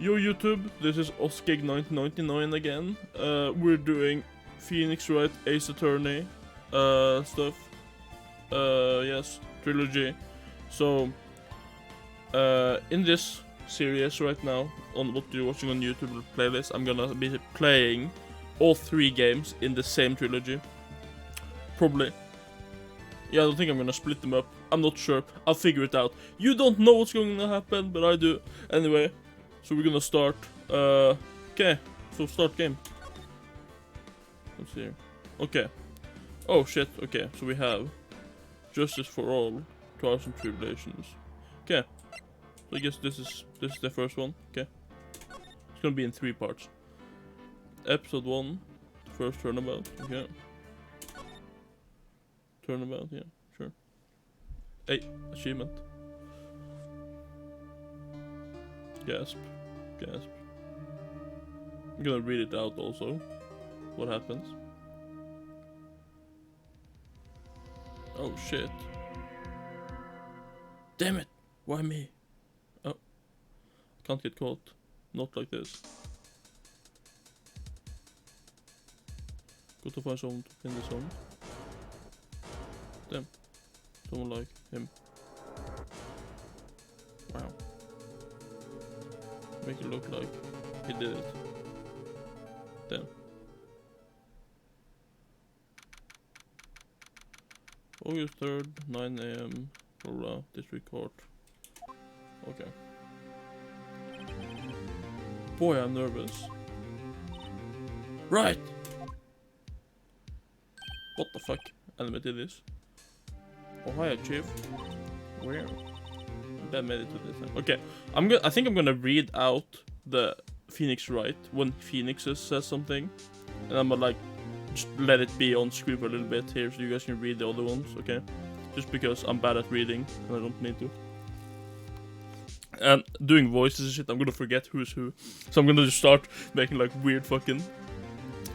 Yo YouTube, this is Oggyerino again. We're doing Phoenix Wright Ace Attorney stuff. Yes, trilogy. So, in this series right now, on what you're watching on YouTube playlist, I'm gonna be playing all 3 games in the same trilogy. Probably. Yeah, I don't think I'm gonna split them up. I'm not sure. I'll figure it out. You don't know what's going to happen, but I do. Anyway, so we're gonna start. Okay, so start game. Let's see. Okay. Oh shit. Okay, so we have Justice for All, Trials and Tribulations. Okay. So I guess this is the first one. Okay. It's gonna be in 3 parts. Episode 1, first turnabout. Okay. Turnabout, yeah, sure. Hey, achievement. Gasp. Gasp. I'm gonna read it out also. What happens? Oh shit. Damn it! Why me? Oh. Can't get caught. Not like this. Got to find someone to pin this on. Damn. Someone like him. Wow. Make it look like he did it. Damn. August 3rd, 9 AM, blah blah, district court. Okay. Boy, I'm nervous. Right! What the fuck? Enemy did this. Oh hi, Chief. Where? That made it to this time. Okay, I think I'm gonna read out the Phoenix Wright when Phoenix says something, and I'm gonna like just let it be on screen for a little bit here, so you guys can read the other ones. Okay, just because I'm bad at reading and I don't need to. And doing voices and shit, I'm gonna forget who's who, so I'm gonna just start making like weird fucking.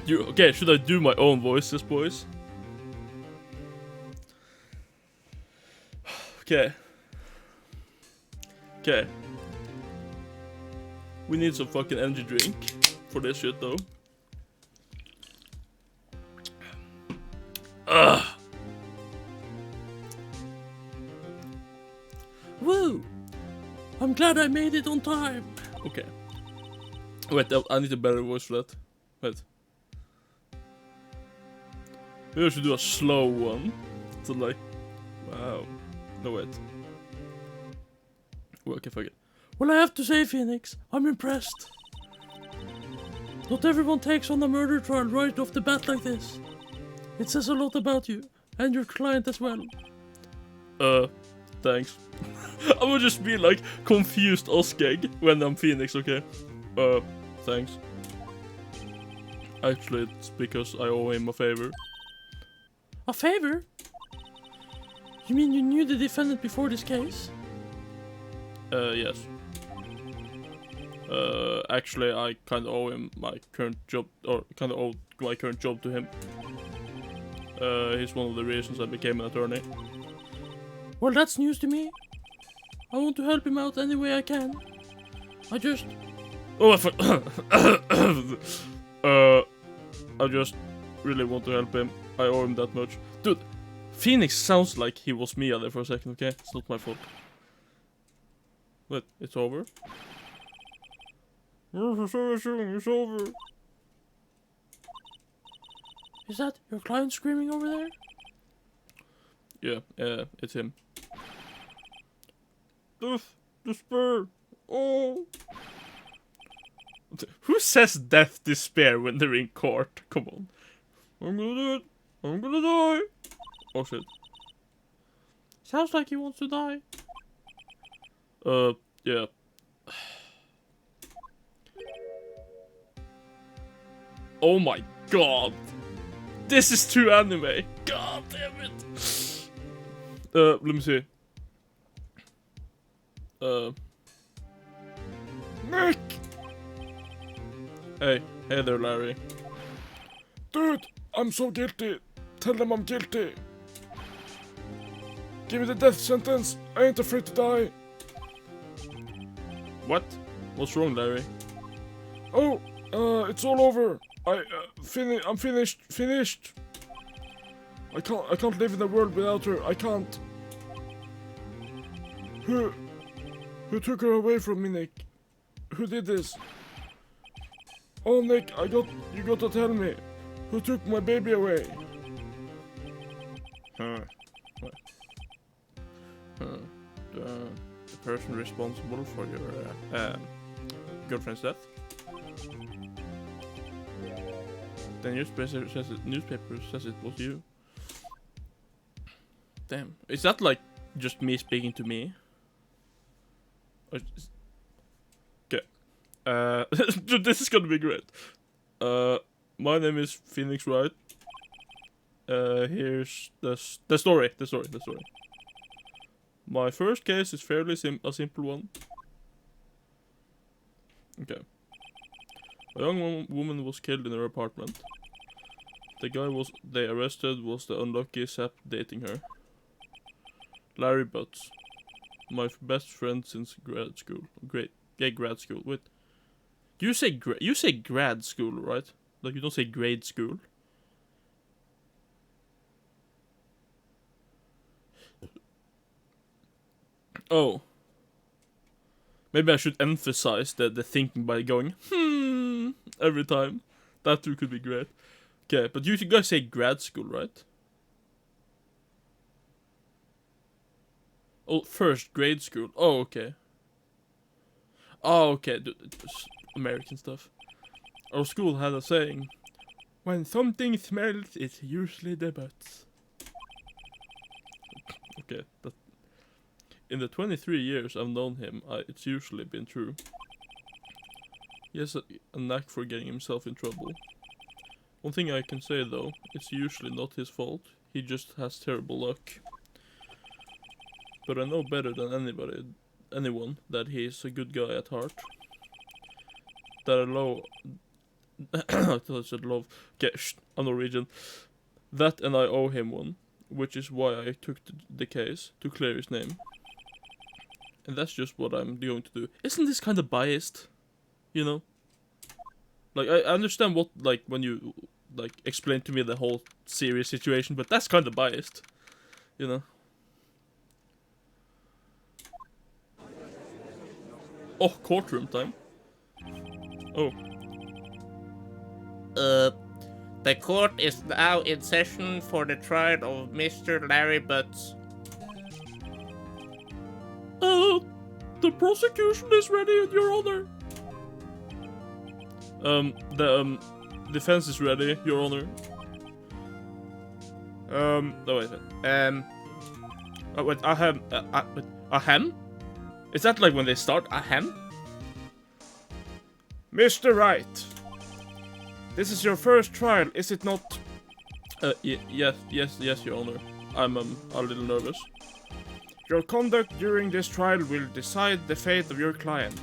Okay, should I do my own voices, boys? Okay. Okay. We need some fucking energy drink for this shit though. Ugh. Woo! I'm glad I made it on time. Okay. Wait, I need a better voice for that. Wait. Maybe I should do a slow one. So like, wow. No, wait. Well, okay, fuck it. Well, I have to say, Phoenix, I'm impressed. Not everyone takes on a murder trial right off the bat like this. It says a lot about you, and your client as well. Thanks. I would just be like, confused Oskeg when I'm Phoenix, okay? Thanks. Actually, it's because I owe him a favor. A favor? You mean you knew the defendant before this case? Yes. Actually, I kinda owe him my current job, or kinda owe my current job to him. He's one of the reasons I became an attorney. Well, that's news to me. I want to help him out any way I can. I just... Oh, I just really want to help him. I owe him that much. Dude, Phoenix sounds like he was Mia there for a second, okay? It's not my fault. But it's over. It's over. Is that your client screaming over there? Yeah, it's him. Death, despair, oh. Who says death, despair when they're in court? Come on. I'm gonna do it. I'm gonna die. Oh shit. Sounds like he wants to die. Yeah. Oh my god. This is too anime. God damn it. Let me see. Nick! Hey there, Larry. Dude, I'm so guilty. Tell them I'm guilty. Give me the death sentence. I ain't afraid to die. What? What's wrong, Larry? Oh, it's all over. I'm finished. I can't live in a world without her. I can't. Who took her away from me, Nick? Who did this? Oh, Nick, you got to tell me. Who took my baby away? The person responsible for your girlfriend's death. The newspaper says it was you. Damn, is that like just me speaking to me? Okay. This is gonna be great. My name is Phoenix Wright. Here's the story. My first case is fairly a simple one. Okay. A young woman was killed in her apartment. The guy they arrested was the unlucky sap dating her. Larry Butts. My best friend since grad school. Grad school. Wait. You say grad school, right? Like you don't say grade school. Oh. Maybe I should emphasize the thinking by going every time. That too could be great. Okay, but you guys say grad school, right? Oh, first grade school. Oh, okay. Oh, okay. American stuff. Our school had a saying. When something smells, it's usually the butts. Okay, in the 23 years I've known him, it's usually been true. He has a knack for getting himself in trouble. One thing I can say though, it's usually not his fault. He just has terrible luck. But I know better than anyone that he's a good guy at heart. That I thought I said love. Okay, I'm Norwegian. That and I owe him one, which is why I took the case to clear his name. And that's just what I'm going to do. Isn't this kind of biased? You know? Like, I understand what, like, when you, like, explain to me the whole serious situation, but that's kind of biased. You know? Oh, courtroom time. Oh. The court is now in session for the trial of Mr. Larry Butts. The prosecution is ready, Your Honor. The defense is ready, Your Honor. No, wait a minute. Oh, wait, ahem? Is that like when they start, ahem? Mr. Wright, this is your first trial, is it not? Yes, Your Honor. I'm a little nervous. Your conduct during this trial will decide the fate of your client.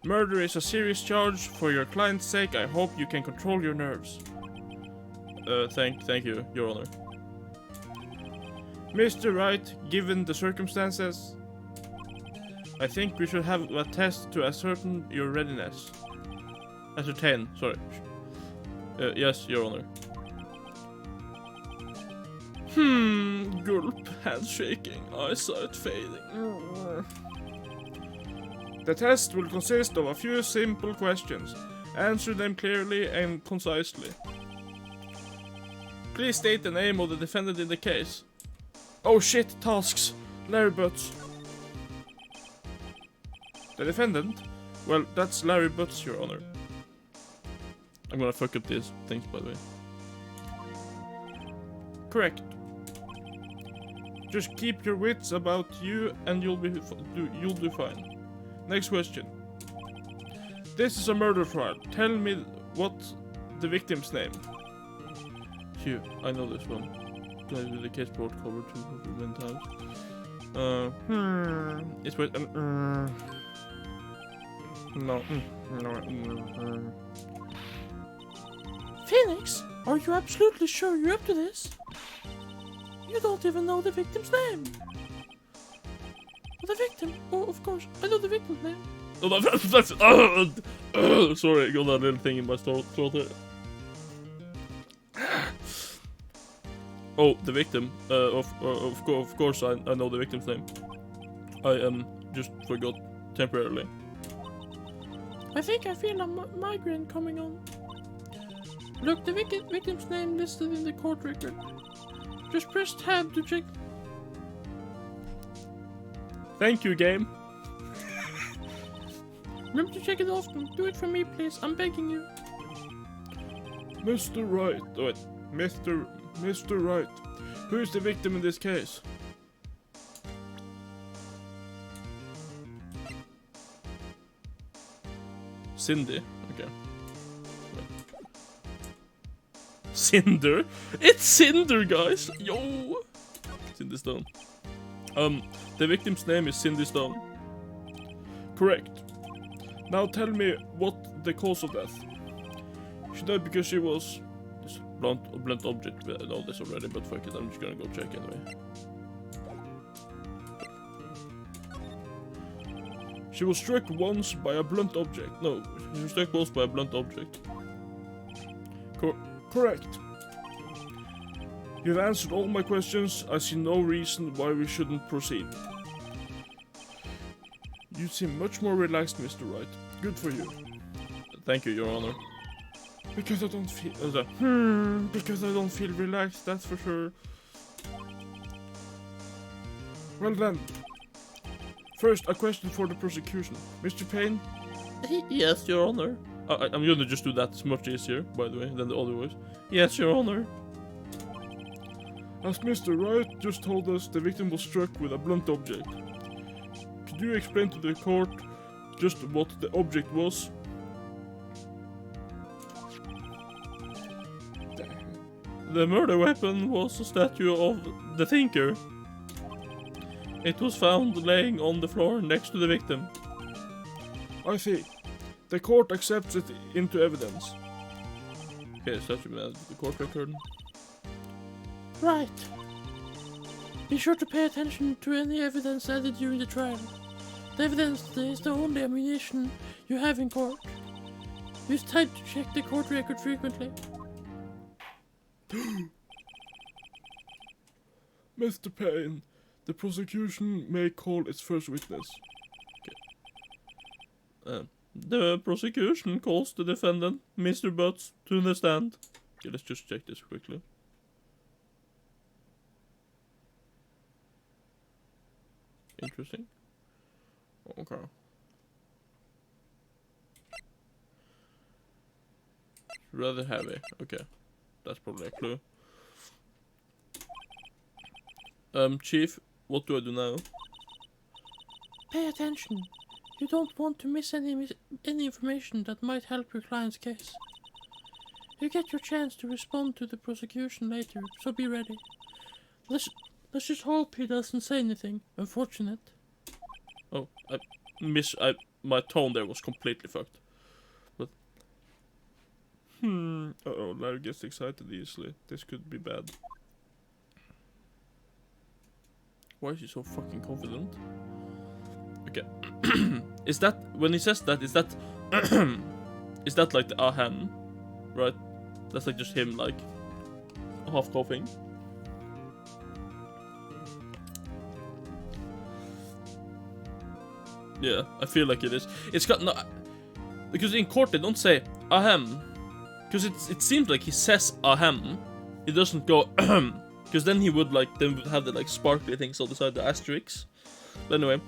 Murder is a serious charge. For your client's sake, I hope you can control your nerves. Thank you, Your Honor. Mr. Wright, given the circumstances, I think we should have a test to ascertain your readiness. Ascertain, sorry. Yes, Your Honor. Gulp, hands shaking, eyesight fading. The test will consist of a few simple questions. Answer them clearly and concisely. Please state the name of the defendant in the case. Oh shit, tasks. Larry Butts. The defendant? Well, that's Larry Butts, Your Honor. I'm gonna fuck up these things, by the way. Correct. Just keep your wits about you and you'll do fine. Next question. This is a murder trial. Tell me what's the victim's name. Phew, I know this one. Glad with the case brought cover 200 times. It's with no. Phoenix, are you absolutely sure you're up to this? You don't even know the victim's name. The victim? Oh, of course. I know the victim's name. Oh, that's Sorry, I got that little thing in my throat here. Oh, the victim. Of course, I know the victim's name. I just forgot temporarily. I think I feel a migraine coming on. Look, the victim's name listed in the court record. Just press tab to check. Thank you, game. Remember to check it often. Do it for me, please. I'm begging you. Mr. Wright. Oh, wait. Mr. Wright. Who is the victim in this case? Cindy. Okay. Wait. Cinder? It's Cinder, guys! Yo! Cindy Stone. The victim's name is Cindy Stone. Correct. Now tell me what the cause of death. She died because she was... This blunt object. I know this already, but fuck it, I'm just gonna go check anyway. She was struck once by a blunt object. No, she was struck once by a blunt object. Correct. You've answered all my questions. I see no reason why we shouldn't proceed. You seem much more relaxed, Mr. Wright. Good for you. Thank you, Your Honor. Because I don't feel... because I don't feel relaxed, that's for sure. Well then. First, a question for the prosecution. Mr. Payne? Yes, Your Honor. I'm gonna just do that. It's much easier, by the way, than the other ways. Yes, Your Honor. As Mr. Wright just told us, the victim was struck with a blunt object. Could you explain to the court just what the object was? The murder weapon was a statue of the Thinker. It was found laying on the floor next to the victim. I see. The court accepts it into evidence. Okay, so that should be the court record. Right. Be sure to pay attention to any evidence added during the trial. The evidence is the only ammunition you have in court. Use time to check the court record frequently. Mr. Payne, the prosecution may call its first witness. Okay. The prosecution calls the defendant, Mr. Butts, to the stand. Okay, let's just check this quickly. Interesting. Okay. Rather heavy. Okay. That's probably a clue. Chief, what do I do now? Pay attention. You don't want to miss any information that might help your client's case. You get your chance to respond to the prosecution later, so be ready. Let's just hope he doesn't say anything unfortunate. Oh, my tone there was completely fucked. But uh-oh, Larry gets excited easily. This could be bad. Why is he so fucking confident? Okay. Is that when he says that? Is that is that like the ahem, right? That's like just him like half coughing. Yeah, I feel like it is. It's got no, because in court they don't say ahem, because it seems like he says ahem. He doesn't go because then he would like then would have the like sparkly things on the side, the asterisks. But anyway.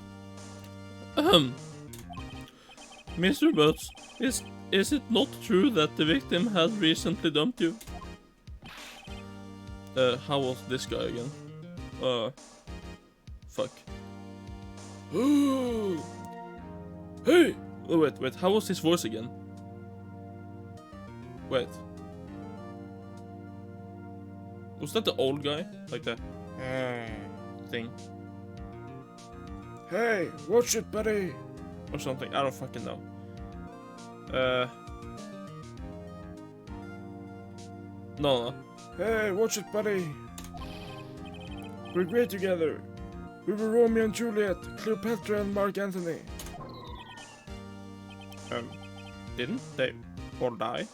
Mr. Butts, is it not true that the victim had recently dumped you? How was this guy again? Fuck. Hey! Oh, wait, how was his voice again? Wait. Was that the old guy? Like the thing? Hey, watch it, buddy! Or something, I don't fucking know. No. Hey, watch it, buddy! We're great together. We were Romeo and Juliet, Cleopatra and Mark Antony. didn't they all die?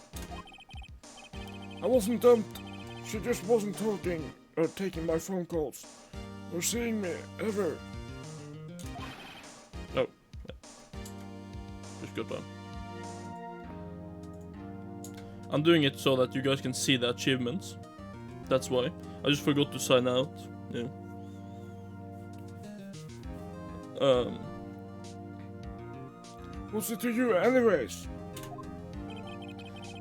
I wasn't dumped. She just wasn't talking or taking my phone calls or seeing me ever. Oh. Just good one. I'm doing it so that you guys can see the achievements. That's why. I just forgot to sign out. Yeah. What's it to you anyways?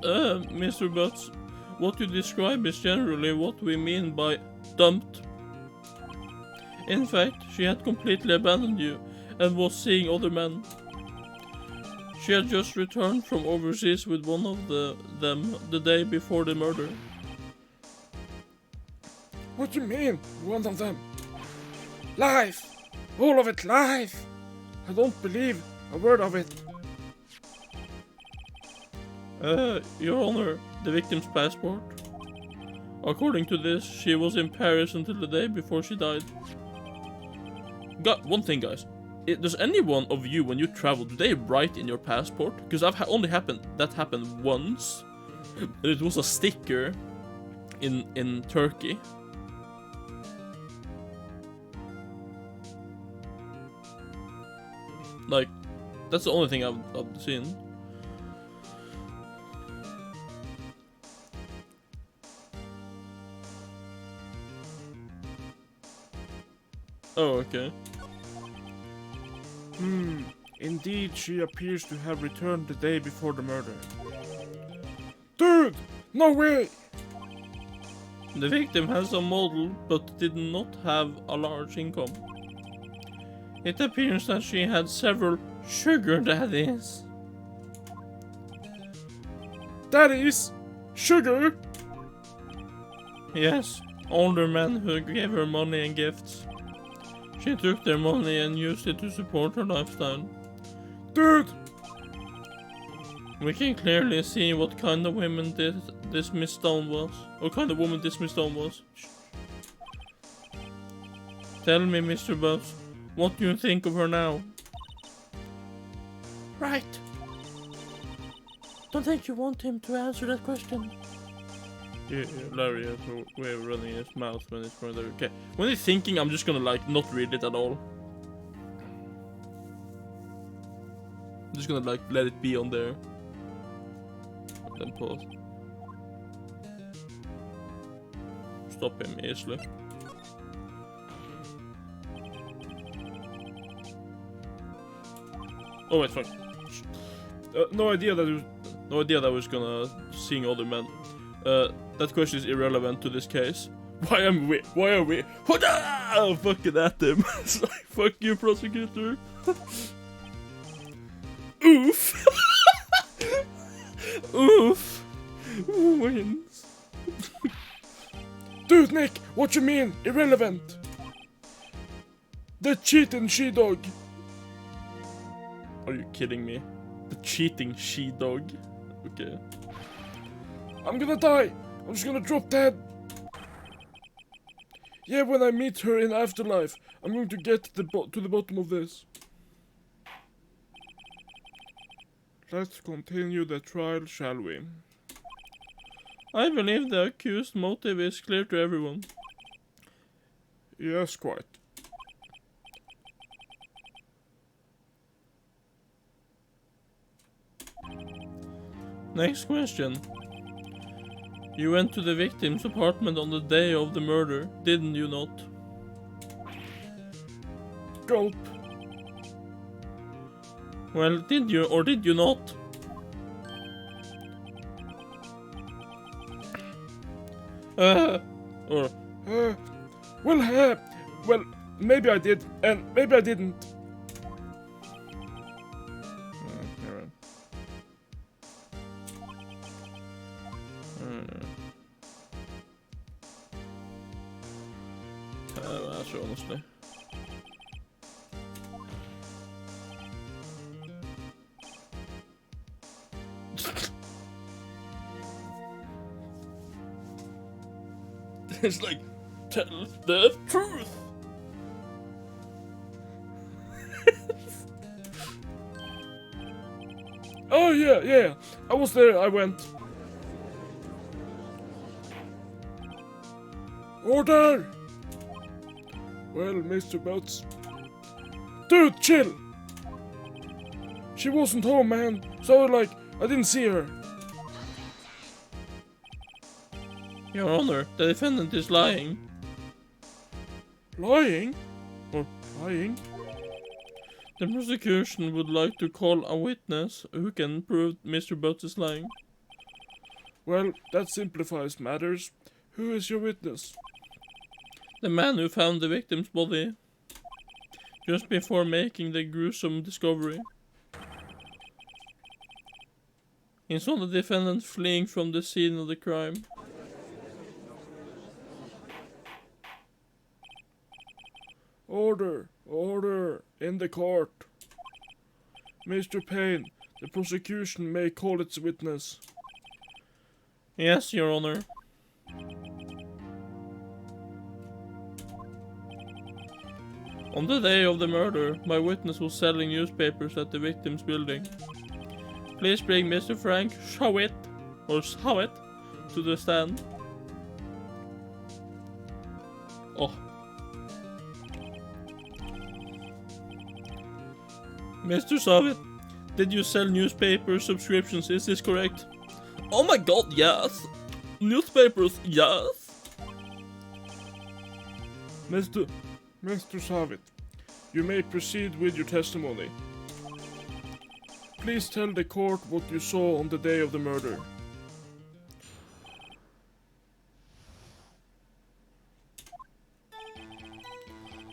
Mr. Butts, what you describe is generally what we mean by dumped. In fact, she had completely abandoned you and was seeing other men. She had just returned from overseas with one of them the day before the murder. What do you mean, one of them? Live! All of it live! I don't believe a word of it. Your Honor, the victim's passport. According to this, she was in Paris until the day before she died. One thing, guys. Does any one of you, when you travel, do they write in your passport? Because that happened once. And it was a sticker in Turkey. Like, that's the only thing I've seen. Oh, okay. Indeed, she appears to have returned the day before the murder. Dude! No way! The victim has a model, but did not have a large income. It appears that she had several sugar daddies. Daddies? Sugar? Yes, older men who gave her money and gifts. She took their money and used it to support her lifestyle. Dude! We can clearly see what kind of woman this Miss Stone was. What kind of woman this Miss Stone was. Tell me, Mr. Buzz, what do you think of her now? Right. Don't think you want him to answer that question. Yeah, Larry has a way of running his mouth when it's further. Okay, when he's thinking, I'm just gonna like not read it at all. I'm just gonna like let it be on there. Then pause. Stop him easily. Oh wait, fuck. No idea that I was gonna seeing other men. That question is irrelevant to this case. Why are we? Oh, fucking at him. It's like, fuck you, prosecutor. Oof. Oof. Who wins? Dude, Nick, what you mean? Irrelevant. The cheating she-dog. Are you kidding me? The cheating she-dog? Okay. I'm gonna die. I'm just gonna drop dead. Yeah, when I meet her in afterlife, I'm going to get to the bottom of this. Let's continue the trial, shall we? I believe the accused motive is clear to everyone. Yes, quite. Next question. You went to the victim's apartment on the day of the murder, didn't you not? Gulp. Well, did you or did you not? Well, maybe I did, and maybe I didn't. That's honestly. It's like, tell the truth. Oh Yeah. I was there, I went. Order! Well, Mr. Butts. Dude, chill! She wasn't home, man. So, like, I didn't see her. Your Honor, the defendant is lying. Lying? Or lying? The prosecution would like to call a witness who can prove Mr. Butts is lying. Well, that simplifies matters. Who is your witness? The man who found the victim's body just before making the gruesome discovery. He saw the defendant fleeing from the scene of the crime. Order, in the court. Mr. Payne, the prosecution may call its witness. Yes, Your Honor. On the day of the murder, my witness was selling newspapers at the victim's building. Please bring Mr. Frank Shawit to the stand. Oh. Mr. Shawit, did you sell newspaper subscriptions? Is this correct? Oh my god, yes! Newspapers, yes! Mr. Savit, you may proceed with your testimony. Please tell the court what you saw on the day of the murder.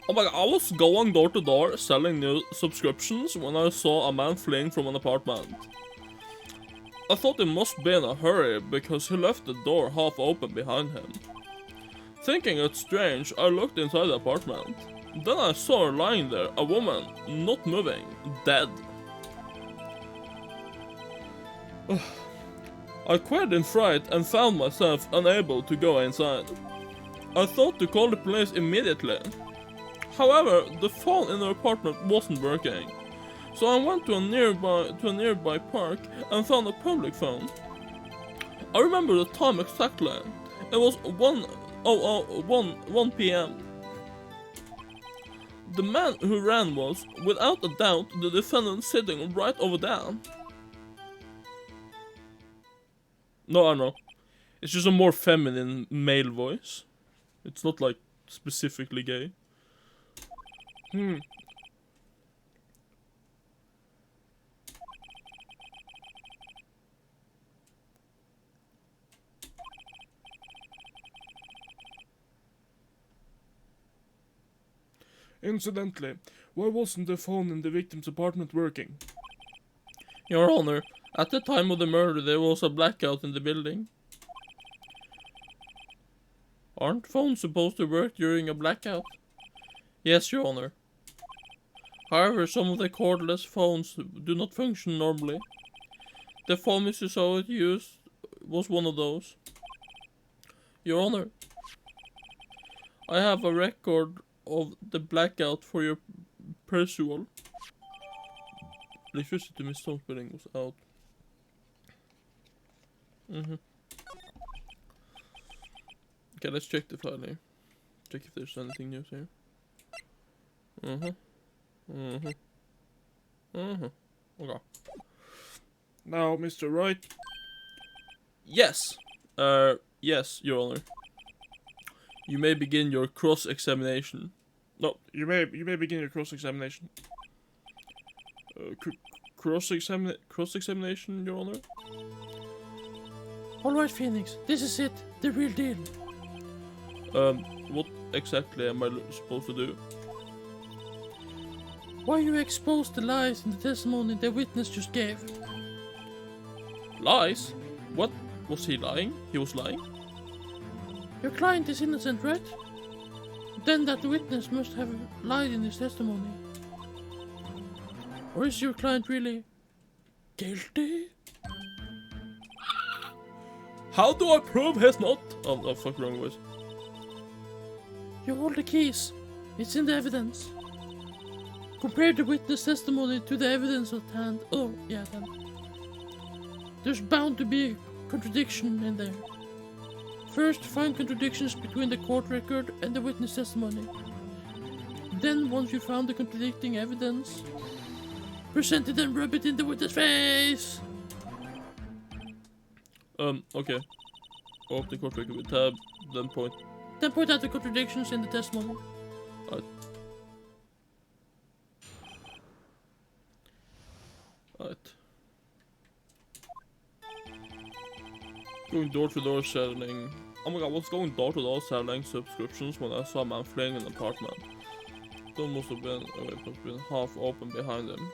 Oh my god, I was going door to door selling new subscriptions when I saw a man fleeing from an apartment. I thought he must be in a hurry because he left the door half open behind him. Thinking it strange, I looked inside the apartment. Then I saw her lying there, a woman, not moving, dead. I quailed in fright and found myself unable to go inside. I thought to call the police immediately. However, the phone in the apartment wasn't working, so I went to a nearby park and found a public phone. I remember the time exactly. It was 1 p.m. The man who ran was, without a doubt, the defendant sitting right over there. No, I know. It's just a more feminine male voice. It's not like specifically gay. Incidentally, why wasn't the phone in the victim's apartment working? Your Honor, at the time of the murder there was a blackout in the building. Aren't phones supposed to work during a blackout? Yes, Your Honor. However, some of the cordless phones do not function normally. The phone Mr. Sowett used was one of those. Your Honor, I have a record of the blackout for your perusal. Electricity misspelling was out. Okay, let's check the file here. Check if there's anything new here. Okay. Now, Mr. Wright. Yes. Yes, Your Honor. You may begin your cross-examination. No, you may begin your cross-examination. Cross-examination, Your Honor? Alright, Phoenix, this is it, the real deal. What exactly am I supposed to do? Why you exposed the lies in the testimony the witness just gave? Lies? What? Was he lying? He was lying? Your client is innocent, right? Then that witness must have lied in his testimony. Or is your client really guilty? How do I prove he's not? Oh, fuck, wrong voice. You hold the keys. It's in the evidence. Compare the witness testimony to the evidence at hand. Oh, yeah, then. There's bound to be a contradiction in there. First, find contradictions between the court record and the witness testimony. Then, once you found the contradicting evidence, present it and rub it in the witness face! Okay. Open the court record with tab, then point. Then point out the contradictions in the testimony. Alright. Going door-to-door selling. Oh my god, what's going door-to-door selling subscriptions when I saw a man fleeing an apartment? Door must have been, must have been half open behind him.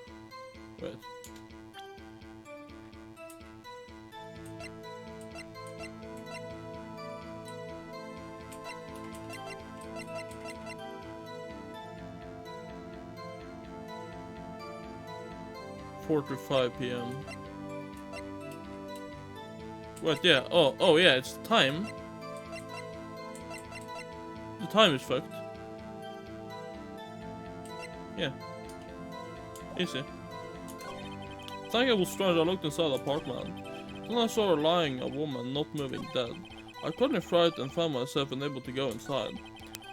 Wait. To 5 p.m. Wait, yeah. Oh, yeah. It's the time. The time is fucked. Yeah. Easy. I think it was strange. I looked inside the apartment. Then I saw her lying, a woman, not moving, dead. I couldn't fright and found myself unable to go inside.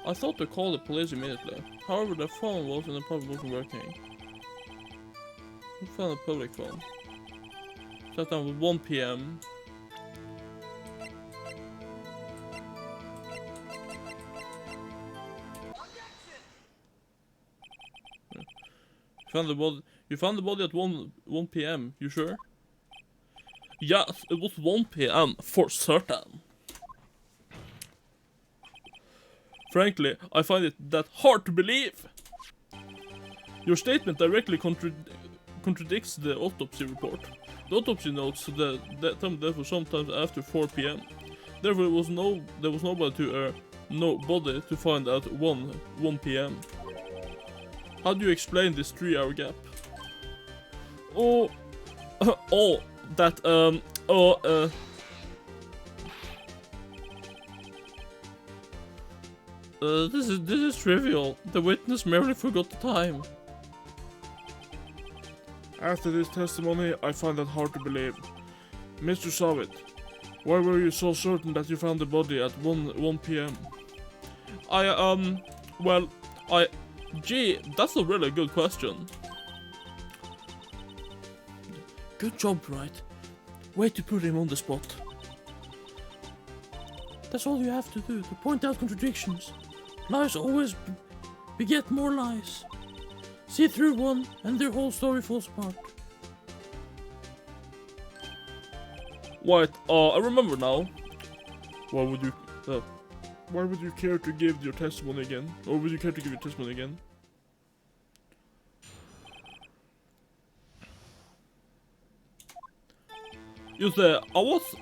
I thought to call the police immediately. However, the phone was in the probably wasn't working. I found a public phone. Sat down with 1 p.m. You found the body at 1 p.m. You sure? Yes, it was 1 p.m. for certain. Frankly, I find it that hard to believe. Your statement directly contradicts the autopsy report. The autopsy notes the time of death was sometimes after 4 p.m. Therefore, there was no body to find at 1 p.m. How do you explain this 3-hour gap? This is trivial. The witness merely forgot the time. After this testimony, I find that hard to believe. Mr. Savitt, why were you so certain that you found the body at 1 p.m.? Gee, that's a really good question. Good job, Wright. Way to put him on the spot. That's all you have to do, to point out contradictions. Lies always beget more lies. See through one, and their whole story falls apart. Wait, I remember now. Why would you care to give your testimony again? Or would you care to give your testimony again? You see,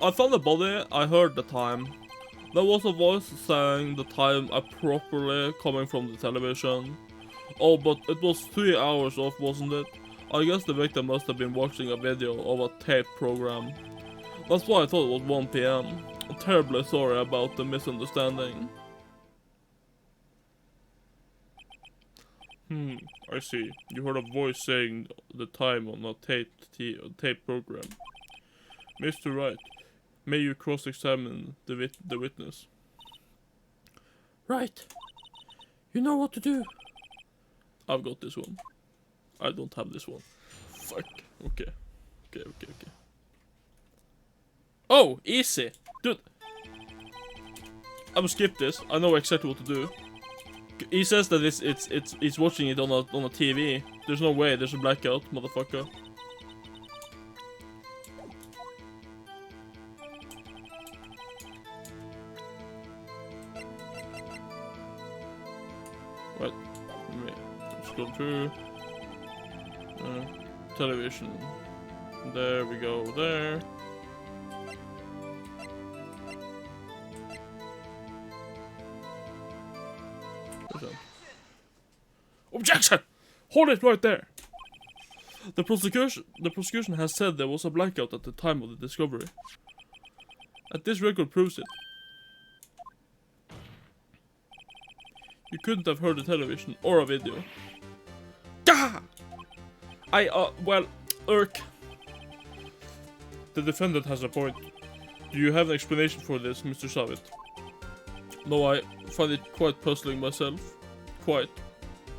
I found the body, I heard the time. There was a voice saying the time appropriately coming from the television. Oh, but it was 3 hours off, wasn't it? I guess the victim must have been watching a video of a tape program. That's why I thought it was 1 p.m. I'm terribly sorry about the misunderstanding. I see. You heard a voice saying the time on a tape program. Mr. Wright, may you cross-examine the witness. Right. You know what to do. I've got this one. I don't have this one. Fuck. Okay. Oh, easy. Dude. I'm gonna skip this. I know exactly what to do. He says that it's watching it on a TV. There's no way there's a blackout, motherfucker. Right. Let's go through television. There we go. There. Objection! Hold it right there. The prosecution has said there was a blackout at the time of the discovery. And this record proves it. You couldn't have heard the television or a video. Gah! Irk. The defendant has a point. Do you have an explanation for this, Mr. Savit? No, I find it quite puzzling myself. I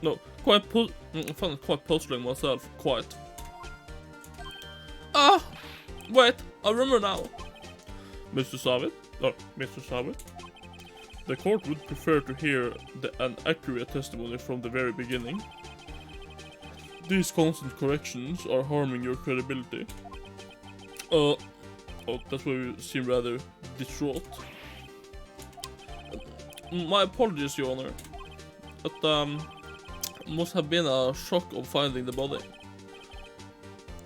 find it quite puzzling myself. Quite. Ah! Wait, I remember now. Mr. Savit? Oh, Mr. Savit? The court would prefer to hear an accurate testimony from the very beginning. These constant corrections are harming your credibility. Oh, that's why you seem rather distraught. My apologies, Your Honor. It must have been a shock of finding the body.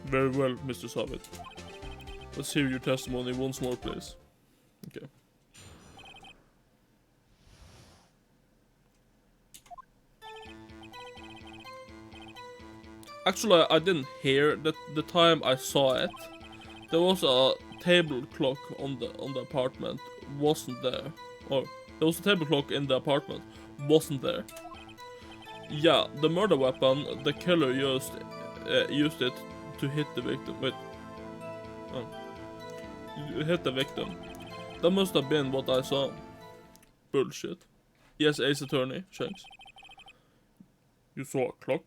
Very well, Mr. Savit. Let's hear your testimony once more, please. Okay. Actually, I didn't hear that the time I saw it. There was a table clock on the apartment, wasn't there? Or there was a table clock in the apartment, wasn't there? Yeah, the murder weapon, the killer used it to hit the victim. Wait. Oh. Hit the victim. That must have been what I saw. Bullshit. Yes, Ace Attorney, Shanks. You saw a clock?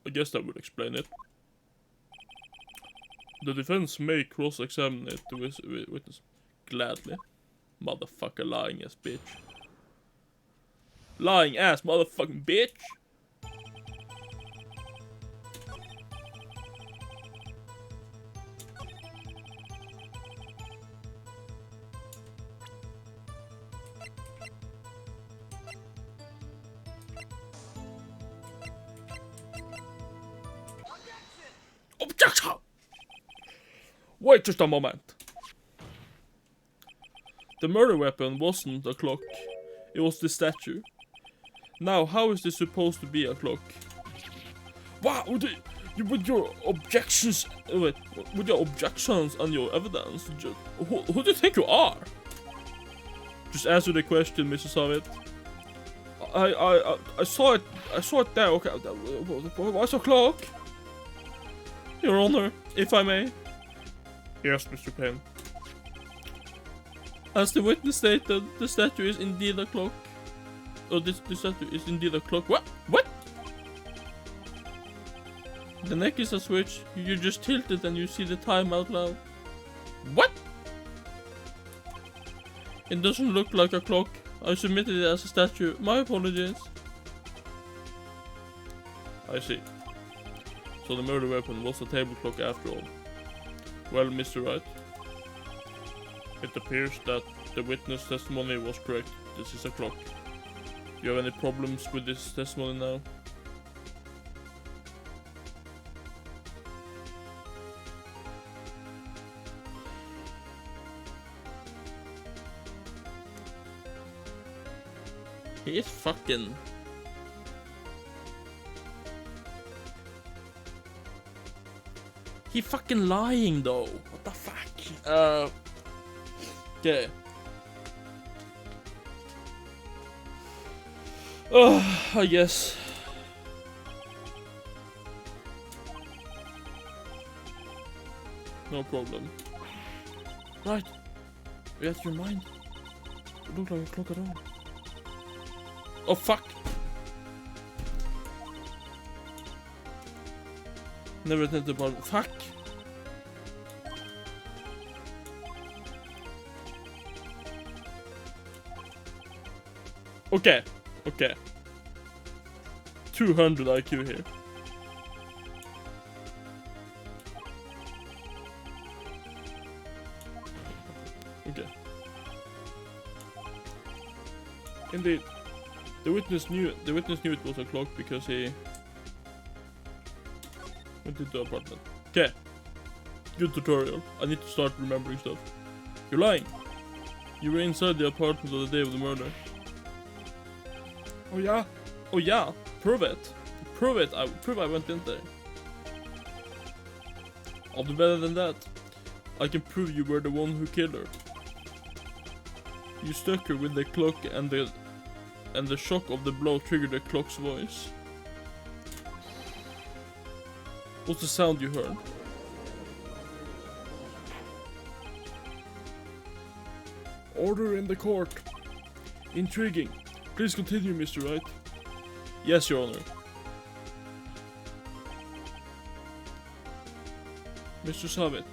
I guess that would explain it. The defense may cross-examine it to witness. Gladly. Motherfucker lying ass bitch. Lying ass motherfucking bitch! Objection! Wait just a moment. The murder weapon wasn't a clock. It was the statue. Now, how is this supposed to be a clock? Wow, with your objections... Wait, with your objections and your evidence, who do you think you are? Just answer the question, Mr. Savit. I saw it there, okay. What's a clock? Your Honor, if I may. Yes, Mr. Payne. As the witness stated, the statue is indeed a clock. Oh, the statue is indeed a clock. What? What? The neck is a switch. You just tilt it and you see the time out loud. What? It doesn't look like a clock. I submitted it as a statue. My apologies. I see. So the murder weapon was a table clock after all. Well, Mr. Wright, it appears that the witness testimony was correct. This is a clock. Do you have any problems with this testimony now? He is fucking... He fucking lying though. What the fuck? Okay. I guess. No problem. Right. You out of your mind? It looked like a clock at all. Oh fuck. Never think about it. Fuck. Okay. Okay. 200 IQ here. Okay. Indeed. The witness knew it was a clock because he went into the apartment. Okay. Good tutorial. I need to start remembering stuff. You're lying. You were inside the apartment on the day of the murder. Oh yeah? Oh yeah? Prove it. Prove it. Prove I went in there. I'll do better than that. I can prove you were the one who killed her. You struck her with the clock and the shock of the blow triggered the clock's voice. What's the sound you heard? Order in the court. Intriguing. Please continue, Mr. Wright. Yes, Your Honor. Mr. Savit,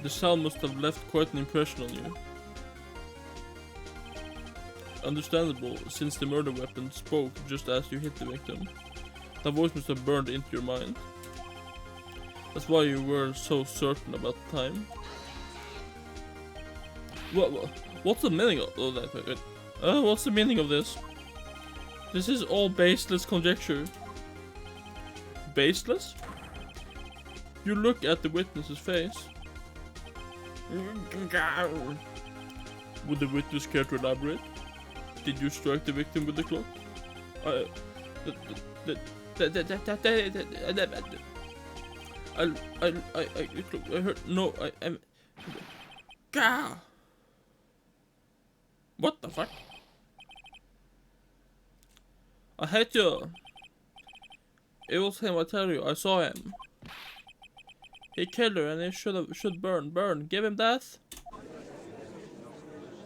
the sound must have left quite an impression on you. Understandable, since the murder weapon spoke just as you hit the victim. That voice must have burned into your mind. That's why you were so certain about the time. What's the meaning of that? What's the meaning of this? This is all baseless conjecture. Baseless? You look at the witness's face. Would the witness care to elaborate? Did you strike the victim with the clock? I heard, no, what the fuck? I hate you. It was him, I tell you, I saw him. He killed her and he should burn. Give him death.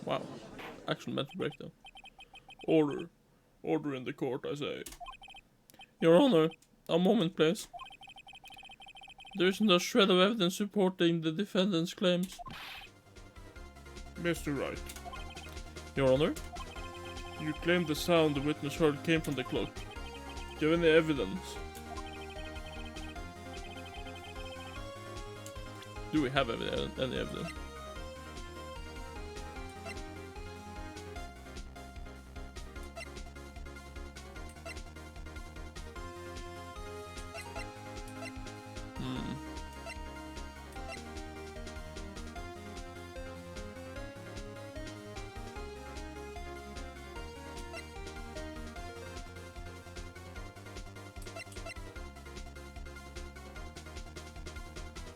Wow. Actual mental breakdown. Order in the court, I say. Your Honor, a moment please. There isn't a shred of evidence supporting the defendant's claims. Mr. Wright, Your Honor? you claim the sound the witness heard came from the clock. Do you have any evidence? Do we have any evidence?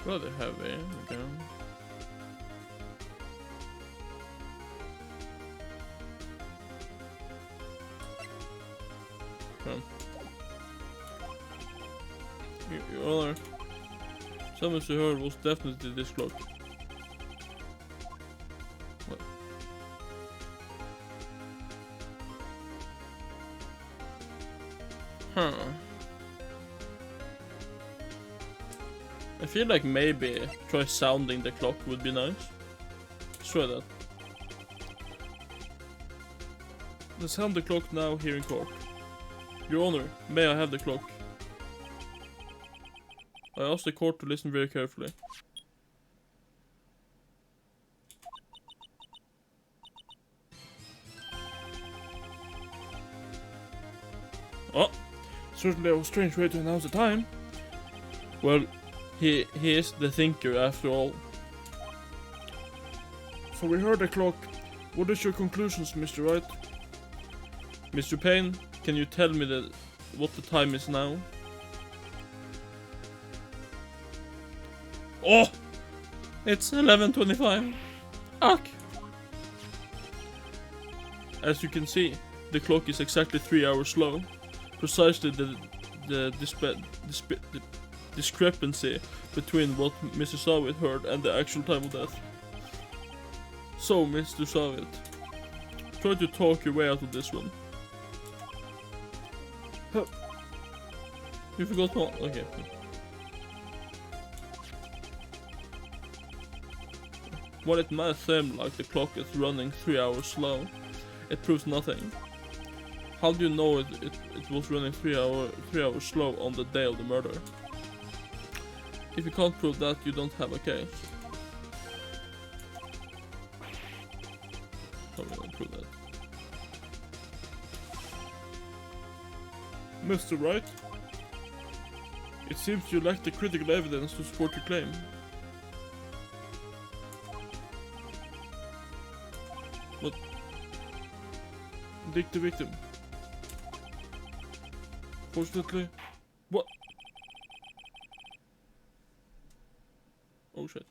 Rather heavy, okay. Your Honor, someone she heard was definitely this clock. What? Huh. I feel like maybe try sounding the clock would be nice. Try that. Let's sound the clock now here in court. Your Honor, may I have the clock? I ask the court to listen very carefully. Oh, certainly a strange way to announce the time. Well, he is the thinker after all. So we heard the clock. What is your conclusions, Mr. Wright? Mr. Payne, can you tell me what the time is now? Oh! It's 11:25. Ugh! As you can see, the clock is exactly 3 hours slow. Precisely the discrepancy between what Mr. Savit heard and the actual time of death. So, Mr. Savit, try to talk your way out of this one. Huh. You forgot one? Okay. While it might seem like the clock is running 3 hours slow, it proves nothing. How do you know it was running 3 hours slow on the day of the murder? If you can't prove that, you don't have a case. How will I prove that? Mr. Wright, it seems you lack the critical evidence to support your claim. What? Dick the victim. Fortunately, what? Oh shit.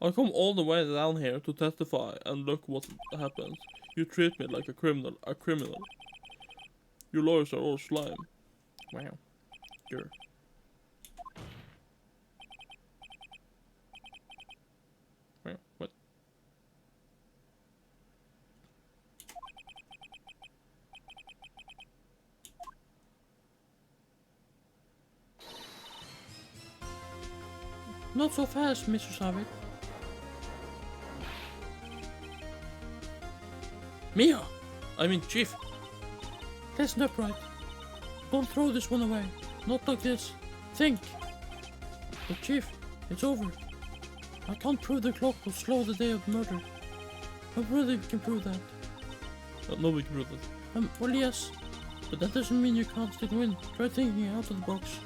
I come all the way down here to testify, and look what happens. You treat me like a criminal. Your lawyers are all slime. Wow. Sure. Not so fast, Mr. Savage. Mia! I mean, Chief. Listen up, Wright. Don't throw this one away. Not like this. Think. But Chief, it's over. I can't prove the clock will slow the day of the murder. My brother can prove that. Nobody can prove that. Well, yes. But that doesn't mean you can't still win. Try thinking out of the box.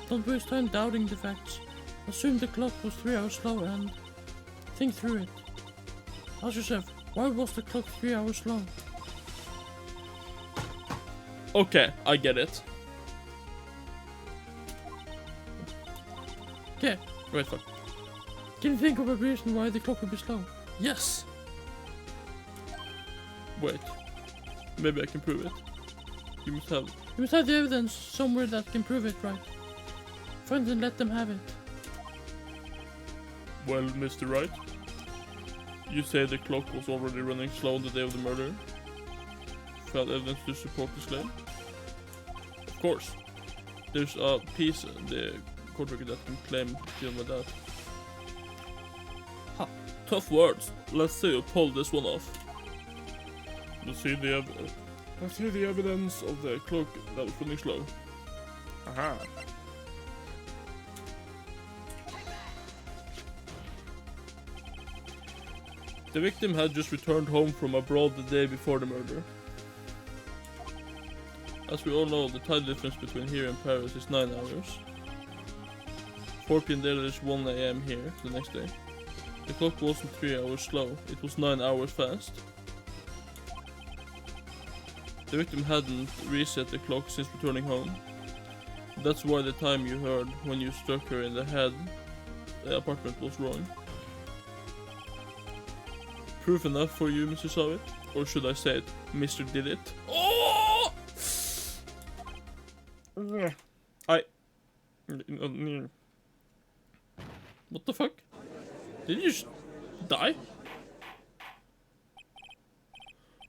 Don't waste time doubting the facts. Assume the clock was 3 hours slow and think through it. Ask yourself, why was the clock 3 hours slow? Okay, I get it. Okay, Wait, fuck. can you think of a reason why the clock would be slow? Yes! Wait. Maybe I can prove it. You must have... You must have the evidence somewhere that can prove it, right? Find and let them have it. Well, Mr. Wright, you say the clock was already running slow on the day of the murder. Found evidence to support this claim? Of course. There's a piece in the court record that can claim dealing with that. Ha, tough words. Let's see you pull this one off. Let's see the evidence of the clock that was running slow. Aha. The victim had just returned home from abroad the day before the murder. As we all know, the time difference between here and Paris is 9 hours. 4 p.m. there is 1 a.m. here the next day. The clock wasn't 3 hours slow, it was 9 hours fast. The victim hadn't reset the clock since returning home. That's why the time you heard when you struck her in the head, the apartment, was wrong. Proof enough for you, Mr. Savit? Or should I say it, Mr. Did It? Oh! What the fuck? Did you just die?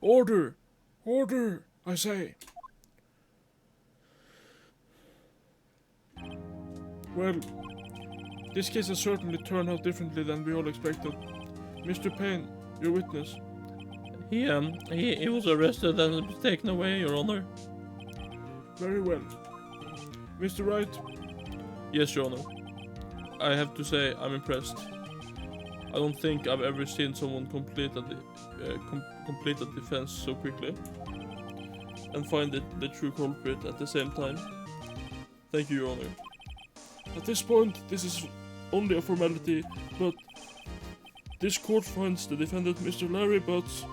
Order! Order, I say. Well, this case has certainly turned out differently than we all expected. Mr. Payne, your witness. He was arrested and was taken away, Your Honor. Very well. Mr. Wright? Yes, Your Honor. I have to say, I'm impressed. I don't think I've ever seen someone complete a defense so quickly. And find the true culprit at the same time. Thank you, Your Honor. At this point, this is only a formality, but this court finds the defendant, Mr. Larry Butts,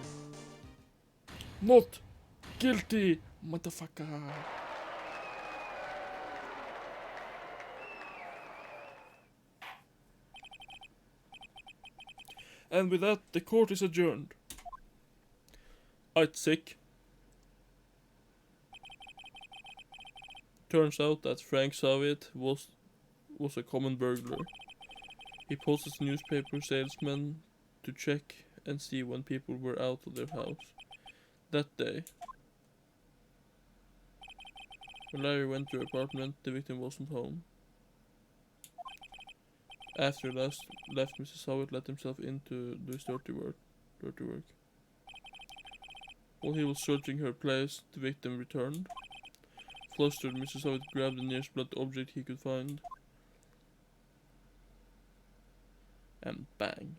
not guilty, motherfucker. And with that, the court is adjourned. I'd sick. Turns out that Frank Savit was a common burglar. He posted newspaper salesmen to check and see when people were out of their house. That day, when Larry went to her apartment, the victim wasn't home. After he left, Mr. Savit let himself into his dirty work. While he was searching her place, the victim returned. Flustered, Mr. Savit grabbed the nearest blunt object he could find. And bang.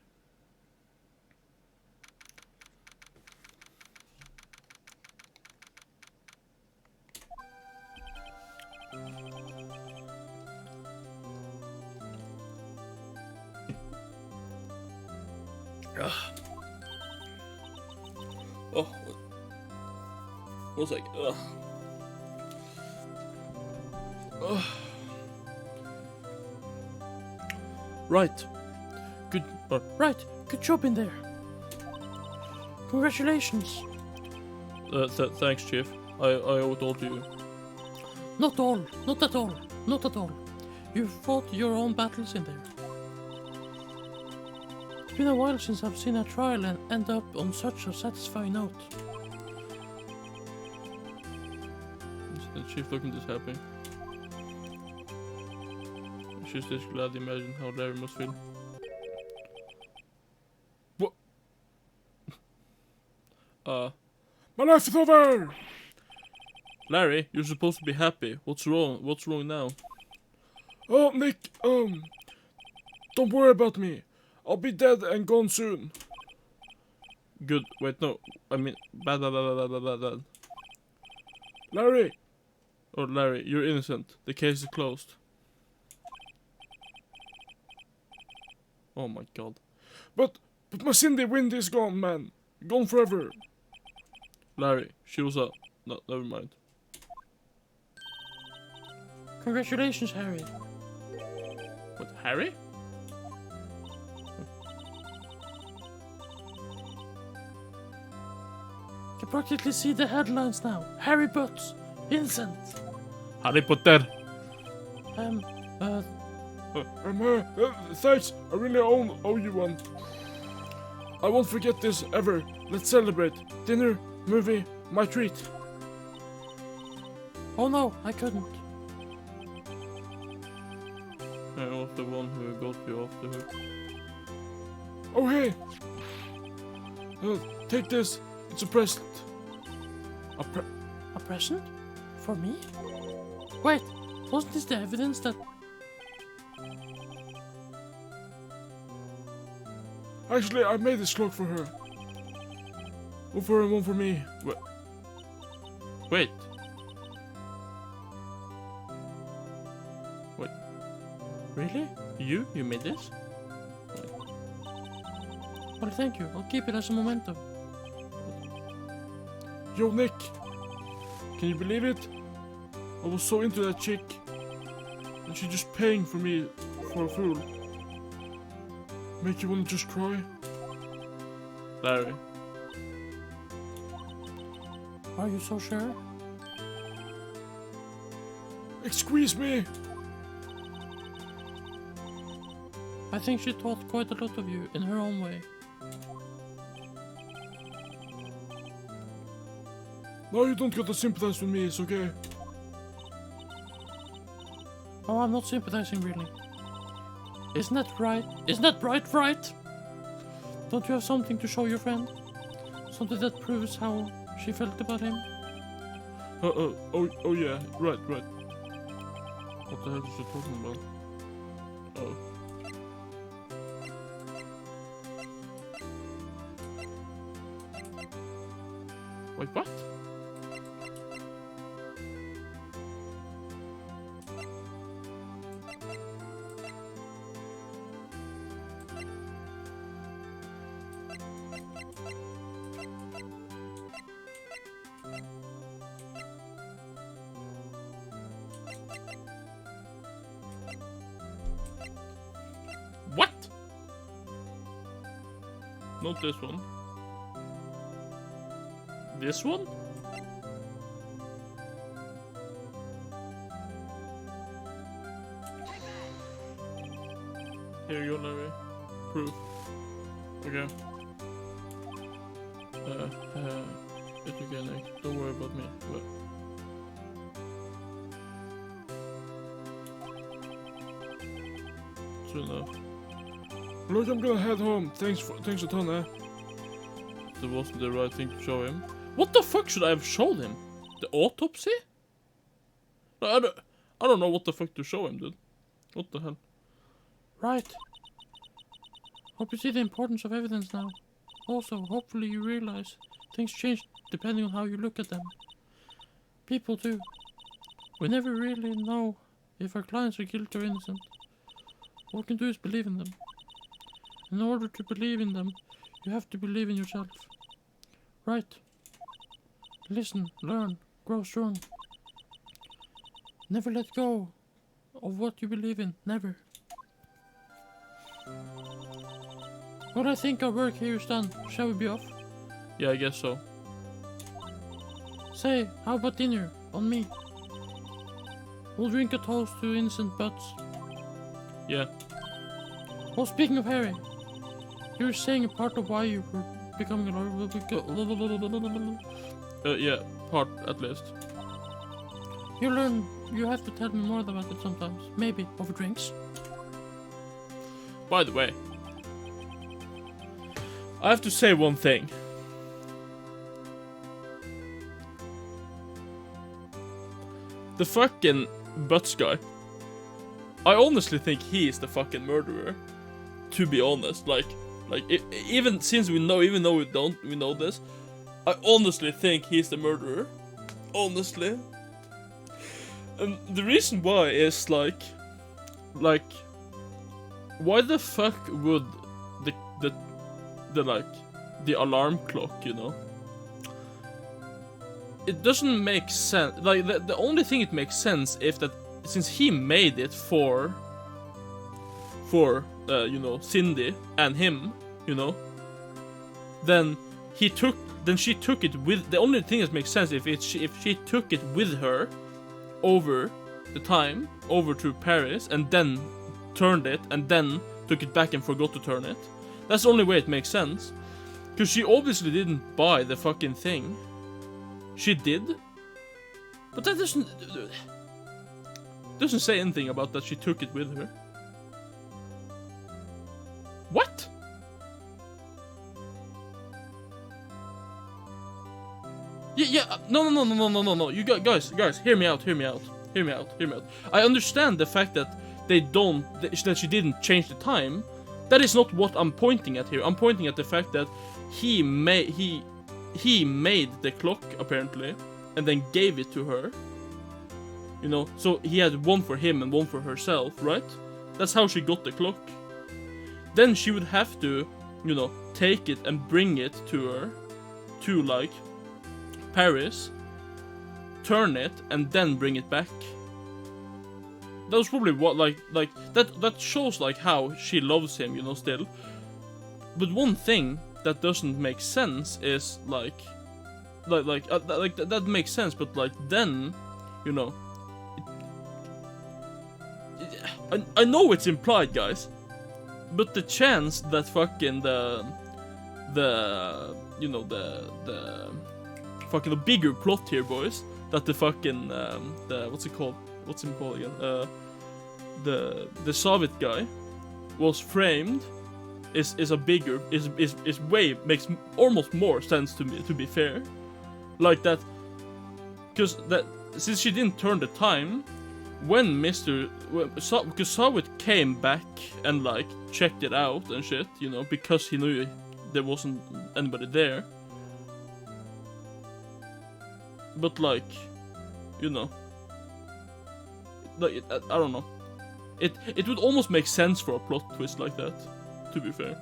Oh, was like, Right. Good. Right, good job in there. Congratulations. Thanks, Chief. I owe it all to you. Not all, not at all, not at all. You've fought your own battles in there. It's been a while since I've seen a trial end up on such a satisfying note. Is the Chief looking this happy? she's this glad, imagine how Larry must feel. What? My life is over! Larry, you're supposed to be happy. What's wrong? What's wrong now? Oh, Nick, don't worry about me. I'll be dead and gone soon. Good. Wait, no. I mean, bad. Larry! Oh, Larry, you're innocent. The case is closed. Oh my god. But my Cindy Windy is gone, man. Gone forever. Larry, she was a... No, never mind. Congratulations, Harry. What, Harry? You can practically see the headlines now. Harry Butts, innocent. Harry Potter! Thanks. I really owe you one. I won't forget this ever. Let's celebrate. Dinner, movie, my treat. Oh no, I couldn't. I was the one who got you off the hook. Oh hey. Take this. It's a present. A present? For me? Wait, wasn't this the evidence that... Actually, I made this cloak for her. One for her and one for me. Wait. Really? You made this? Well, thank you. I'll keep it as a memento. Yo, Nick. Can you believe it? I was so into that chick. And she just paying for me for a fool. Make you wanna just cry? Larry. Are you so sure? Squeeze me! I think she thought quite a lot of you in her own way. No, you don't got to sympathize with me, it's okay. Oh, I'm not sympathizing really. Isn't that right? Isn't that right? Don't you have something to show your friend? Something that proves how she felt about him? Oh yeah, right. What the hell is she talking about? Oh. Wait, what? What? Not this one. This one? Here you go, Larry. Proof. Okay. It's okay, Nick. Don't worry about me. But... Soon enough. Look, I'm gonna head home. Thanks a ton, eh? That wasn't the right thing to show him. What the fuck should I have showed him? The autopsy? I don't know what the fuck to show him, dude. What the hell? Right. Hope you see the importance of evidence now. Also, hopefully you realize things change depending on how you look at them. People do. We never really know if our clients are guilty or innocent. All we can do is believe in them. In order to believe in them, you have to believe in yourself. Right. Listen, learn, grow strong. Never let go of what you believe in. Never. Well, I think our work here is done. Shall we be off? Yeah, I guess so. Say, how about dinner? On me. We'll drink a toast to innocent butts. Yeah. Oh, speaking of Harry, you were saying a part of why you were becoming a lawyer. Yeah, part at least. You have to tell me more about it sometimes. Maybe over drinks. By the way, I have to say one thing. The fucking Butts guy. I honestly think he is the fucking murderer. To be honest, even since even though we know this, I honestly think he's the murderer. Honestly. And the reason why is like, why the fuck would the alarm clock, you know? It doesn't make sense. Like the only thing it makes sense is that since he made it for you know, Cindy and him, you know, then she took it with. The only thing that makes sense if she took it with her over the time over to Paris and then turned it and then took it back and forgot to turn it. That's the only way it makes sense. Because she obviously didn't buy the fucking thing. She did. But that doesn't say anything about that she took it with her. What? Yeah, no. You guys, hear me out. I understand the fact that that she didn't change the time. That is not what I'm pointing at here. I'm pointing at the fact that he made the clock apparently and then gave it to her. You know, so he had one for him and one for herself, right? That's how she got the clock. Then she would have to, you know, take it and bring it to her, to like Paris, turn it and then bring it back. That was probably what like that shows like how she loves him, you know, still. But one thing that doesn't make sense is that makes sense, but like then, you know, I know it's implied, guys, but the chance that fucking the fucking the bigger plot here, boys, that the fucking what's it called again, the Soviet guy was framed is a bigger way makes almost more sense to me, to be fair, like that, because that since she didn't turn the time when because Soviet came back and like checked it out and shit, you know, because he knew there wasn't anybody there. But like, you know, like I don't know. It would almost make sense for a plot twist like that, to be fair.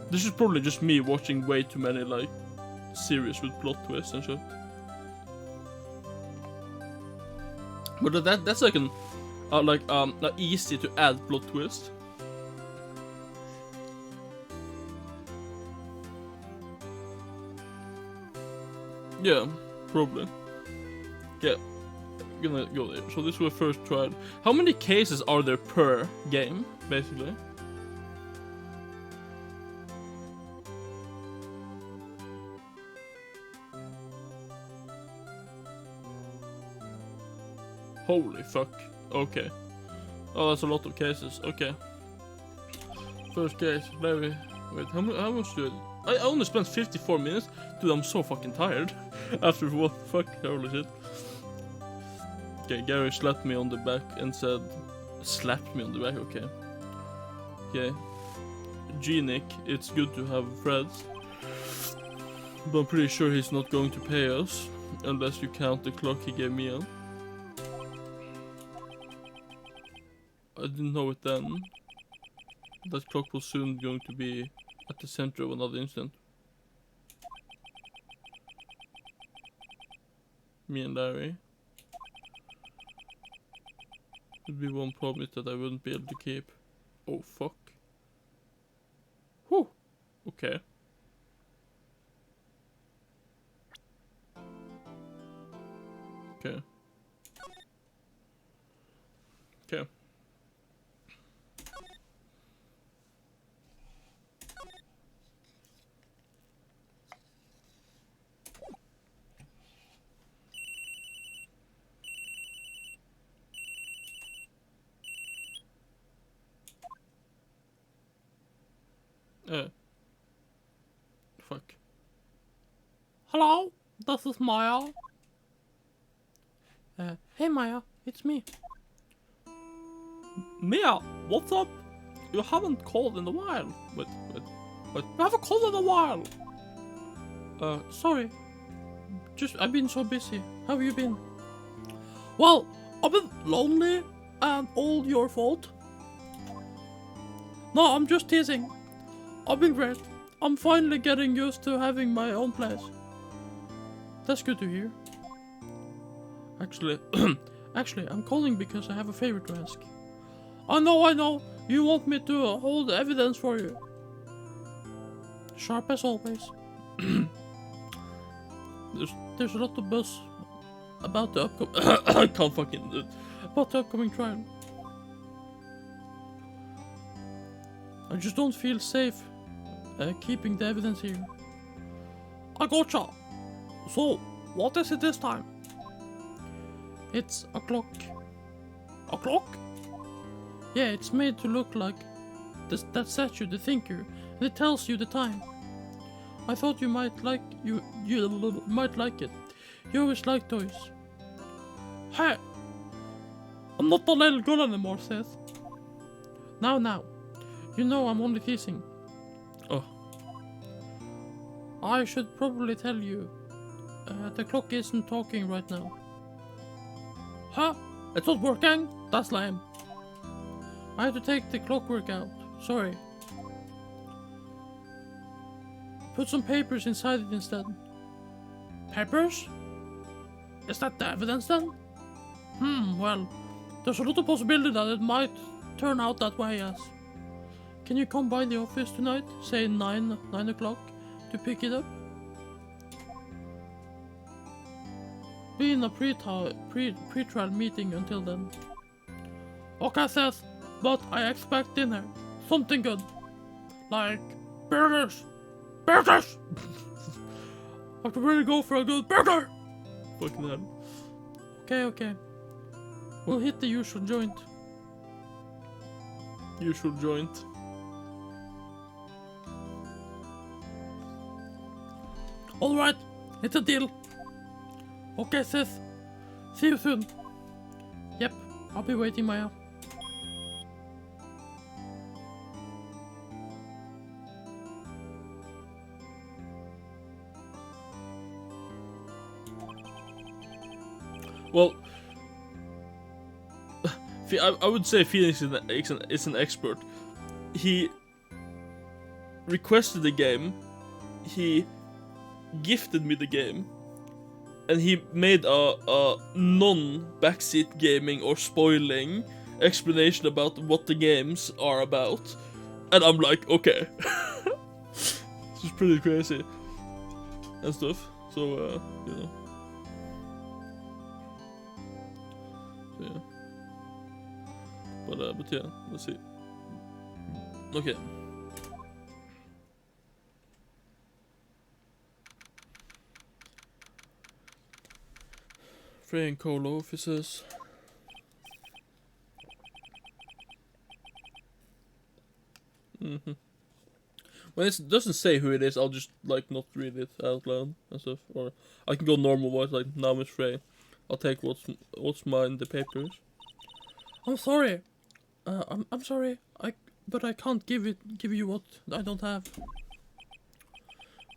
This is probably just me watching way too many like series with plot twists and shit. But that's like an easy to add plot twist. Yeah, probably. Yeah, I'm gonna go there. So this was first trial. How many cases are there per game, basically? Holy fuck. Okay. Oh, that's a lot of cases. Okay. First case. Wait, how much do I only spent 54 minutes? Dude, I'm so fucking tired. After what? Fuck, holy shit. Okay, Gary slapped me on the back and said... Slapped me on the back, okay. Okay. G-Nick, it's good to have friends. But I'm pretty sure he's not going to pay us. Unless you count the clock he gave me on. I didn't know it then. That clock was soon going to be at the center of another incident. Me and Larry. Would be one promise that I wouldn't be able to keep. Oh fuck. Whew. Okay. Okay. Okay. Fuck. Hello, this is Maya. Hey Maya, it's me. Mia, what's up? You haven't called in a while. Wait. You haven't called in a while. Sorry. I've been so busy. How have you been? Well, I've been lonely and all your fault. No, I'm just teasing. I've been great. I'm finally getting used to having my own place. That's good to hear. Actually, I'm calling because I have a favor to ask. I know. You want me to hold evidence for you. Sharp as always. There's a lot of buzz about the upcoming I can't fucking do it. about the upcoming trial. I just don't feel safe keeping the evidence here. I gotcha. So, what is it this time? It's a clock. A clock? Yeah, it's made to look like that statue, the thinker, and it tells you the time. I thought you might like you might like it. You always like toys. Hey, I'm not a little girl anymore, Seth. Now, you know I'm only teasing. Oh. I should probably tell you, the clock isn't talking right now. Huh? It's not working? That's lame. I had to take the clockwork out. Sorry. Put some papers inside it instead. Papers? Is that the evidence then? Well, there's a lot of possibility that it might turn out that way, yes. Can you come by the office tonight, say 9 o'clock, to pick it up? Be in a pre-trial meeting until then. Okay, Seth, but I expect dinner. Something good. Like burgers! Burgers! I could really go for a good burger! Fucking hell. Okay. We'll hit the usual joint. Usual joint. Alright, it's a deal. Okay, Seth. See you soon. Yep, I'll be waiting, Maya. Well, I would say Phoenix is an expert. He requested the game, he gifted me the game, and he made a non-backseat gaming or spoiling explanation about what the games are about. And I'm like, okay. This is pretty crazy. And stuff. So, you know. So, yeah. But yeah, let's see. Okay. Frey and Colo offices. When it doesn't say who it is, I'll just like not read it out loud and stuff. Or I can go normal voice, like now Miss Frey. I'll take what's mine in the papers. I'm sorry. I'm sorry. But I can't give you what I don't have.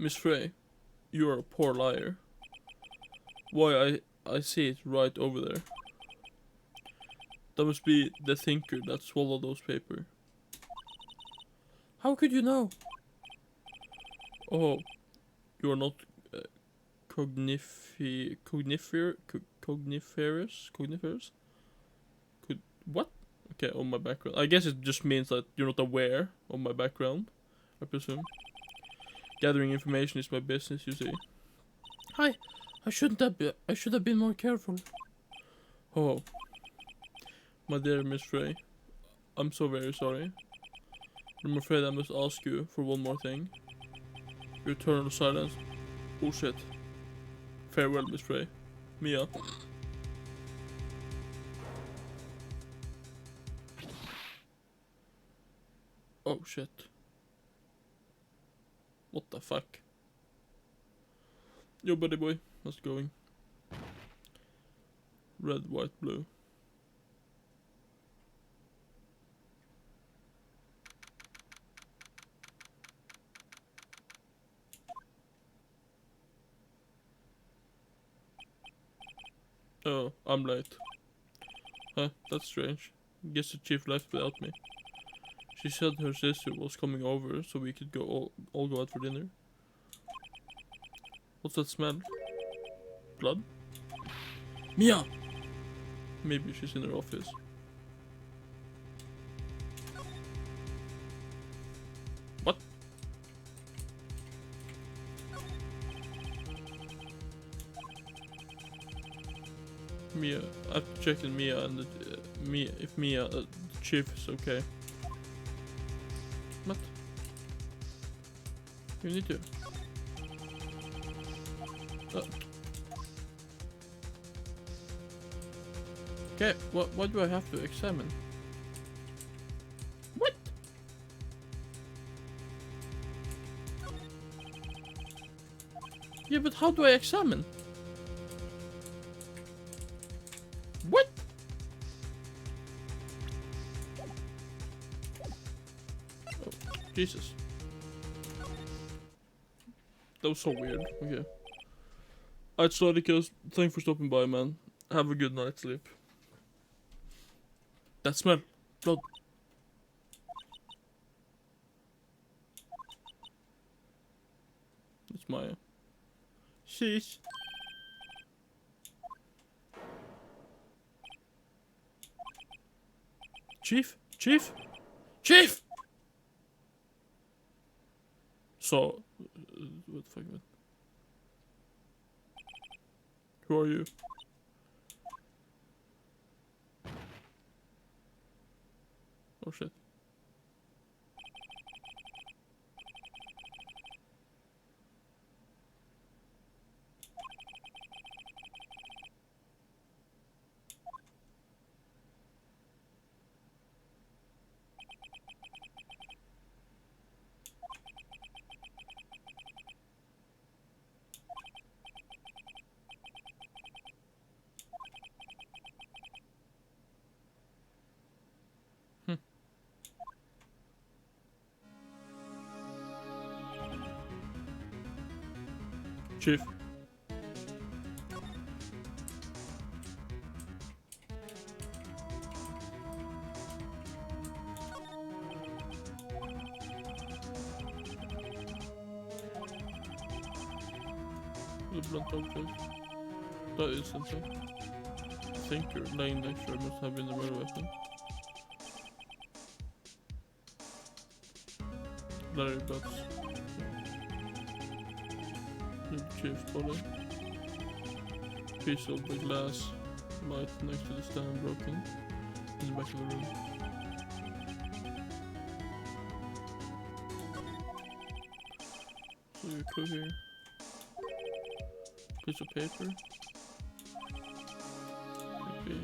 Miss Frey, you are a poor liar. Why I see it right over there. That must be the thinker that swallowed those papers. How could you know? Oh, you are not cogniferous? What? Okay, on my background. I guess it just means that you're not aware of my background, I presume. Gathering information is my business, you see. Hi. I should have been more careful. Oh, my dear Miss Frey, I'm so very sorry. I'm afraid I must ask you for one more thing. Your eternal silence. Oh shit. Farewell, Miss Frey. Mia. Oh shit. What the fuck? Yo, buddy boy, how's it going? Red, white, blue. Oh, I'm late. Huh, that's strange. Guess the chief left without me. She said her sister was coming over so we could all go out for dinner. What's that smell? Blood? Mia! Maybe she's in her office. What? Mia, I have to check in Mia and Mia if Mia, the chief is okay. What? You need to. Okay, what do I have to examine? What? Yeah, but how do I examine? What? Oh, Jesus. That was so weird. Okay. Alright, Slodicus, thanks for stopping by, man. Have a good night's sleep. That smell. Blood. It's Maya. Sheesh. Chief? Chief? Chief! So, what the fuck, man? Who are you? Oh shit. Chief. The blunt object. That is something. I think you're laying next to her must have been the murder weapon. Larry Butts. The chief's body. Piece of the glass light next to the stand broken in the back of the room. So your clue here. Piece of paper. Could be.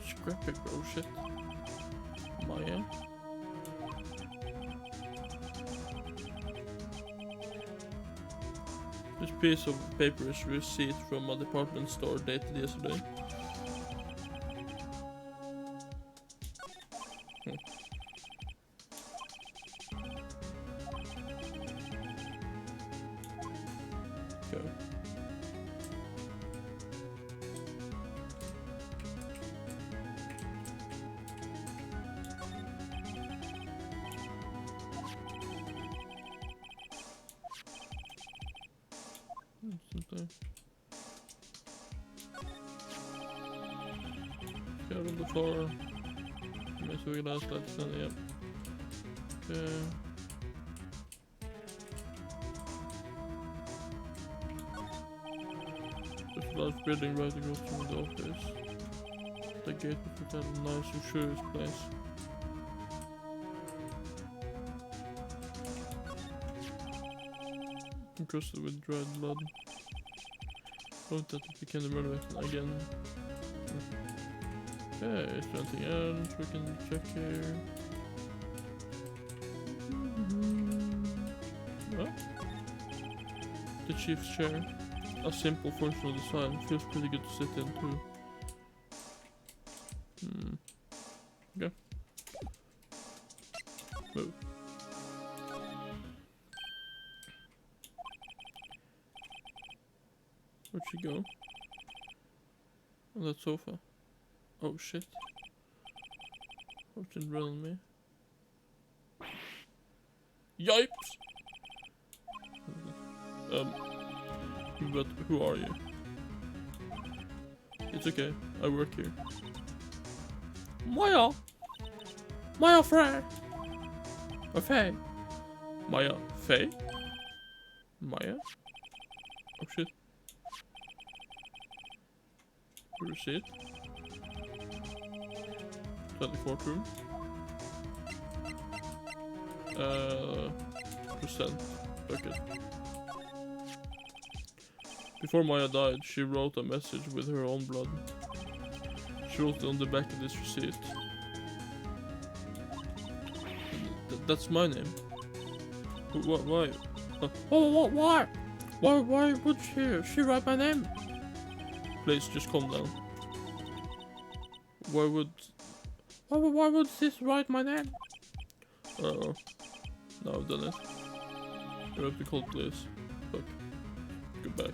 Scrap paper, oh shit. Maya. This piece of paper is a receipt from a department store dated yesterday. Okay. Something. Out on the floor. Maybe we last lights then, yep. Okay. There's a large building right across from the office. The gate would put a nice luxurious place. Encrusted with dried blood. Oh, that it became the murder weapon again. Okay, is there anything else we can check here? Well, the chief's chair. A simple functional design. Feels pretty good to sit in too. Okay. Move. Where'd she go? On that sofa. Oh shit. Hope didn't run on me. Yipes! But who are you? It's okay, I work here. Maya! Maya Frey! Or Faye? Maya Faye? Maya? Oh shit. Receipt. 24th room. Percent bucket. Before Maya died, she wrote a message with her own blood. She wrote it on the back of this receipt. That's my name. Why? Why? Why would she write my name? Please, just calm down. Why would this write my name? Uh-oh. Now I've done it. You have to call police. Fuck. Goodbye.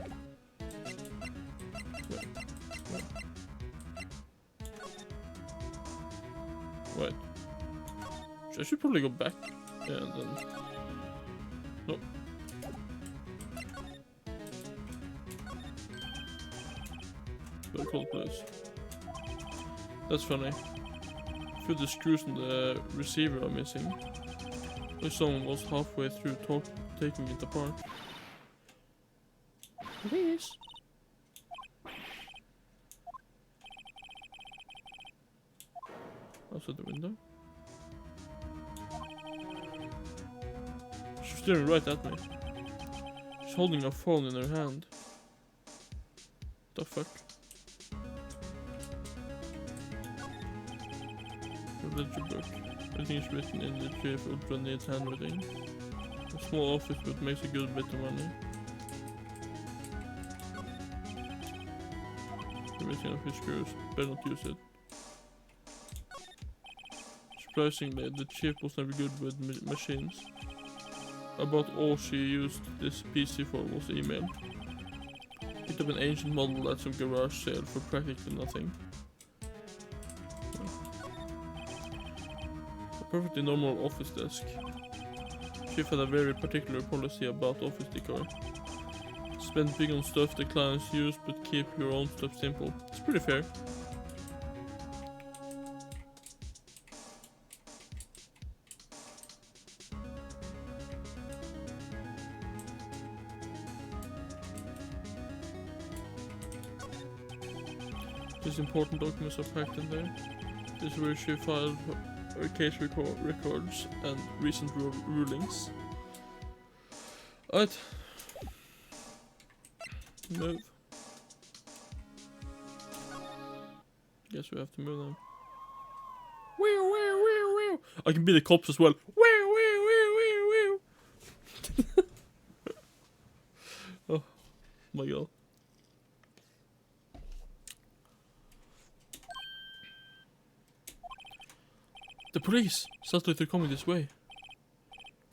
Wait. I should probably go back. Yeah, and then... No. Better call the police. That's funny. A few of the screws in the receiver are missing. If someone was halfway through taking it apart. Please. Outside the window. She's staring right at me. She's holding a phone in her hand. The fuck? A ledger book. Everything is written in the chief ultra neat handwriting. A small office but makes a good bit of money. Everything of his screws. Better not use it. Surprisingly, the chief was never good with machines. About all she used this PC for was email. Picked up an ancient model at some garage sale for practically nothing. A perfectly normal office desk. Chief had a very particular policy about office decor. Spend big on stuff the clients use, but keep your own stuff simple. It's pretty fair. These important documents are packed in there. This is where she filed her case records and recent rulings. Alright. Move. Guess we have to move now. Wee. I can be the cops as well. Wee. Oh my god. The police! Sounds like they're coming this way.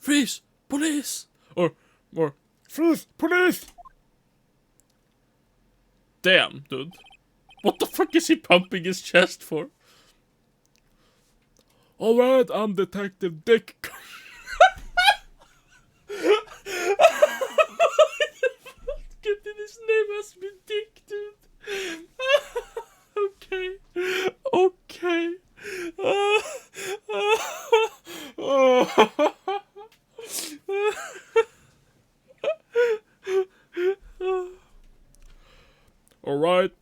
Freeze! Police! Or freeze! Police! Damn, dude. What the fuck is he pumping his chest for? Alright, I'm Detective Dick. His name has been Dick, dude. Okay. Alright.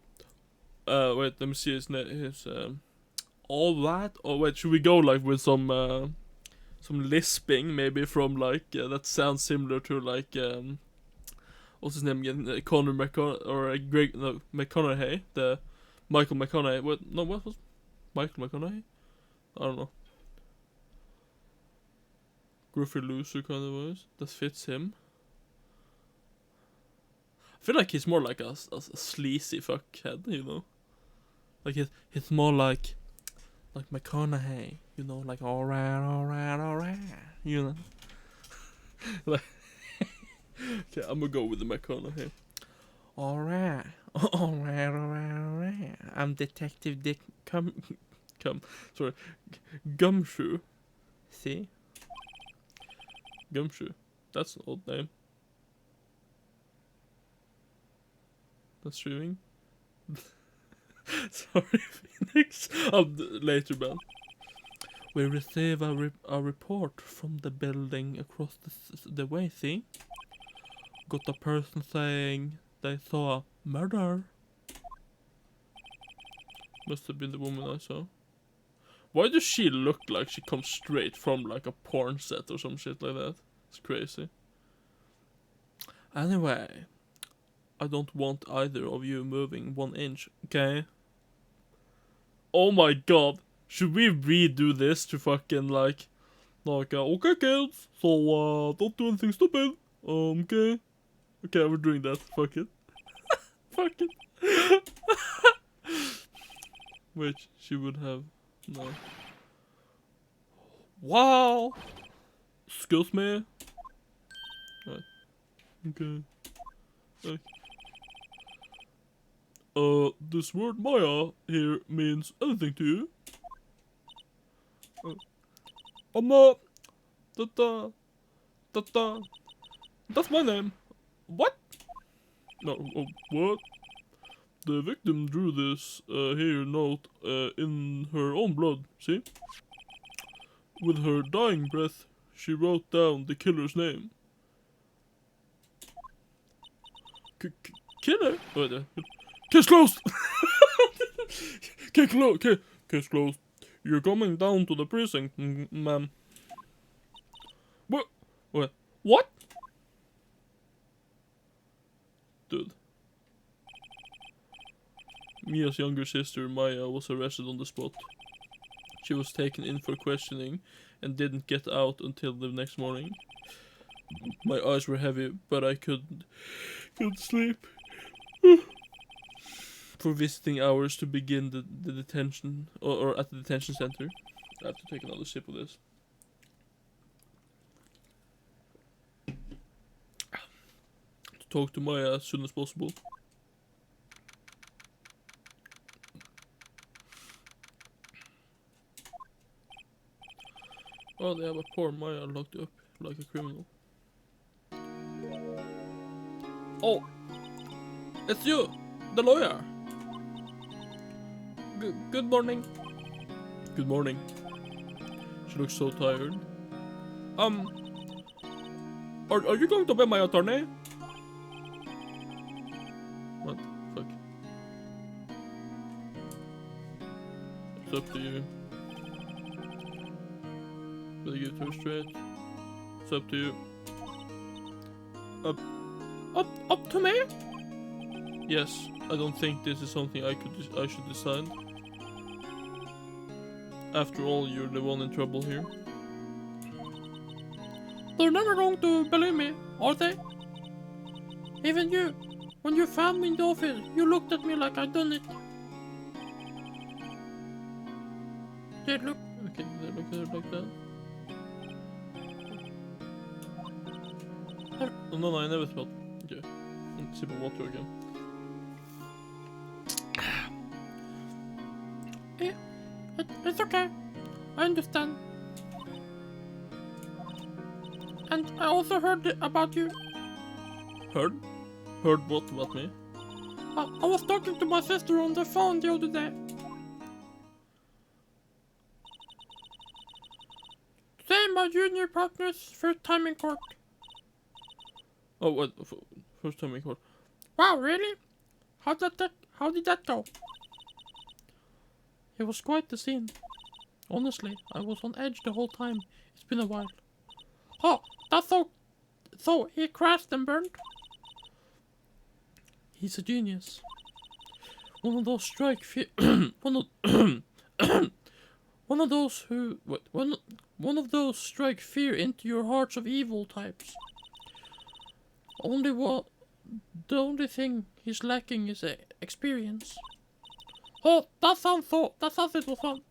Wait, let me see his all that? Oh wait, should we go like with some lisping maybe from like that sounds similar to like what's his name again? Connor McConaughey, or Greg, no, McConaughey, the Michael McConaughey. What was Michael McConaughey? I don't know. Gruffy loser kind of voice. That fits him. I feel like he's more like a sleazy fuckhead, you know? Like he's more like McConaughey, you know, like alright, you know? Like, okay, I'm gonna go with the McConaughey. Alright. I'm Detective Dick Gumshoe. See? Gumshoe. That's an old name. That's streaming. Sorry, Phoenix. Later, man. We receive a report from the building across the way, see? Got a person saying they saw a murder. Must have been the woman I saw. Why does she look like she comes straight from like a porn set or some shit like that? It's crazy. Anyway, I don't want either of you moving 1 inch, okay? Oh my god. Should we redo this to fucking like okay kids, so don't do anything stupid. Okay. Okay, we're doing that. Fuck it. Fuck it. Which she would have. No. Wow. Excuse me. Right. Okay. This word Maya here means anything to you? That's my name. What? No, what? The victim drew this here note in her own blood, see? With her dying breath, she wrote down the killer's name. Killer? Case closed! Case closed. You're coming down to the precinct, ma'am. What? What? Dude. Mia's younger sister, Maya, was arrested on the spot. She was taken in for questioning and didn't get out until the next morning. My eyes were heavy, but I couldn't sleep. For visiting hours to begin the detention, or at the detention center. I have to take another sip of this. To talk to Maya as soon as possible. Oh, they have a poor Maya locked up like a criminal. Oh, it's you, the lawyer. Good morning. Good morning. She looks so tired. Are you going to be my attorney? What the fuck? It's up to you. Better give it to her straight. It's up to you. Up to me? Yes, I don't think this is something I should decide. After all, you're the one in trouble here. They're never going to believe me, are they? Even you. When you found me in the office, you looked at me like I'd done it. They look... Okay, they look at her like that. Oh, no, I never thought. Okay. Sip of water again. It's okay. I understand. And I also heard about you. Heard? Heard what about me? I was talking to my sister on the phone the other day. Today my junior partner's first time in court. Oh, what? First time in court. Wow, really? How did that go? It was quite the scene. Honestly, I was on edge the whole time. It's been a while. Oh, that's so he crashed and burned? He's a genius. One of those One of those who... What? One of those strike fear into your hearts of evil types. The only thing he's lacking is experience. Oh, that sounds little fun.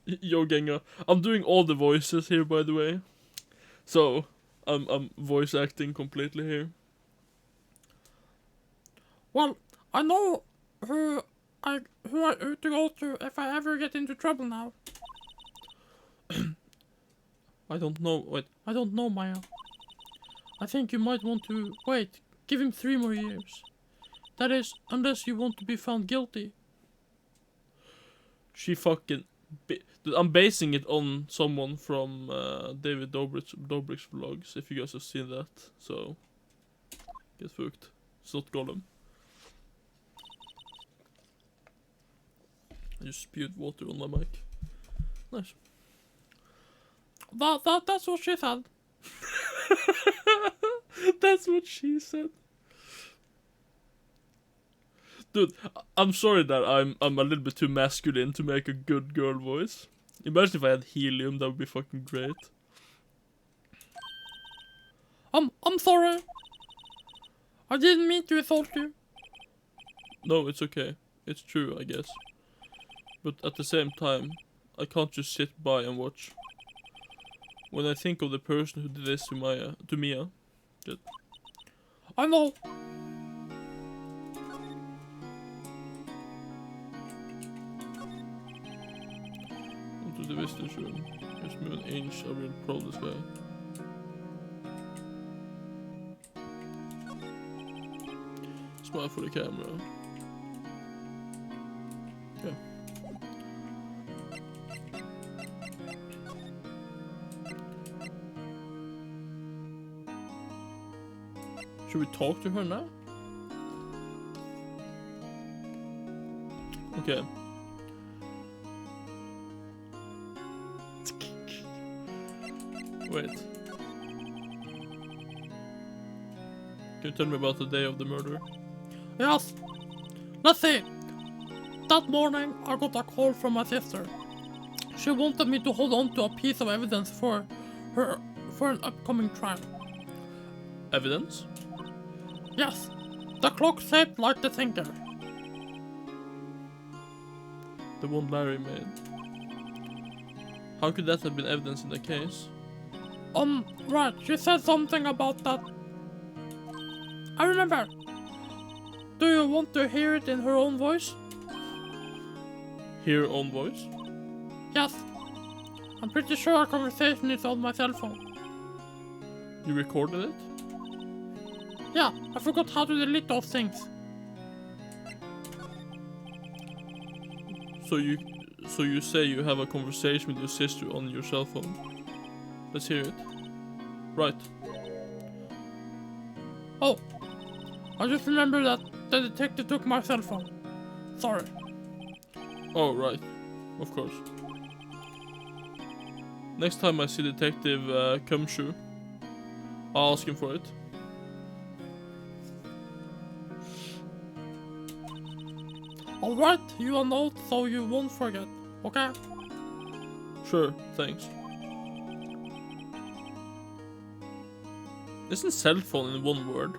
Yo, Genga, I'm doing all the voices here, by the way. So, I'm voice acting completely here. Well, I know who I ought to go to if I ever get into trouble now. I don't know. Wait. I don't know, Maya. I think you might want to wait. Give him 3 more years. That is, unless you want to be found guilty. She fucking. I'm basing it on someone from David Dobrik's vlogs. If you guys have seen that, so get fucked. It's not Gollum. I just spewed water on my mic. Nice. That's what she said. That's what she said. Dude, I'm sorry that I'm a little bit too masculine to make a good girl voice. Imagine if I had helium, that would be fucking great. I'm sorry. I didn't mean to insult you. No, it's okay. It's true, I guess. But at the same time, I can't just sit by and watch. When I think of the person who did this to Mia, good. I know. Into the visitor's room. Just move an inch, I will probe this guy. Smile for the camera. Yeah. Should we talk to her now? Okay. Wait. Can you tell me about the day of the murder? Yes. Let's see. That morning, I got a call from my sister. She wanted me to hold on to a piece of evidence for an upcoming trial. Evidence? Yes, the clock shaped like the thinker. The one Larry made. How could that have been evidence in the case? Right, she said something about that. I remember. Do you want to hear it in her own voice? Hear her own voice? Yes. I'm pretty sure our conversation is on my cell phone. You recorded it? Yeah, I forgot how to delete those things. So you say you have a conversation with your sister on your cell phone? Let's hear it. Right. Oh, I just remember that the detective took my cell phone. Sorry. Oh, right. Of course. Next time I see Detective Cumshoe, I'll ask him for it. I'll write you a note so you won't forget, okay? Sure, thanks. Isn't cell phone in one word?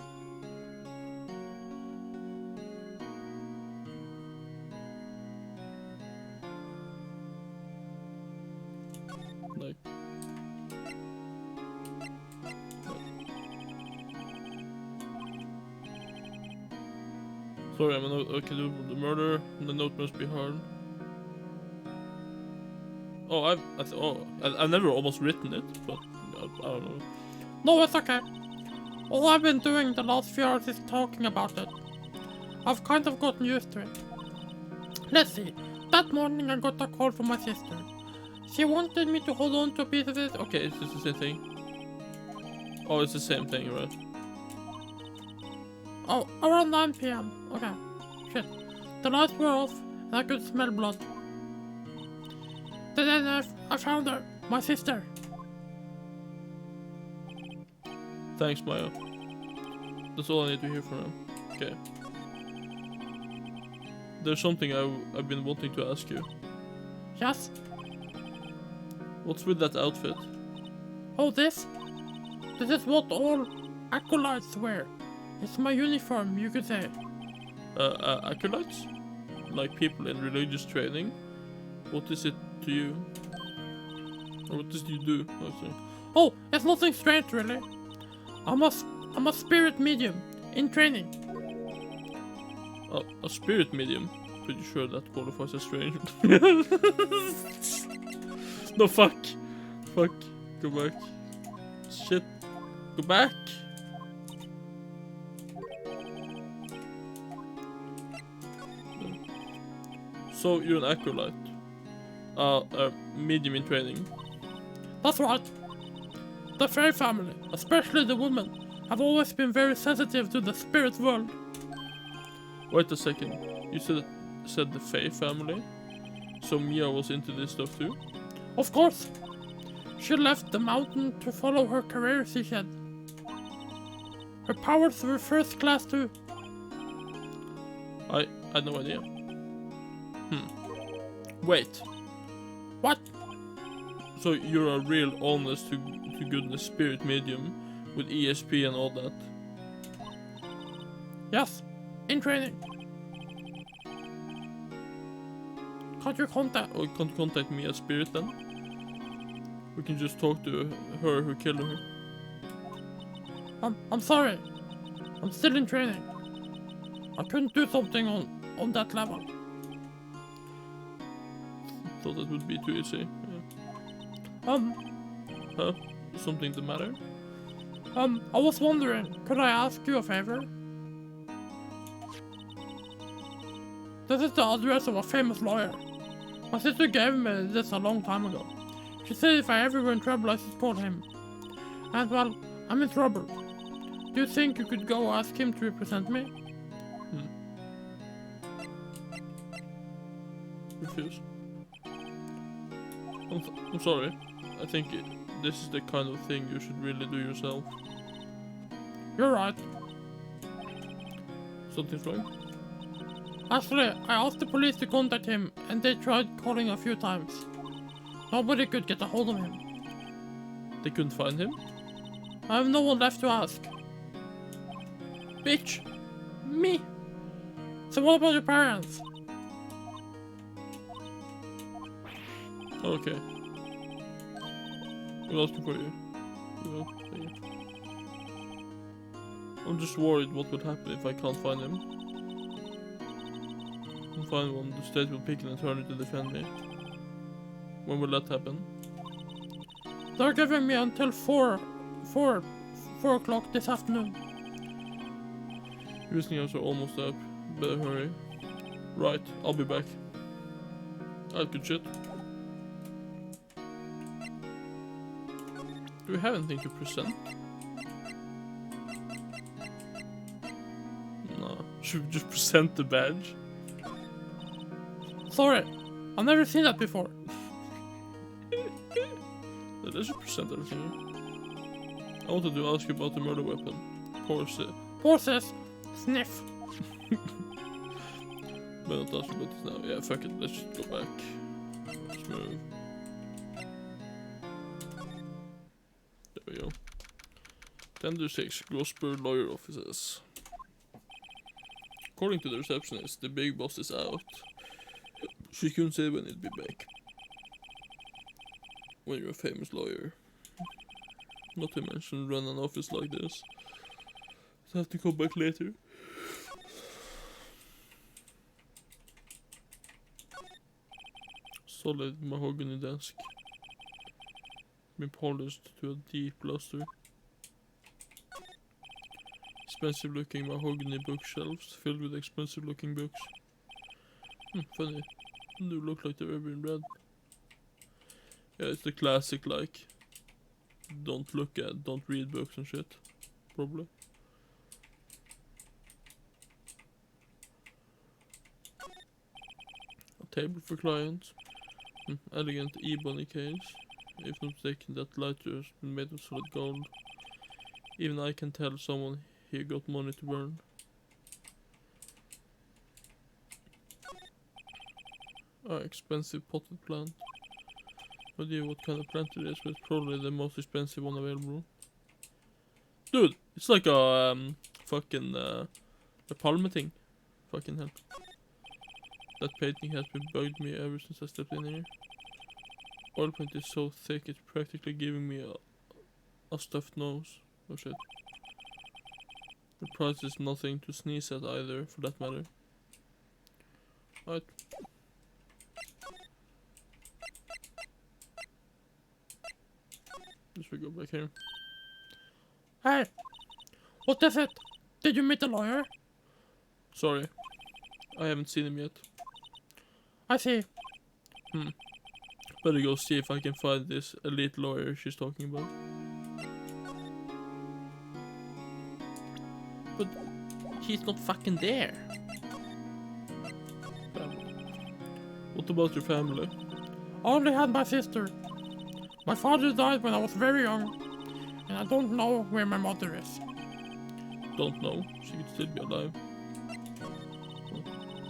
Like... Sorry, I'm not okay to the murder. The note must be hard. Oh, I've never almost written it, but I don't know. No, it's okay. All I've been doing the last few hours is talking about it. I've kind of gotten used to it. Let's see. That morning I got a call from my sister. She wanted me to hold on to a piece of it. Okay, it's just the same thing. Oh, it's the same thing, right? Oh, around 9 PM. Okay. Shit. The lights were off and I could smell blood. Then I found her. My sister. Thanks, Maya. That's all I need to hear from him. Okay. there's something I've been wanting to ask you. Yes? What's with that outfit? Oh, this? This is what all acolytes wear. It's my uniform, you could say. Acolytes? Like people in religious training? What is it to you? Or what does you do? Oh, it's nothing strange, really. I'm a spirit medium in training. A spirit medium? Pretty sure that qualifies as strange. No, fuck. Fuck. Go back. Shit. Go back. So you're an acolyte. A medium in training. That's right. The Fairy family, especially the women, have always been very sensitive to the spirit world. Wait a second. You said the Fae family? So Mia was into this stuff too? Of course. She left the mountain to follow her career, she said. Her powers were first class too. I had no idea. Wait. What? So you're a real honest to goodness spirit medium with ESP and all that? Yes, in training. Can't you contact? Or can't contact me as spirit then? We can just talk to her who killed her. I'm sorry. I'm still in training. I couldn't do something on that level. Thought that would be too easy. Yeah. Huh? Something the matter? I was wondering, could I ask you a favor? This is the address of a famous lawyer. My sister gave me this a long time ago. She said if I ever were in trouble, I should call him. And well, I'm in trouble. Do you think you could go ask him to represent me? Refuse. I'm sorry. I think this is the kind of thing you should really do yourself. You're right. Something's wrong? Actually, I asked the police to contact him and they tried calling a few times. Nobody could get a hold of him. They couldn't find him? I have no one left to ask. Bitch! Me! So what about your parents? Okay. We're asking for you. Thank you. I'm just worried what would happen if I can't find him. I'll find one, the state will pick an attorney to defend me. When will that happen? They're giving me until 4 o'clock this afternoon. Visiting hours are almost up. Better hurry. Right, I'll be back. Alright, good shit. Do we have anything to present? No. Should we just present the badge? Sorry, I've never seen that before. I should present everything. I wanted to ask you about the murder weapon. Horses, sniff. But not ask you about this now. Yeah, fuck it. Let's just go back. Let's move. There we go. Tender 6, Grosper Lawyer Offices. According to the receptionist, the big boss is out. She couldn't say when he'd be back. When you're a famous lawyer. Not to mention run an office like this. So I have to come back later. Solid mahogany desk. Been polished to a deep luster. Expensive looking mahogany bookshelves filled with expensive looking books. Funny. They look like they've ever been read. Yeah, it's the classic like don't read books and shit. Probably. A table for clients. Elegant ebony case. If not mistaken, that lighter has been made of solid gold. Even I can tell someone here got money to burn. Expensive potted plant. No idea what kind of plant it is, but it's probably the most expensive one available. Dude, it's like a fucking a palm thing. Fucking hell. That painting has been bugged me ever since I stepped in here. Oil paint is so thick it's practically giving me a stuffed nose. Oh shit. The price is nothing to sneeze at either, for that matter. Right. Let's go back here. Hey, what is it? Did you meet the lawyer? Sorry. I haven't seen him yet. I see. Better go see if I can find this elite lawyer she's talking about. But he's not fucking there. What about your family? I only had my sister. My father died when I was very young, and I don't know where my mother is. Don't know. She could still be alive.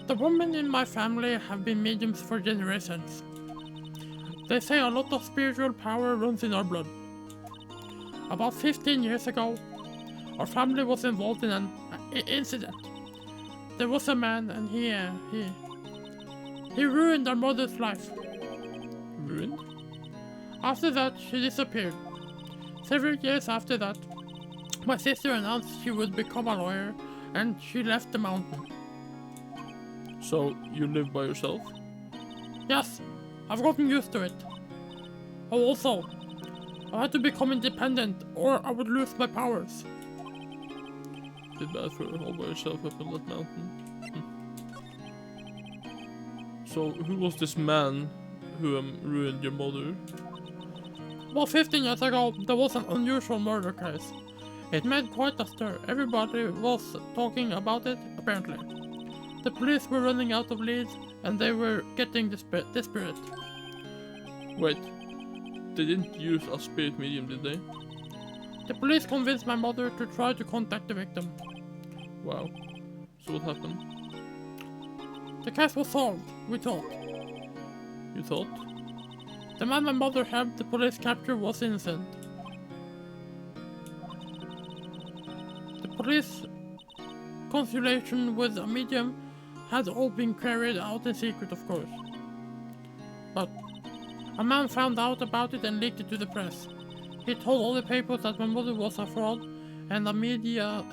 The women in my family have been mediums for generations. They say a lot of spiritual power runs in our blood. About 15 years ago, our family was involved in an incident. There was a man and he ruined our mother's life. Ruined? After that, she disappeared. Several years after that, my sister announced she would become a lawyer and she left the mountain. So, you live by yourself? Yes, I've gotten used to it. Oh, also, I had to become independent or I would lose my powers. Bit bad for all by yourself up on that mountain. So, who was this man who ruined your mother? About 15 years ago, there was an unusual murder case. It made quite a stir. Everybody was talking about it, apparently. The police were running out of leads and they were getting desperate. Wait, they didn't use a spirit medium, did they? The police convinced my mother to try to contact the victim. Wow. So what happened? The case was solved, we thought. You thought? The man my mother helped the police capture was innocent. The police consultation with a medium had all been carried out in secret, of course. But a man found out about it and leaked it to the press. He told all the papers that my mother was a fraud, and the media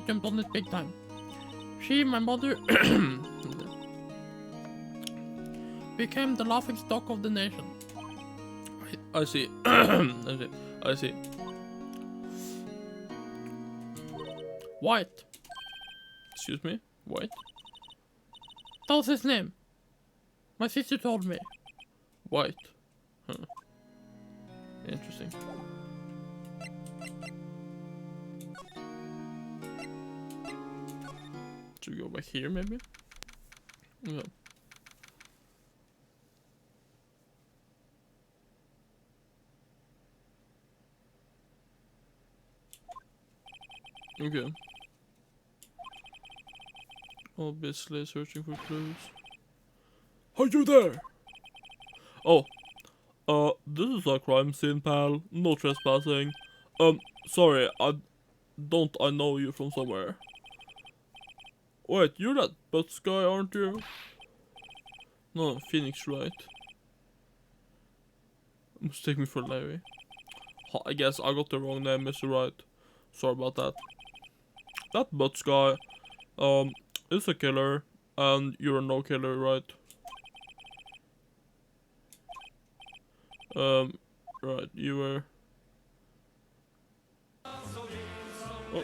jumped on it big time. She, my mother, became the laughing stock of the nation. I see. I see. White. Excuse me? White? That was his name. My sister told me. White. Huh. Interesting. Should we go back here, maybe? Yeah. Okay. Obviously searching for clues. Are you there? Oh. This is a crime scene, pal. No trespassing. Sorry, I know you from somewhere? Wait, you're that Butts guy, aren't you? No, Phoenix Wright. Mistake me for Larry. I guess I got the wrong name, Mr. Wright. Sorry about that. That Butts guy, is a killer, and you're a no killer, right? Right, you were... Oh.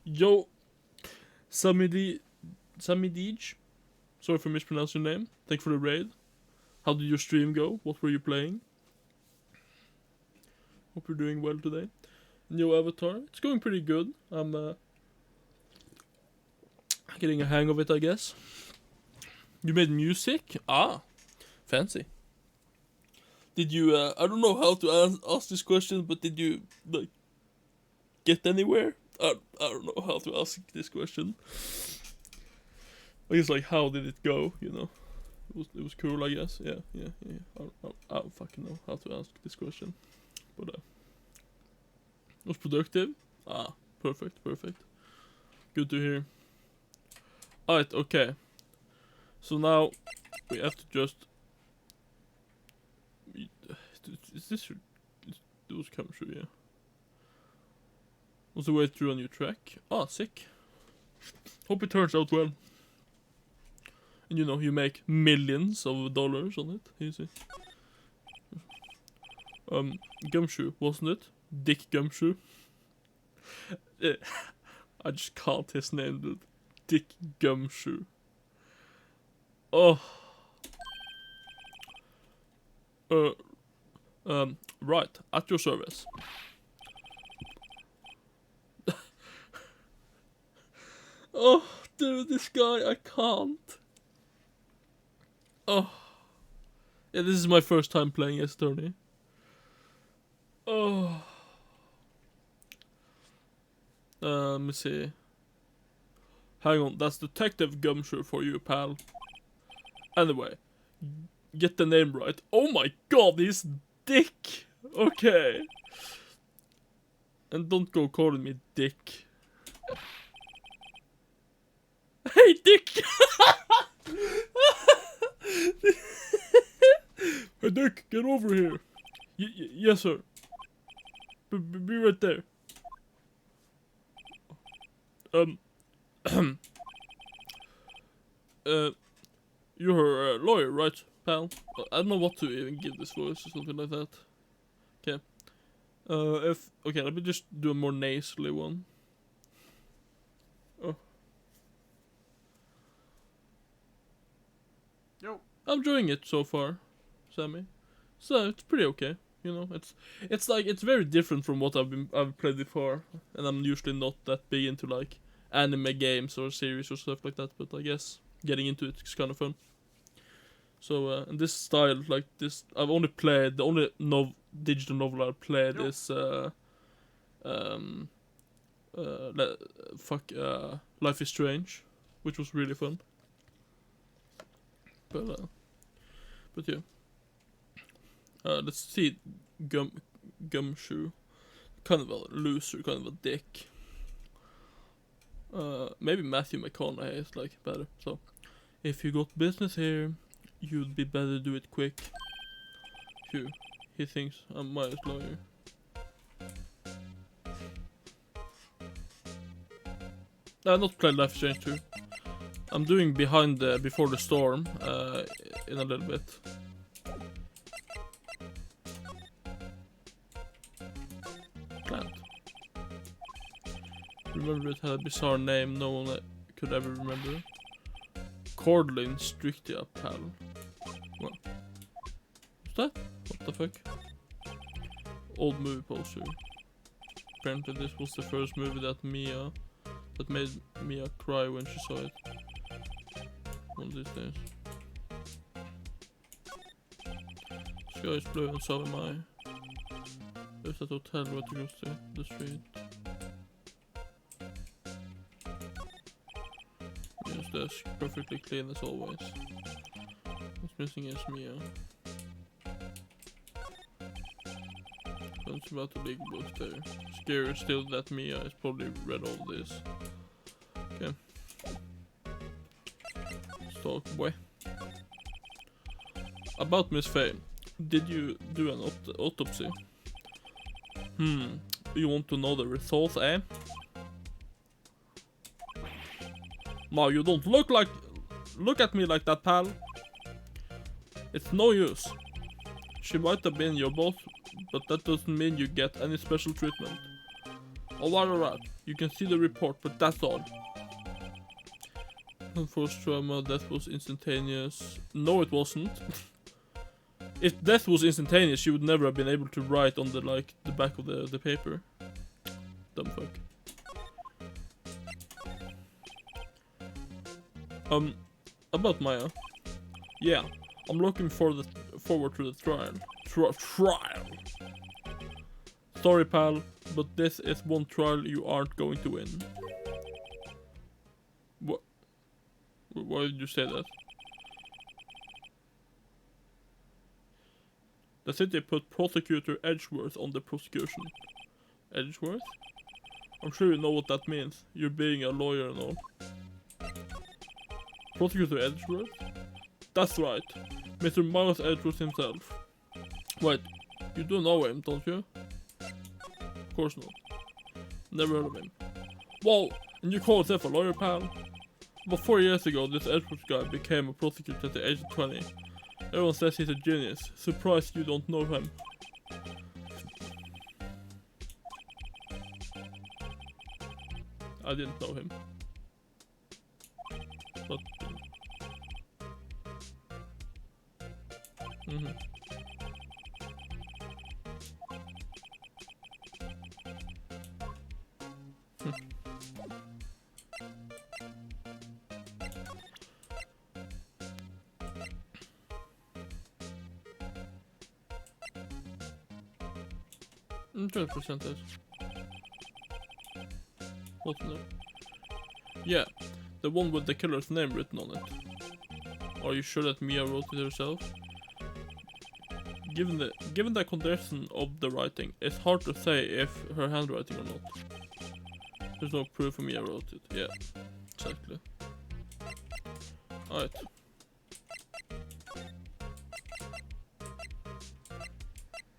Yo, Samidij. Sorry for mispronouncing your name. Thank you for the raid. How did your stream go? What were you playing? Hope you're doing well today. New avatar. It's going pretty good. I'm getting a hang of it, I guess. You made music? Ah, Fancy. Did you, I don't know how to ask this question, but did you, like, get anywhere? I don't know how to ask this question. I guess, like, how did it go, you know? It was cool, I guess. Yeah. I don't fucking know how to ask this question. But, it was productive. Ah, perfect. Good to hear. Alright, okay. So now, we have to just... Is this... It was come through, yeah. Was the way through a new track. Ah, sick. Hope it turns out well. And you know, you make millions of dollars on it. Easy. Gumshoe, wasn't it? Dick Gumshoe. I just can't his name, dude. Dick Gumshoe. Oh. Right, at your service. Oh, dude, this guy, I can't. Oh. Yeah, this is my first time playing as Tony. Oh. Let me see. Hang on, that's Detective Gumshoe for you, pal. Anyway, get the name right. Oh my god, he's Dick! Okay. And don't go calling me Dick. Hey, Dick! Hey, Dick, get over here. Yes, sir. Be right there. You're a lawyer, right, pal? I don't know what to even give this voice or something like that. Okay. Okay, let me just do a more nasally one. Oh. Yo. I'm enjoying it so far, Sammy. So it's pretty okay. You know, it's like it's very different from what I've played before, and I'm usually not that big into like anime games or series or stuff like that. But I guess getting into it is kind of fun. So and this style, like this, I've only played the only digital novel I've played is Life is Strange, which was really fun. But yeah. Let's see, Gumshoe, kind of a loser, kind of a dick. Maybe Matthew McConaughey is like better. So, if you got business here, you'd be better do it quick. Phew, he thinks I'm my lawyer. Not play Life is Strange 2. I'm doing Before the Storm in a little bit. Plant. Remember it had a bizarre name no one could ever remember. Cordlin Strictia, pal. What? What's that? What the fuck? Old movie poster. Apparently this was the first movie that made Mia cry when she saw it. One of these days. Sky is blue and so am I. There's that hotel right across the street. Yes, that's perfectly clean as always. What's missing is Mia. Sounds about the legal books there. Scary still that Mia has probably read all this. Okay. Let's talk, boy. About Miss Faye. Did you do an autopsy? You want to know the results, eh? No, you don't look at me like that, pal. It's no use. She might have been your boss, but that doesn't mean you get any special treatment. Alright. You can see the report, but that's all. Unforced trauma, death was instantaneous. No, it wasn't. If death was instantaneous, she would never have been able to write on the back of the paper. Dumb fuck. About Maya. Yeah, I'm looking forward to the trial. Trial. Sorry, pal, but this is one trial you aren't going to win. What? Why did you say that? The city put Prosecutor Edgeworth on the prosecution. Edgeworth? I'm sure you know what that means. You're being a lawyer and all. Prosecutor Edgeworth? That's right. Mr. Miles Edgeworth himself. Wait, you do know him, don't you? Of course not. Never heard of him. Whoa, and you call yourself a lawyer, pal? About 4 years ago, this Edgeworth guy became a prosecutor at the age of 20. Everyone says he's a genius. Surprised you don't know him. I didn't know him. But... percentage. What's that? Yeah, the one with the killer's name written on it. Are you sure that Mia wrote it herself? Given the condition of the writing, it's hard to say if her handwriting or not. There's no proof Mia wrote it. Yeah, exactly. Alright.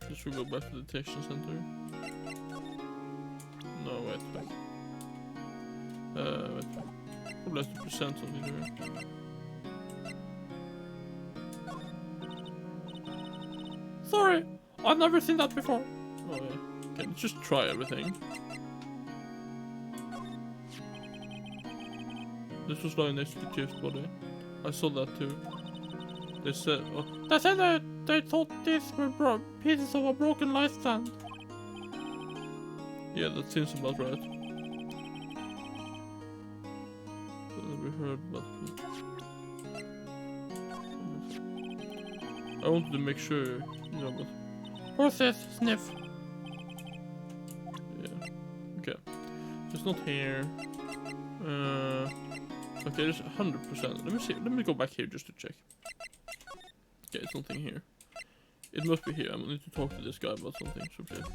Just we go back to the detection center. No, wait. Wait. Probably has to present something here. Sorry, I've never seen that before. Oh yeah. Okay, let's just try everything. This was lying next to the chief's body. I saw that too. They said, that they thought these were pieces of a broken light stand. Yeah, that seems about right. We heard about it. I wanted to make sure, you know, but... Horses, sniff. Yeah, okay. It's not here. Okay, there's 100%. Let me see, let me go back here just to check. Okay, it's nothing here. It must be here. I need to talk to this guy about something. So please.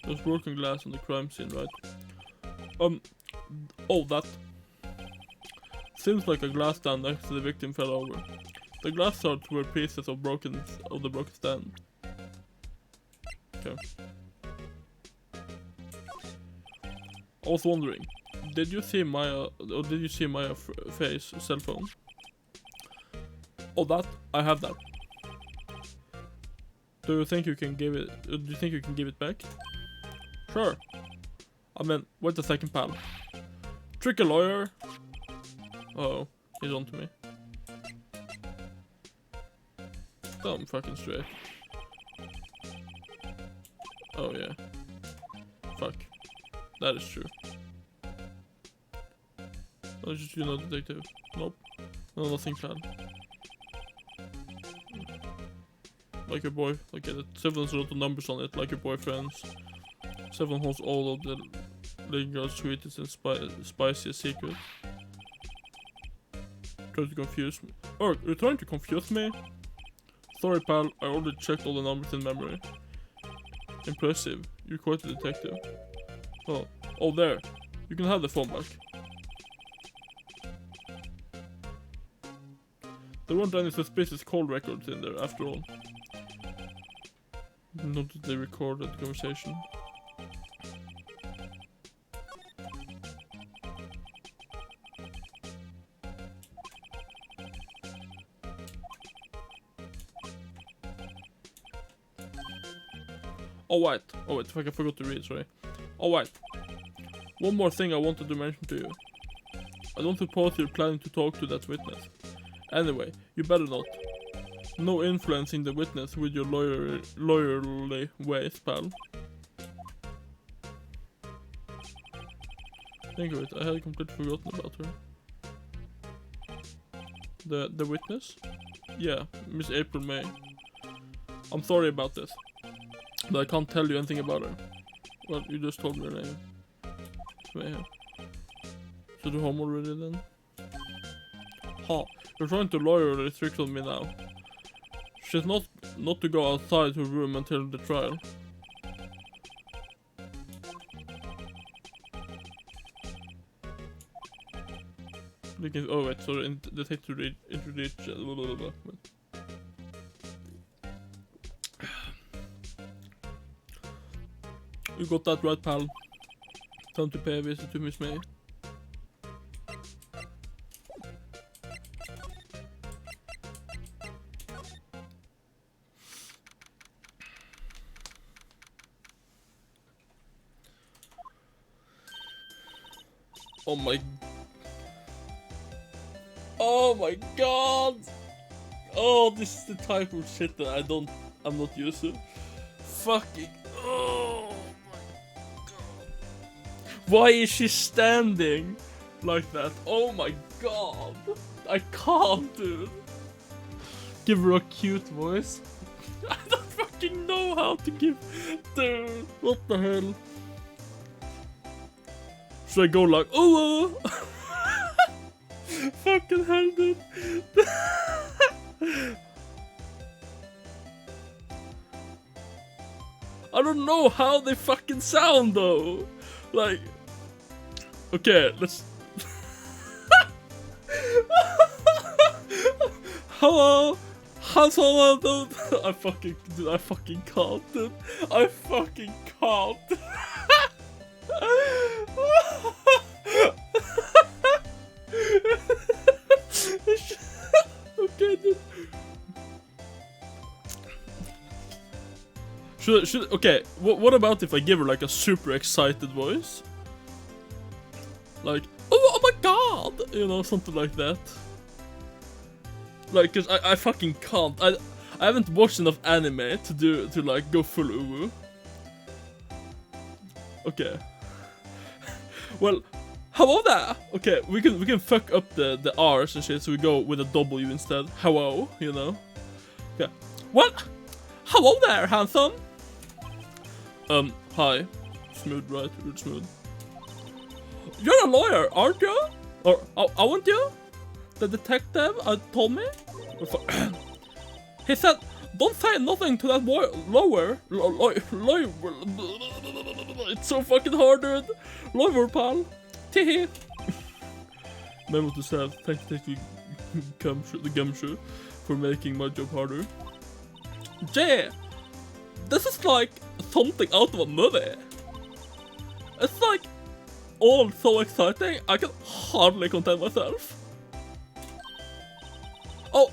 There's broken glass on the crime scene, right? Oh, that. Seems like a glass stand next to the victim fell over. The glass shards were pieces of the broken stand. Okay. I was wondering, did you see Maya face cell phone? Oh, that I have that. Do you think you can give it? Do you think you can give it back? Sure. I mean, wait a second, pal. Trick a lawyer. Oh, he's on to me. Damn fucking straight. Oh yeah. Fuck. That is true. Oh, just you know, detective. Nope. No, nothing, pal. Like your boy. Okay, the 7's a lot of numbers on it, like your boyfriend's. 7 holds all of the living girl's sweetest and spiciest secrets. Trying to confuse me. Oh, you're trying to confuse me? Sorry, pal, I already checked all the numbers in memory. Impressive. You're quite a detective. Oh, there. You can have the phone back. There weren't any suspicious call records in there, after all. Not that they recorded the conversation. Oh wait, fuck, I forgot to read, sorry. Oh wait. One more thing I wanted to mention to you. I don't suppose you're planning to talk to that witness. Anyway, you better not. No influencing the witness with your lawyerly ways, pal. Think of it, I had completely forgotten about her. The witness? Yeah, Miss April May. I'm sorry about this, but I can't tell you anything about her. Well, you just told me her name. Mayhem. So you're home already then? Ha, you're trying to lawyer the tricks on me now. She's not to go outside her room until the trial. Oh wait, sorry, they take to read, introduce, blah, blah, blah, blah. You got that right, pal. Time to pay a visit to Miss May. Oh my god! Oh, this is the type of shit that I'm not used to. Fucking, oh my god. Why is she standing like that? Oh my god. I can't, dude. Give her a cute voice. I don't fucking know how to give, dude. What the hell? Should I go like, oh? Fucking hell, dude. I don't know how they fucking sound though. Like, okay, let's. Hello, hello, dude. I fucking can't, dude. I fucking can't. Okay, dude. Should okay, what about if I give her like a super excited voice? Like, oh my god, you know, something like that. Like, cause I fucking can't. I haven't watched enough anime to like go full uwu. Okay. Well, hello there. Okay, we can fuck up the R's and shit, so we go with a W instead. Hello, you know. Okay. What? Hello there, handsome. Hi. Smooth, right? Real smooth. You're a lawyer, aren't you? Or aren't you? The detective told me. He said, "Don't say nothing to that lawyer." It's so fucking hard, dude. Lawyer, pal. Teehee. Memo to self. Thank you, the gumshoe, for making my job harder. Jay, this is like something out of a movie. It's like all so exciting, I can hardly contain myself. Oh,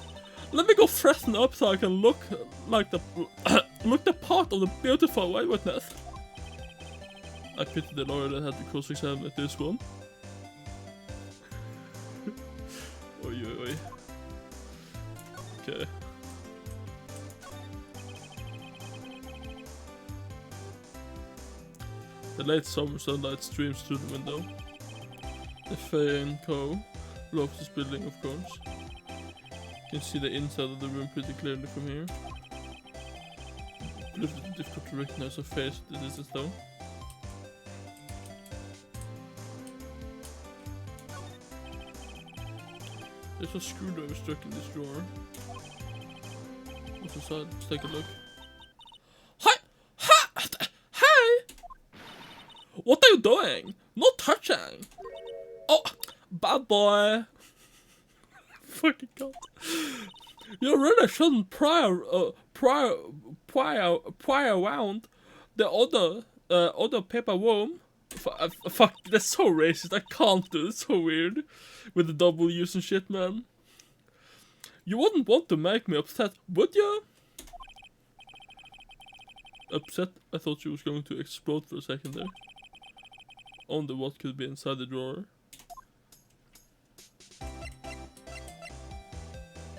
let me go freshen up so I can look like the part of the beautiful eyewitness. I pity the lawyer that had to cross-examine this one. Oi, oi, oi. Okay. The late summer sunlight streams through the window. The Faye and Co. blocks this building, of course. You can see the inside of the room pretty clearly from here. It's a little difficult to recognize a face at the distance though. There's a screwdriver stuck in this drawer. What's inside? Let's take a look. Hi! Hey! What are you doing? No touching! Oh! Bad boy! Fucking god. You really shouldn't pry around the other paper room. Fuck, that's so racist. I can't do it. It's so weird. With the W's and shit, man. You wouldn't want to make me upset, would you? Upset? I thought she was going to explode for a second there. Wonder what could be inside the drawer.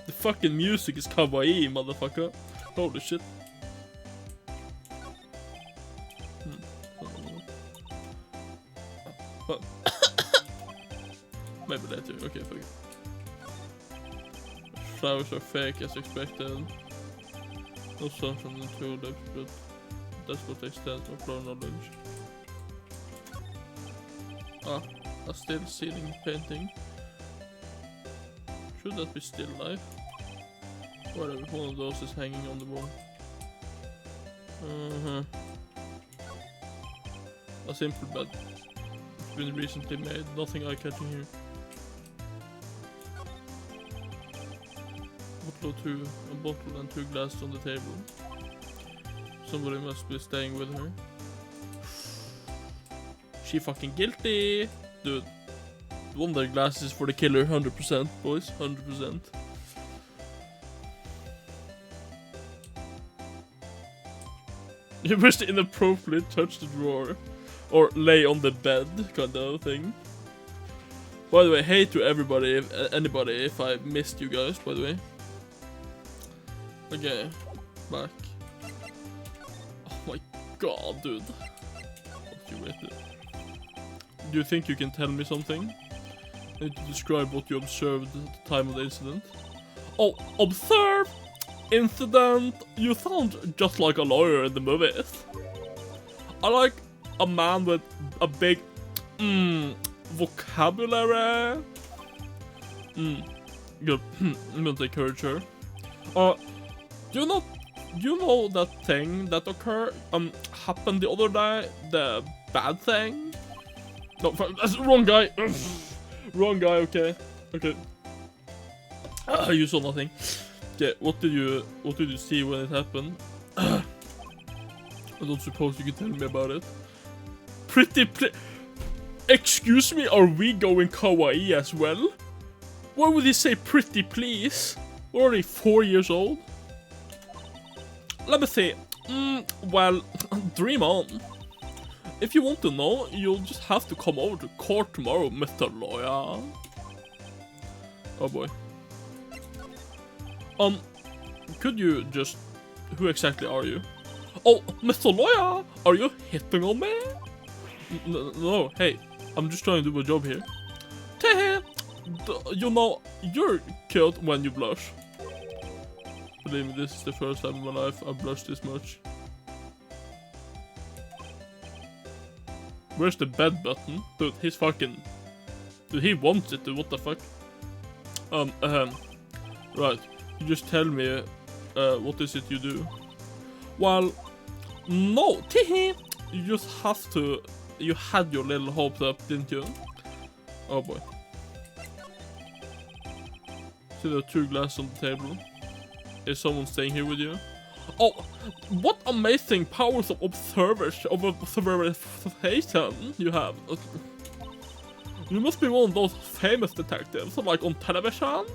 The fucking music is kawaii, motherfucker. Holy shit. Maybe later. Okay, fuck it. Flowers are fake as expected. No sun from the tulips, but that's what they stand for flower knowledge. Ah, a still ceiling painting. Should that be still life? Whatever, one of those is hanging on the wall. A simple bed. It's been recently made, nothing eye-catching here. A bottle and 2 glasses on the table. Somebody must be staying with her. She fucking guilty! Dude. One of the glasses for the killer, 100%, boys. 100%. You must inappropriately touch the drawer. Or lay on the bed, kind of thing. By the way, hey to everybody, anybody, if I missed you guys, by the way. Okay, back. Oh my god, dude. What you waited? Do you think you can tell me something? I need to describe what you observed at the time of the incident. Oh, observe! Incident! You sound just like a lawyer in the movies. I like a man with a big vocabulary. Good. I'm gonna encourage her. Do you know that thing that happened the other day? The bad thing? No, that's the wrong guy. Wrong guy. Okay. Okay. You saw nothing. Okay. What did you see when it happened? I don't suppose you can tell me about it. Excuse me, are we going kawaii as well? Why would he say pretty please? We're already 4 years old. Let me see. Well, dream on. If you want to know, you'll just have to come over to court tomorrow, Mr. Lawyer. Oh boy. Could you just... Who exactly are you? Oh, Mr. Lawyer, are you hitting on me? No, hey, I'm just trying to do my job here. Tehe, you know, you're cute when you blush. Believe me, this is the first time in my life I've blushed this much. Where's the bed button? Dude, he's fucking... Dude, he wants it, dude, what the fuck? Right, you just tell me, what is it you do? Well, no, tehe, you just have to... You had your little hopes up, didn't you? Oh boy. See, there are 2 glasses on the table. Is someone staying here with you? Oh, what amazing powers of observation you have. You must be one of those famous detectives, like on television?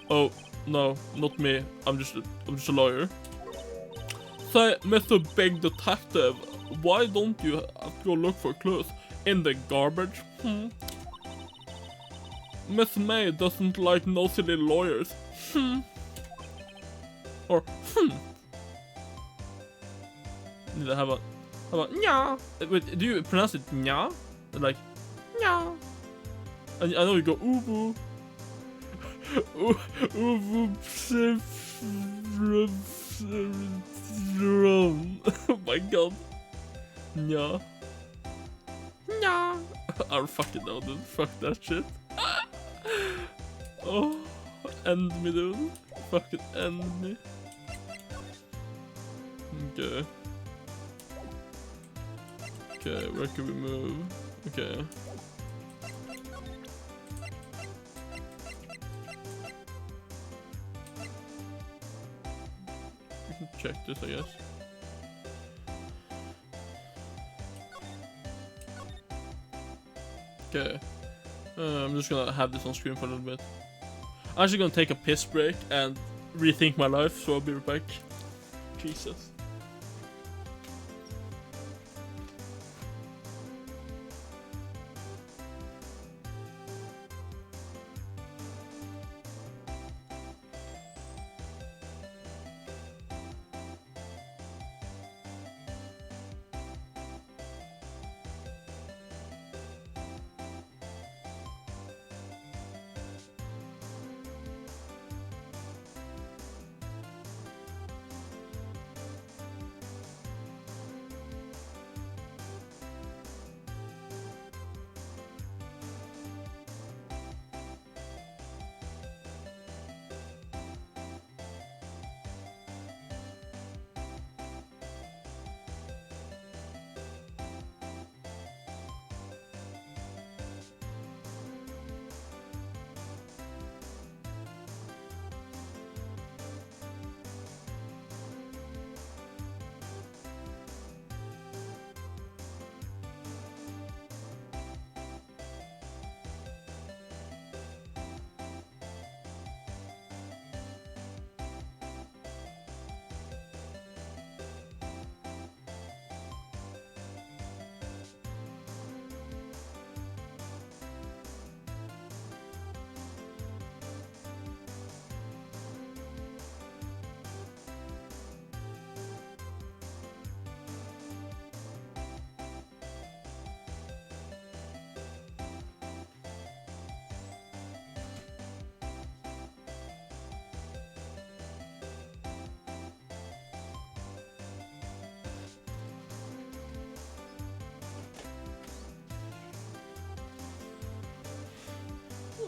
Oh, no, not me. I'm just a lawyer. Say, Mr. Big Detective, why don't you go look for clues in the garbage? Miss May doesn't like nosy little lawyers. Or Need to have a nya. Wait, do you pronounce it nya? Like nya. I know you go ubu. Ubu. Oh my god. Nya. Nya. I don't fucking know, dude. Fuck that shit. Oh, end me, dude. Fucking end me. Okay. Okay, where can we move? Okay. We can check this, I guess. Okay. I'm just gonna have this on screen for a little bit. I'm actually gonna take a piss break and rethink my life, so I'll be right back. Jesus.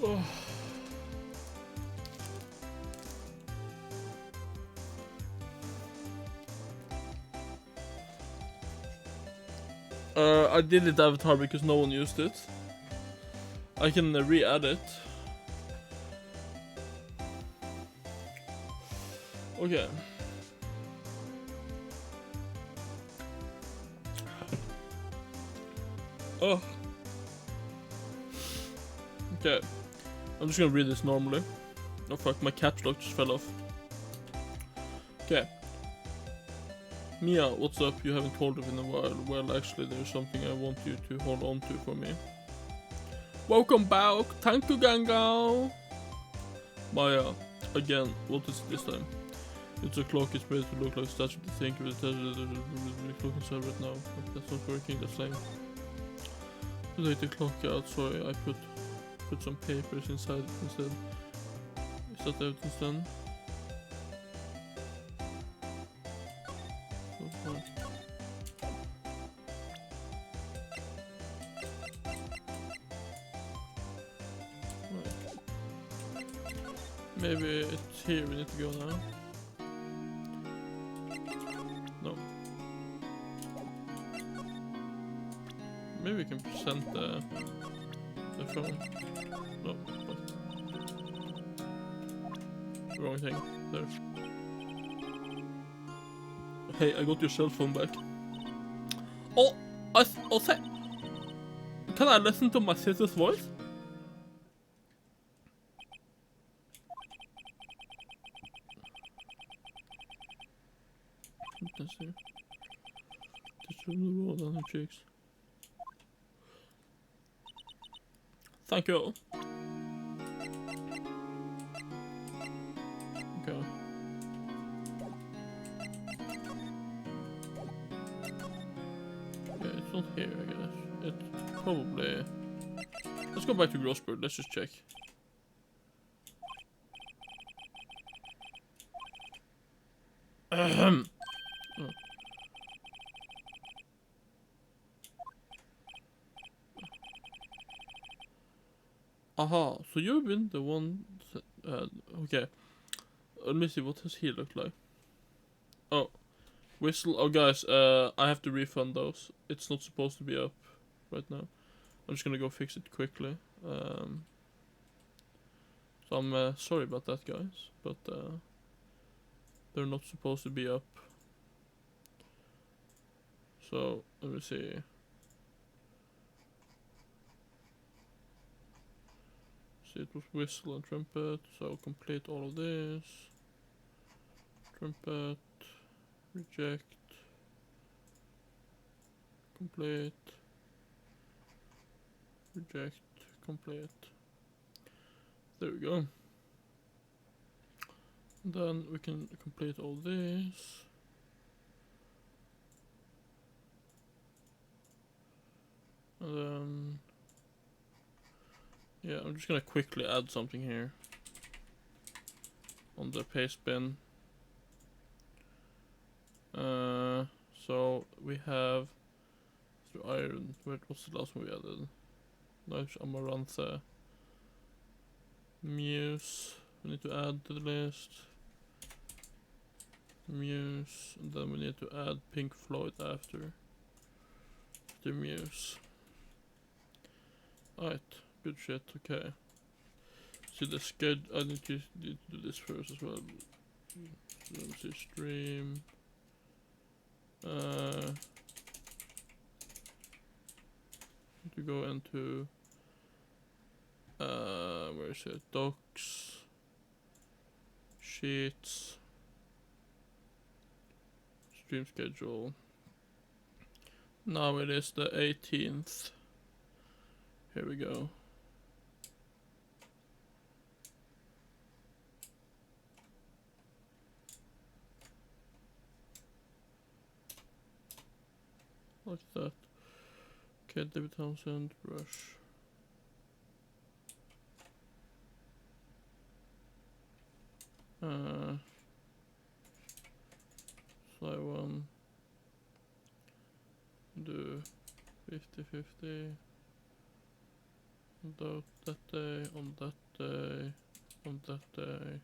Oh. I deleted Avatar because no one used it. I can re-add it. Okay. Oh. Okay. I'm just gonna read this normally. Oh fuck, my caps lock just fell off. Okay. Mia, what's up? You haven't called up in a while. Well, actually, there's something I want you to hold on to for me. Welcome back, thank you, Gango. Maya, again, what is it this time? It's a clock, it's made to look like a statue to think of it. The clock inside right now. That's not working, that's lame. Take the clock out, sorry, I put some papers inside it instead. Is that evidence then? Maybe it's here we need to go now. No. Maybe we can present the phone. No. Wrong thing. There. Hey, I got your cell phone back. Oh, I'll say. Can I listen to my sister's voice? Let's see. Just turn the roll on her cheeks. Thank you. Okay. Yeah, it's not here, I guess. It's probably... Let's go back to Grossberg, let's just check. Ahem. Oh. Aha, so you've been the one that, okay. Let me see, what does he look like? Oh, whistle. Oh, guys, I have to refund those. It's not supposed to be up right now. I'm just gonna go fix it quickly. So I'm sorry about that, guys, but they're not supposed to be up. So let me see. See, it was whistle and trumpet. So complete all of this. Trumpet, reject, complete, reject, complete. There we go. And then we can complete all this. And then, yeah, I'm just gonna quickly add something here on the paste bin. So we have through iron. What's the last one we added? Knives, Amarantha, Muse. We need to add to the list. Muse, and then we need to add Pink Floyd after the Muse. Alright, good shit. Okay. See the schedule. I need to do this first as well. So let me see, stream. To go into where is it? Docs, sheets, stream schedule. Now it is the 18th. Here we go. Like that. Okay, David Townsend, brush. Slide one. Do 50-50. that day, on that day, on that day,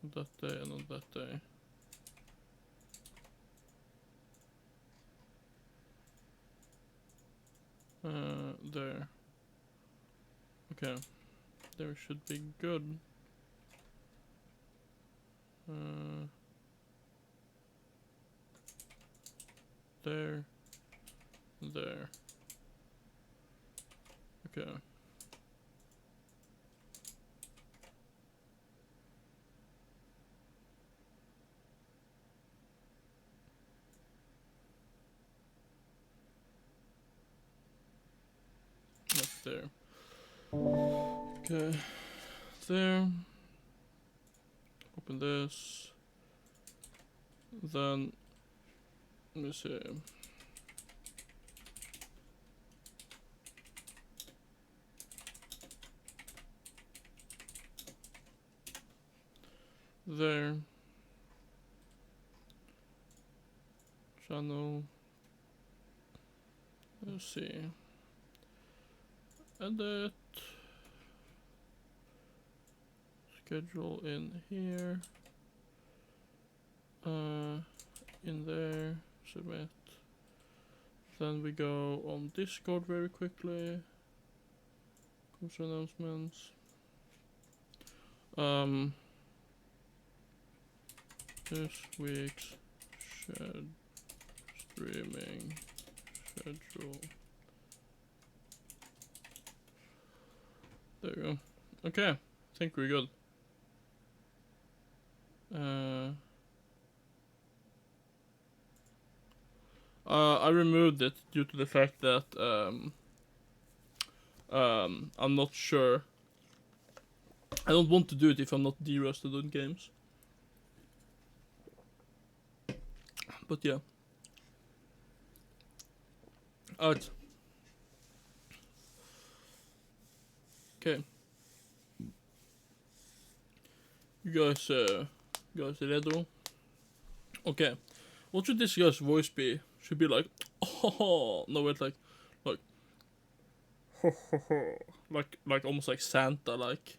on that day, and on that day. There. Okay. There should be good. There. There. Okay. That's there. Okay. There. Open this. Then, let me see. There. Channel. Let's see. Edit. Schedule in here. In there. Submit. Then we go on Discord very quickly. Comes announcements. This week's streaming schedule. There we go. Okay, I think we're good. I removed it due to the fact that I'm not sure. I don't want to do it if I'm not de-rusted on games. But yeah. Alright. Okay. You guys ready? Okay. What should this guy's voice be? Should be like, oh no, wait, like, like almost like Santa, like,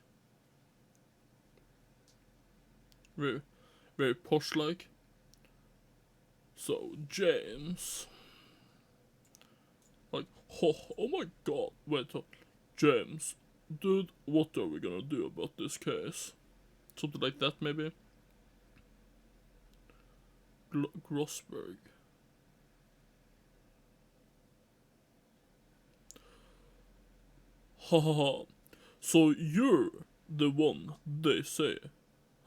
very posh, like. So James, like, oh my god, wait, James, dude, what are we gonna do about this case? Something like that, maybe. Grossberg. Hahaha. So you're the one they say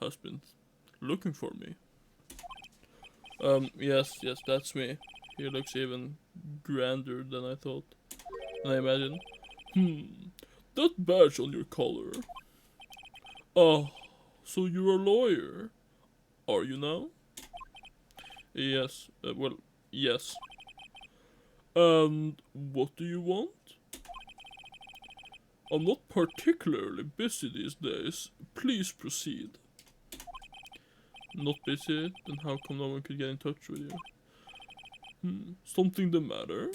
has been looking for me. Yes, that's me. He looks even grander than I thought. And I imagine. That badge on your collar. So you're a lawyer. Are you now? Yes, well, yes. And what do you want? I'm not particularly busy these days. Please proceed. Not busy? Then how come no one could get in touch with you? Something the matter?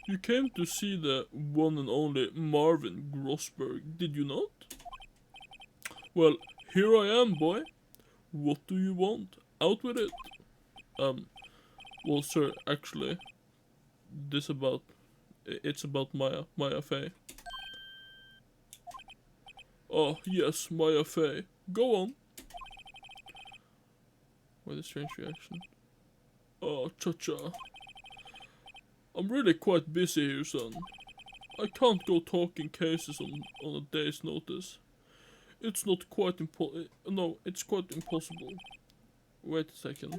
You came to see the one and only Marvin Grossberg, did you not? Well, here I am, boy. What do you want? Out with it. Well, sir, actually, it's about Maya Fey. Oh, yes, Maya Fey. Go on. What a strange reaction. Oh, cha-cha. I'm really quite busy here, son. I can't go talking cases on a day's notice. It's not quite it's quite impossible. Wait a second.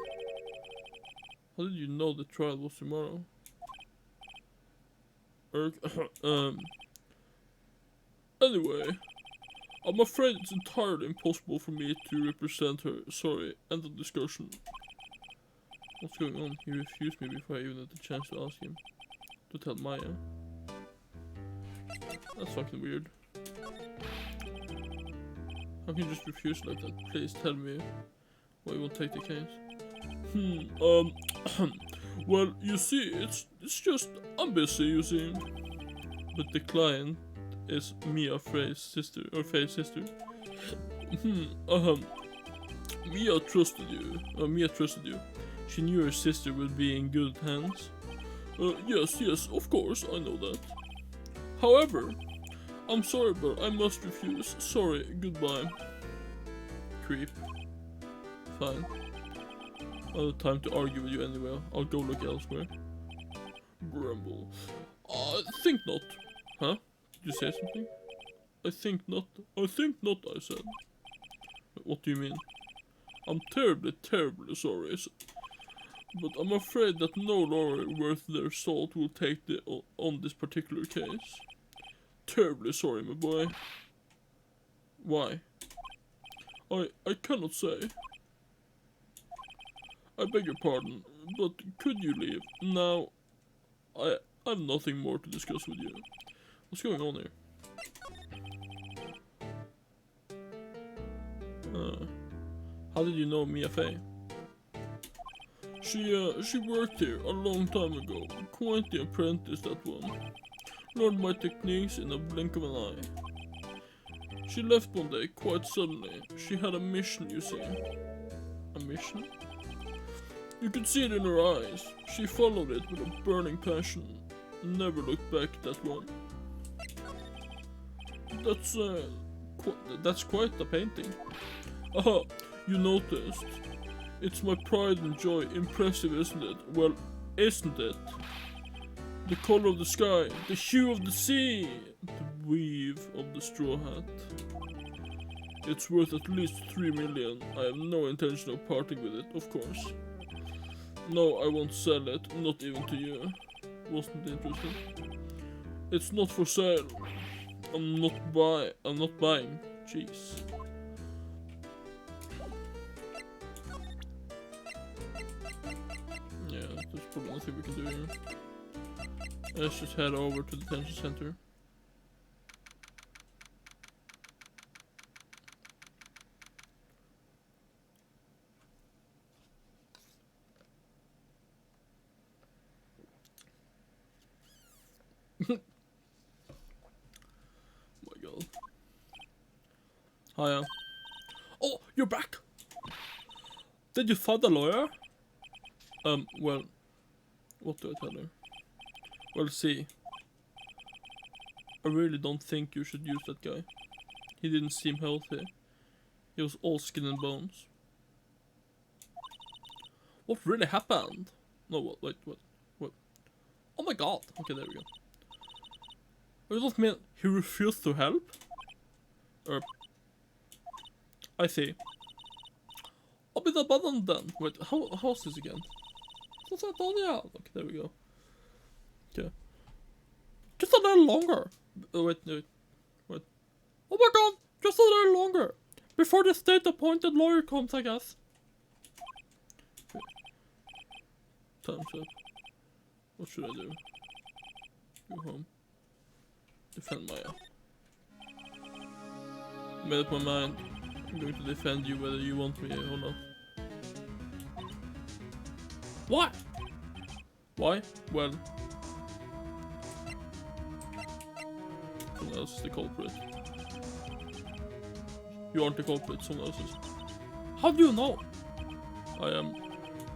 How did you know the trial was tomorrow? Anyway, I'm afraid it's entirely impossible for me to represent her. Sorry, end of discussion. What's going on? He refused me before I even had the chance to ask him to tell Maya. That's fucking weird. How can you just refuse like that? Please tell me why you won't take the case. Well, you see, it's just, I'm busy, you see. but the client is Mia Frey's sister, or Faye's sister. Mia trusted you. She knew her sister would be in good hands. Yes, of course, I know that. However, I'm sorry, but I must refuse. Sorry, goodbye. Creep. Fine. I don't have time to argue with you anyway. I'll go look elsewhere. Grumble. I think not. Huh? Did you say something? I think not, I said. What do you mean? I'm terribly sorry. But I'm afraid that no lawyer worth their salt will take on this particular case. Terribly sorry, my boy. Why? I cannot say. I beg your pardon, but could you leave? Now, I have nothing more to discuss with you. What's going on here? How did you know Mia Fey? She worked here a long time ago. Quite the apprentice, that one. Learned my techniques in a blink of an eye. She left one day, quite suddenly. She had a mission, you see. A mission? You could see it in her eyes. She followed it with a burning passion. Never looked back, that one. That's quite a painting. Aha, you noticed. It's my pride and joy. Impressive, isn't it? Well, isn't it? The color of the sky, the hue of the sea, the weave of the straw hat. It's worth at least 3 million. I have no intention of parting with it, of course. No, I won't sell it, not even to you. Wasn't interesting. It's not for sale. I'm not buying. Jeez. Yeah, there's probably nothing we can do here. Let's just head over to the detention center. My god. Hiya. Oh, you're back! Did you find a lawyer? Well, what do I tell her? Well, see, I really don't think you should use that guy. He didn't seem healthy. He was all skin and bones. What really happened? No, what? Oh my god! Okay, there we go. You don't mean he refused to help? I see. I'll be abandoned then. Wait, how's this again? What's that on? Yeah. Okay, there we go. Okay. Just a little longer. Wait. Oh my god! Just a little longer. Before the state-appointed lawyer comes, I guess. Okay. Time's up. What should I do? Go home. Defend Maya. Made up my mind. I'm going to defend you whether you want me or not. What? Why? Well, someone else is the culprit. You aren't the culprit, someone else is. How do you know? I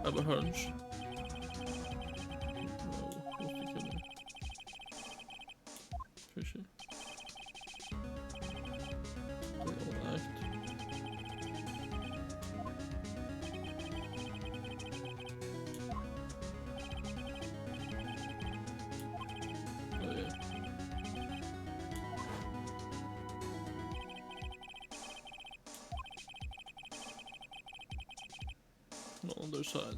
have a hunch. Fishy. Not on their side.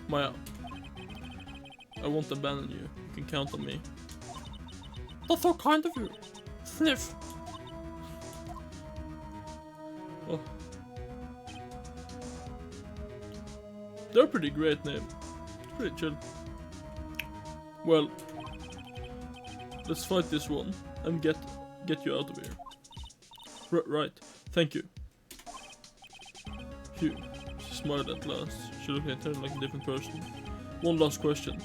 Maya, I won't abandon you. You can count on me. That's so kind of you. Sniff. Oh. They're a pretty great name. It's pretty chill. Well, let's fight this one and get you out of here. Right. Thank you. Phew. She smiled at last. She looked at her like a different person. One last question.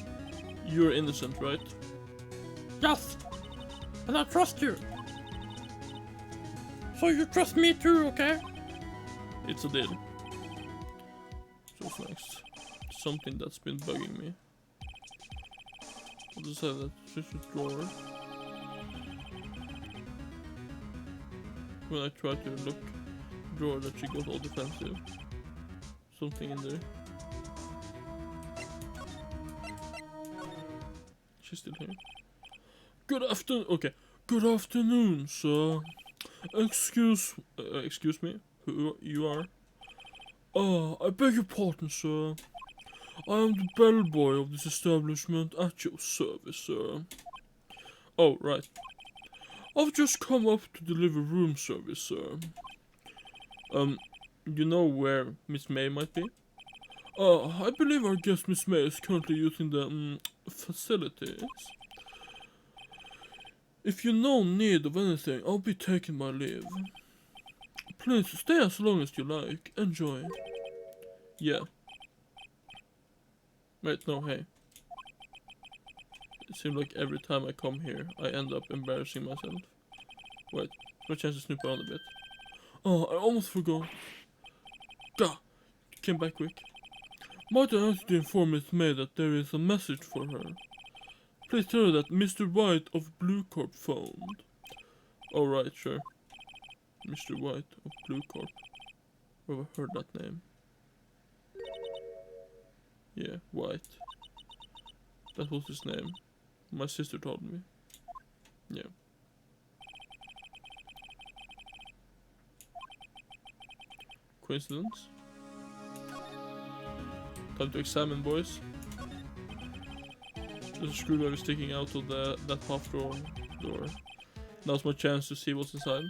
You're innocent, right? Yes, and I trust you. So you trust me too, okay? It's a deal. So what's next? Something that's been bugging me. I'll just have that switch drawer. When I try to look, drawer that she got all defensive. Something in there. She's still here. Good afternoon. Okay. Good afternoon, sir. Excuse me. Who you are? I beg your pardon, sir. I am the bellboy of this establishment at your service, sir. Oh, right. I've just come up to deliver room service, sir. You know where Miss May might be? I believe our guest Miss May is currently using the facilities. If you're no need of anything, I'll be taking my leave. Please stay as long as you like. Enjoy. Yeah. Wait, no, hey. It seems like every time I come here, I end up embarrassing myself. Wait, no chance to snoop around a bit. Oh, I almost forgot. Gah! Came back quick. Might I ask you to inform Miss May that there is a message for her? Please tell her that Mr. White of Blue Corp phoned. Alright, sure. Mr. White of Blue Corp. Where have I heard that name? Yeah, White. That was his name. My sister told me. Yeah. Coincidence? Time to examine, boys. There's a screwdriver sticking out of that half door. Now's my chance to see what's inside.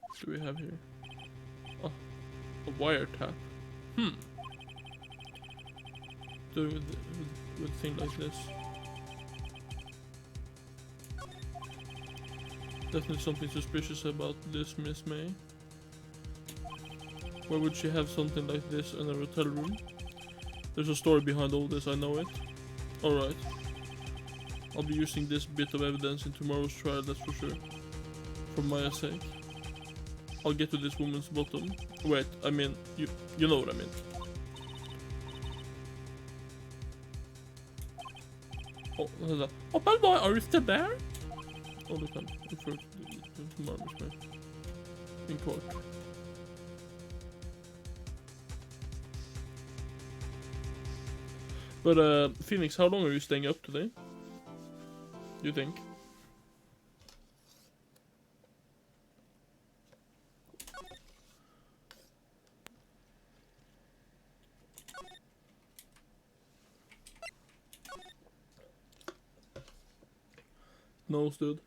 What do we have here? Oh, a wiretap. Do with a thing like this. Definitely something suspicious about this Miss May. Why would she have something like this in a hotel room? There's a story behind all this, I know it. Alright. I'll be using this bit of evidence in tomorrow's trial, that's for sure. For Maya's sake. I'll get to this woman's bottom. Wait, I mean, you know what I mean. Oh, bellboy, are you still there? Oh, look, I'm referred to tomorrow, in court. But, Phoenix, how long are you staying up today? Do you think? Nose, dude.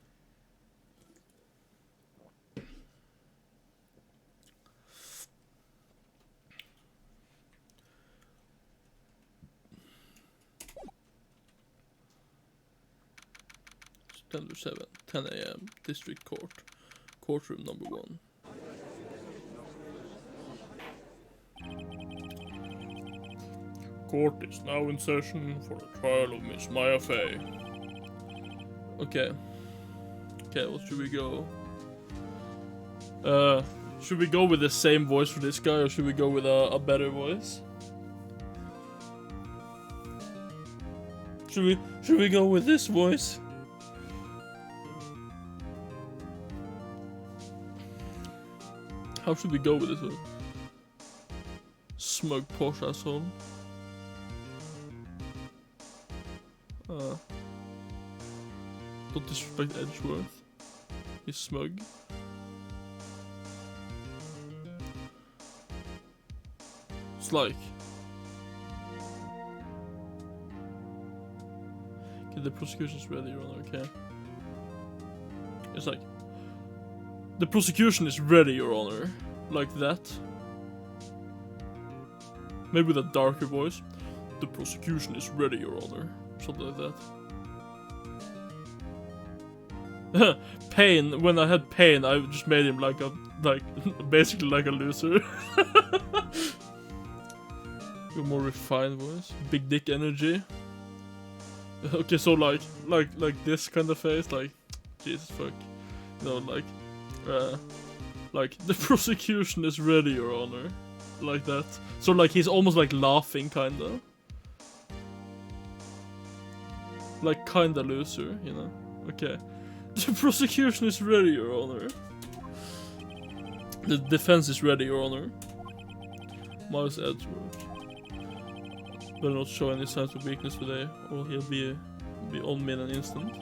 September 7th, 10 AM, District Court, courtroom number 1. Court is now in session for the trial of Miss Maya Fey. Okay. Okay, what should we go? Should we go with the same voice for this guy, or should we go with a better voice? Should we go with this voice? How should we go with this one? Smug posh asshole. Don't disrespect Edgeworth. He's smug. It's like... Okay, the prosecution's ready, Your Honor, okay? It's like... The prosecution is ready, Your Honor. Like that. Maybe with a darker voice. The prosecution is ready, Your Honor. Something like that. Pain. When I had Pain, I just made him like basically like a loser. Your more refined voice. Big dick energy. Okay, so like this kind of face, like, Jesus fuck. You know, like the prosecution is ready, Your Honor. Like that. So like he's almost like laughing, kinda. Like kinda loser, you know. Okay. The prosecution is ready, Your Honor. The defense is ready, Your Honor. Miles Edgeworth. Better not show any signs of weakness today, or he'll be on me in an instant.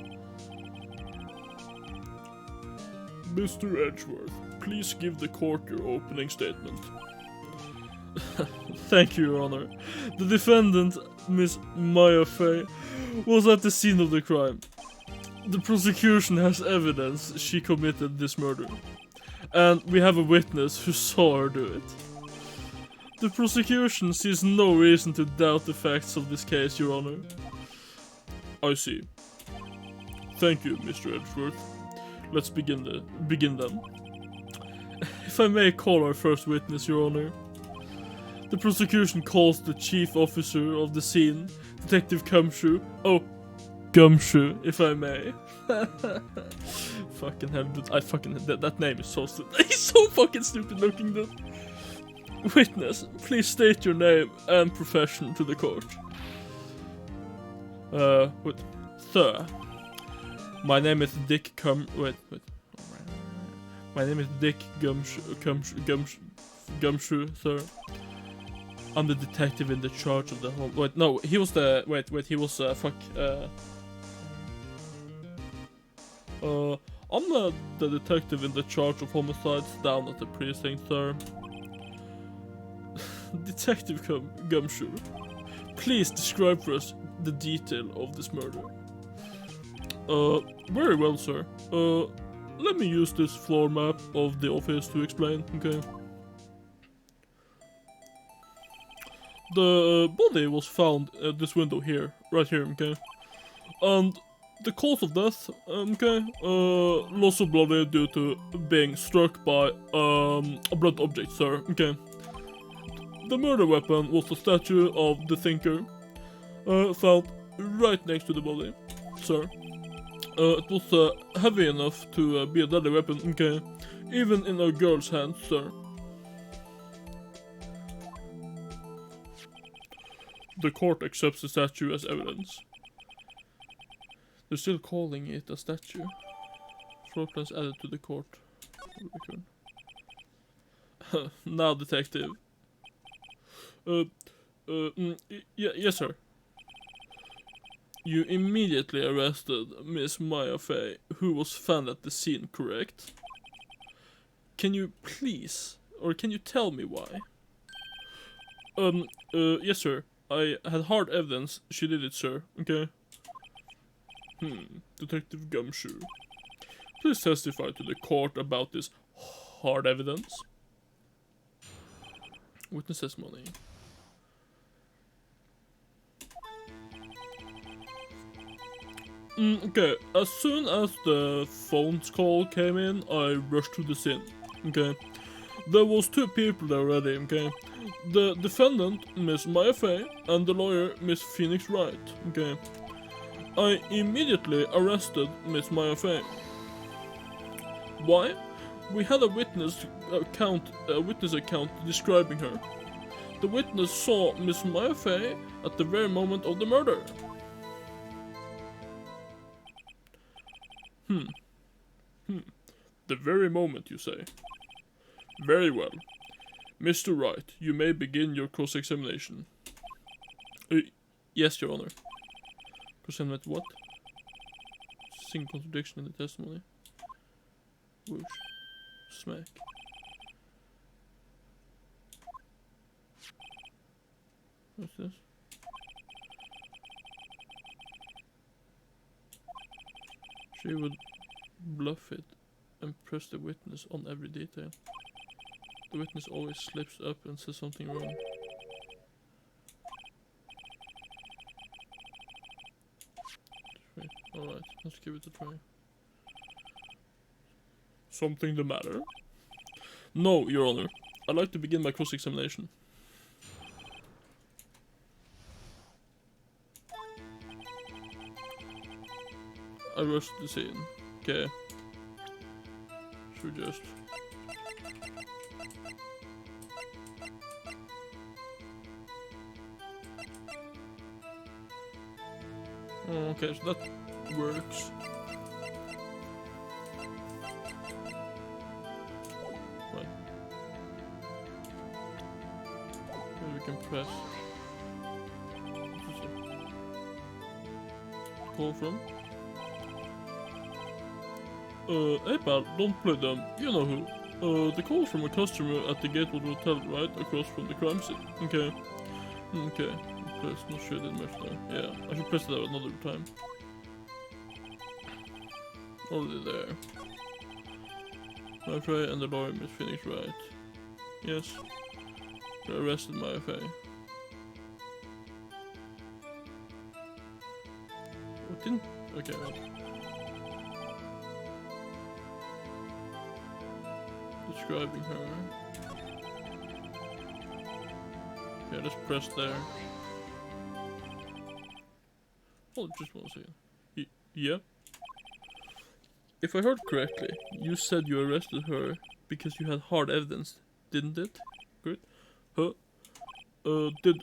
Mr. Edgeworth, please give the court your opening statement. Thank you, Your Honor. The defendant, Miss Maya Fey, was at the scene of the crime. The prosecution has evidence she committed this murder. And we have a witness who saw her do it. The prosecution sees no reason to doubt the facts of this case, Your Honor. I see. Thank you, Mr. Edgeworth. Let's begin then. If I may call our first witness, Your Honor. The prosecution calls the chief officer of the scene, Detective Gumshoe. Oh, Gumshoe, if I may. Fucking hell, that name is so stupid. He's so fucking stupid looking, dude. Witness, please state your name and profession to the court. Wait. Sir. My name is Dick My name is Dick Gumshoe, sir. I'm the detective in the charge of the whole. Wait, no, he was the. He was, I'm the detective in the charge of homicides down at the precinct, sir. Detective Gumshoe, please describe for us the detail of this murder. Very well, sir. Let me use this floor map of the office to explain, okay? The body was found at this window here, right here, okay? And the cause of death, okay, loss of blood due to being struck by a blunt object, sir, okay? The murder weapon was the statue of the thinker, found right next to the body, sir. It was heavy enough to be a deadly weapon, okay? Even in a girl's hands, sir. The court accepts the statue as evidence. They're still calling it a statue. Floor plans added to the court record. Now, detective. Yes, sir. You immediately arrested Miss Maya Fey, who was found at the scene, correct? Can you please, or can you tell me why? Yes, sir. I had hard evidence she did it, sir, okay? Detective Gumshoe. Please testify to the court about this hard evidence. Witness testimony. Okay, as soon as the phone's call came in, I rushed to the scene, okay? There was two people there already, okay? The defendant, Miss Maya Fey, and the lawyer, Miss Phoenix Wright, okay? I immediately arrested Miss Maya Fey. Why? We had a witness account describing her. The witness saw Miss Maya Fey at the very moment of the murder. The very moment, you say? Very well. Mr. Wright, you may begin your cross-examination. Yes, Your Honor. Cross-examinate what? Single contradiction in the testimony. Whoosh. Smack. What's this? She would bluff it and press the witness on every detail. The witness always slips up and says something wrong. Alright, let's give it a try. Something the matter? No, Your Honor. I'd like to begin my cross-examination. I rushed the scene. Okay. Should just... Oh, okay, so that works. Right. Maybe we can press. What's this? Call from? Hey pal, don't play them. You know who. The call from a customer at the Gateway Hotel right across from the crime scene. Okay. Okay. Press, not sure I did much there. Yeah, I should press that another time. Already there. My FA and the lawyer Miss Phoenix Wright. Yes. They arrested my FA. What didn't? Okay, right. Describing her. Yeah, just press there. Hold just one second. Yeah? If I heard correctly, you said you arrested her because you had hard evidence, didn't it? Good. Huh? Did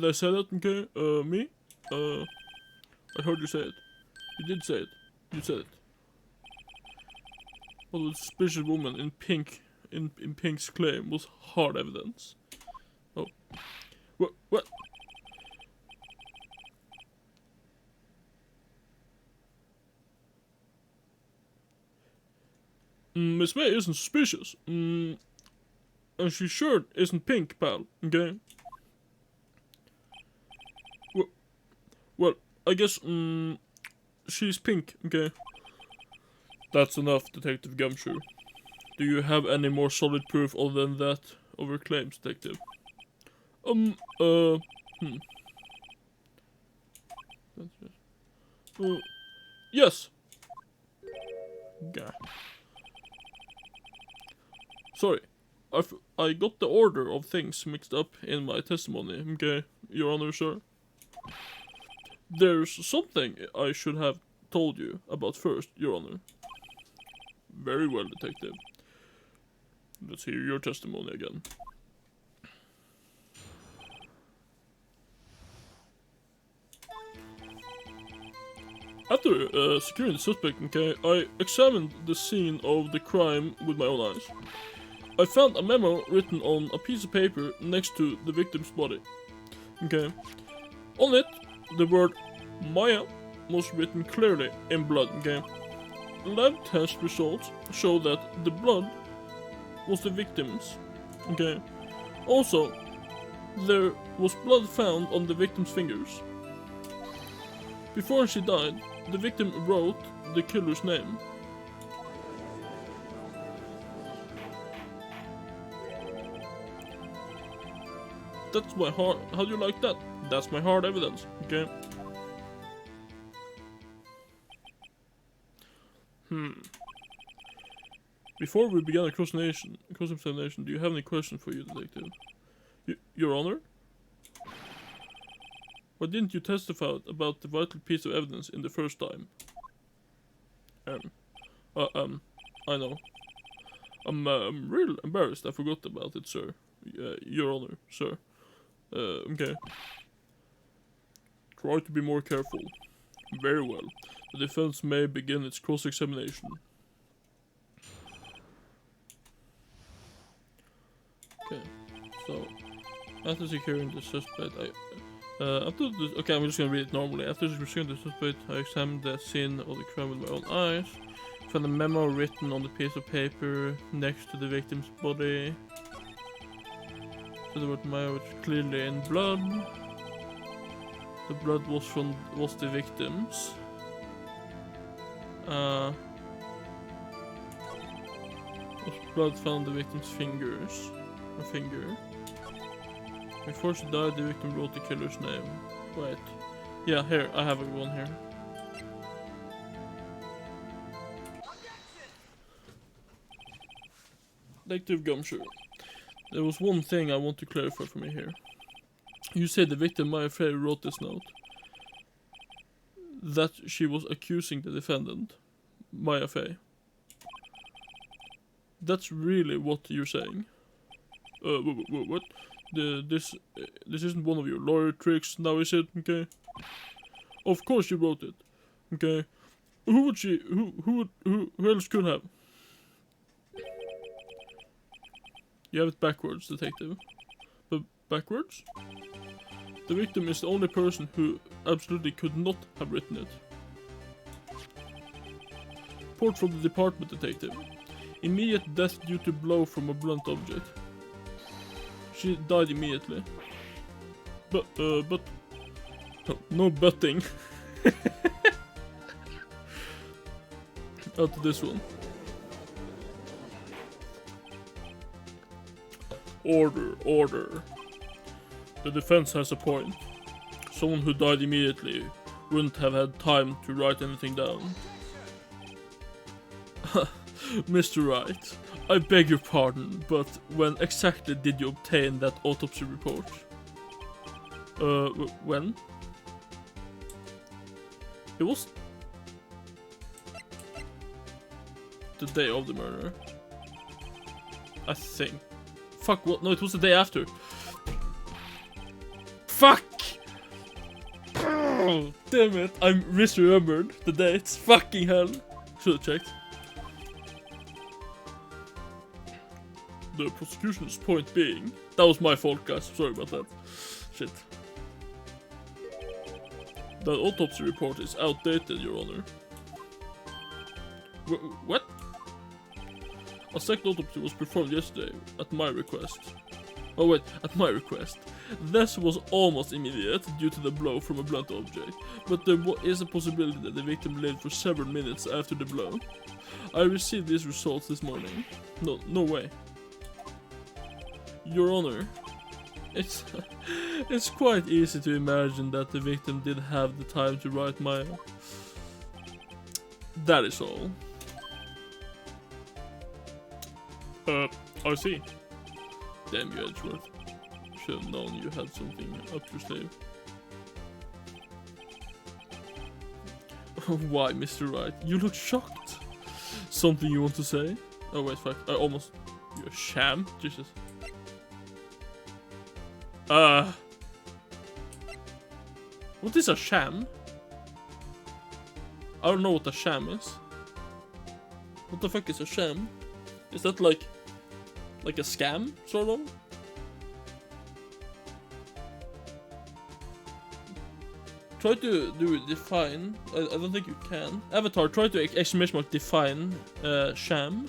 I say that? Okay. Me? I heard you say it. You did say it. You said it. Well, the suspicious woman in pink, in Pink's claim was hard evidence. Oh. What? Miss May isn't suspicious. And she sure isn't pink, pal. Okay? Well, I guess, she's pink, okay? That's enough, Detective Gumshoe. Do you have any more solid proof other than that of her claims, Detective? Yes. Gah. Sorry, I got the order of things mixed up in my testimony, okay, Your Honor, sir? There's something I should have told you about first, Your Honor. Very well, Detective. Let's hear your testimony again. After securing the suspect, okay, I examined the scene of the crime with my own eyes. I found a memo written on a piece of paper next to the victim's body. Okay. On it, the word Maya was written clearly in blood, okay. Lab test results show that the blood was the victim's, okay. Also, there was blood found on the victim's fingers. Before she died, the victim wrote the killer's name. That's my hard... How do you like that? That's my hard evidence, okay? Before we begin a cross-examination, do you have any questions for you, Detective? Your Honor? Why didn't you testify about the vital piece of evidence in the first time? I know. I'm real embarrassed I forgot about it, sir. Your Honor, sir. Okay. Try to be more careful. Very well. The defense may begin its cross-examination. Okay, so after securing the suspect, okay, I'm just gonna read it normally. After securing the suspect, I examined the scene of the crime with my own eyes. Found a memo written on the piece of paper next to the victim's body. So the word Maya was clearly in blood. The blood was the victim's. Was blood found on the victim's fingers. A finger. Before she died, the victim wrote the killer's name. Wait. Yeah, here, I have one here. Detective Gumshoe. There was one thing I want to clarify for me here. You said the victim, Maya Frey, wrote this note. that she was accusing the defendant, Maya Fey. That's really what you're saying? What? This isn't one of your lawyer tricks, now is it? Okay. Of course you wrote it. Okay. Who else could have? You have it backwards, detective. But backwards? The victim is the only person who absolutely could not have written it. Report from the department, detective. Immediate death due to blow from a blunt object. She died immediately. But no butting. Out to this one. Order. The defense has a point. Someone who died immediately wouldn't have had time to write anything down. Mr. Wright, I beg your pardon, but when exactly did you obtain that autopsy report? When? It was the day of the murder. I think. Fuck, what? No, it was the day after. Fuck! Oh, damn it, I misremembered the dates. Fucking hell. Should've checked. The prosecution's point being... That was my fault, guys. Sorry about that. Shit. That autopsy report is outdated, Your Honor. What? A second autopsy was performed yesterday, at my request. Oh wait, at my request. This was almost immediate due to the blow from a blunt object, but there is a possibility that the victim lived for several minutes after the blow. I received these results this morning. No way. Your Honor, it's quite easy to imagine that the victim did have the time to write Maya. That is all. I see. Damn you, Edgeworth. Should have known you had something up your sleeve. Why, Mr. Wright? You look shocked. Something you want to say? Oh wait, fuck. I almost... You're a sham? Jesus. What is a sham? I don't know what a sham is. What the fuck is a sham? Is that like a scam, sort of? Try to define. I don't think you can. Avatar, try to exclamation mark define sham.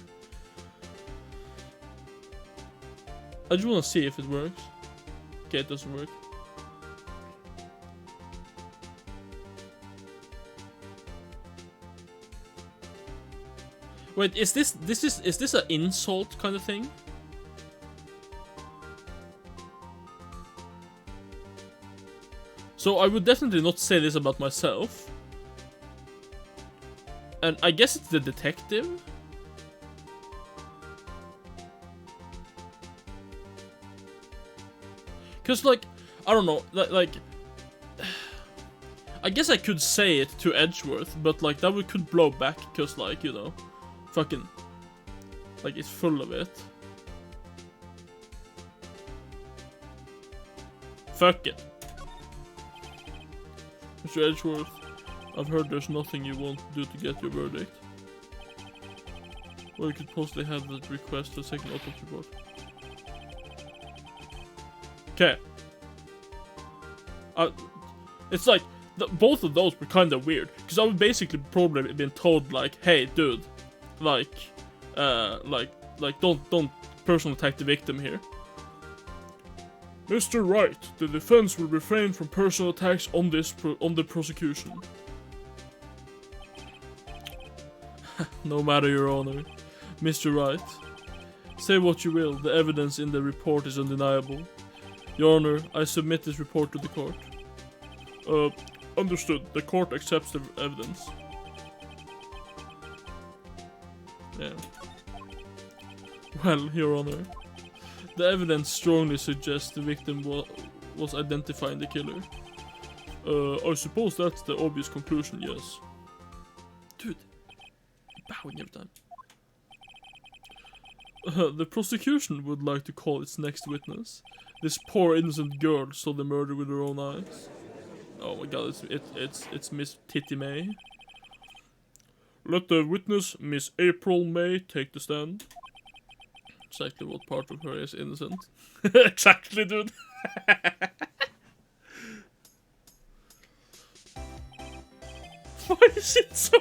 I just want to see if it works. Okay, it doesn't work. Wait, is this an insult kind of thing? So I would definitely not say this about myself. And I guess it's the detective. Cause like, I don't know, like I guess I could say it to Edgeworth, but like that could blow back, cause like, you know, fucking, like it's full of it. Fuck it. Mr. Edgeworth, I've heard there's nothing you won't do to get your verdict. Or you could possibly have that request a second autopsy report. Okay. It's like, both of those were kind of weird. Because I would basically probably been told like, hey dude, like don't personal attack the victim here. Mr. Wright, the defense will refrain from personal attacks on the prosecution. No matter, Your Honor. Mr. Wright, say what you will, the evidence in the report is undeniable. Your Honor, I submit this report to the court. Understood. The court accepts the evidence. Yeah. Well, Your Honor, the evidence strongly suggests the victim was identifying the killer. I suppose that's the obvious conclusion, yes. Dude, bowing every time. The prosecution would like to call its next witness. This poor innocent girl saw the murder with her own eyes. Oh my god, it's Miss Titty May. Let the witness, Miss April May, take the stand. Exactly what part of her is innocent. Exactly, dude. Why is it so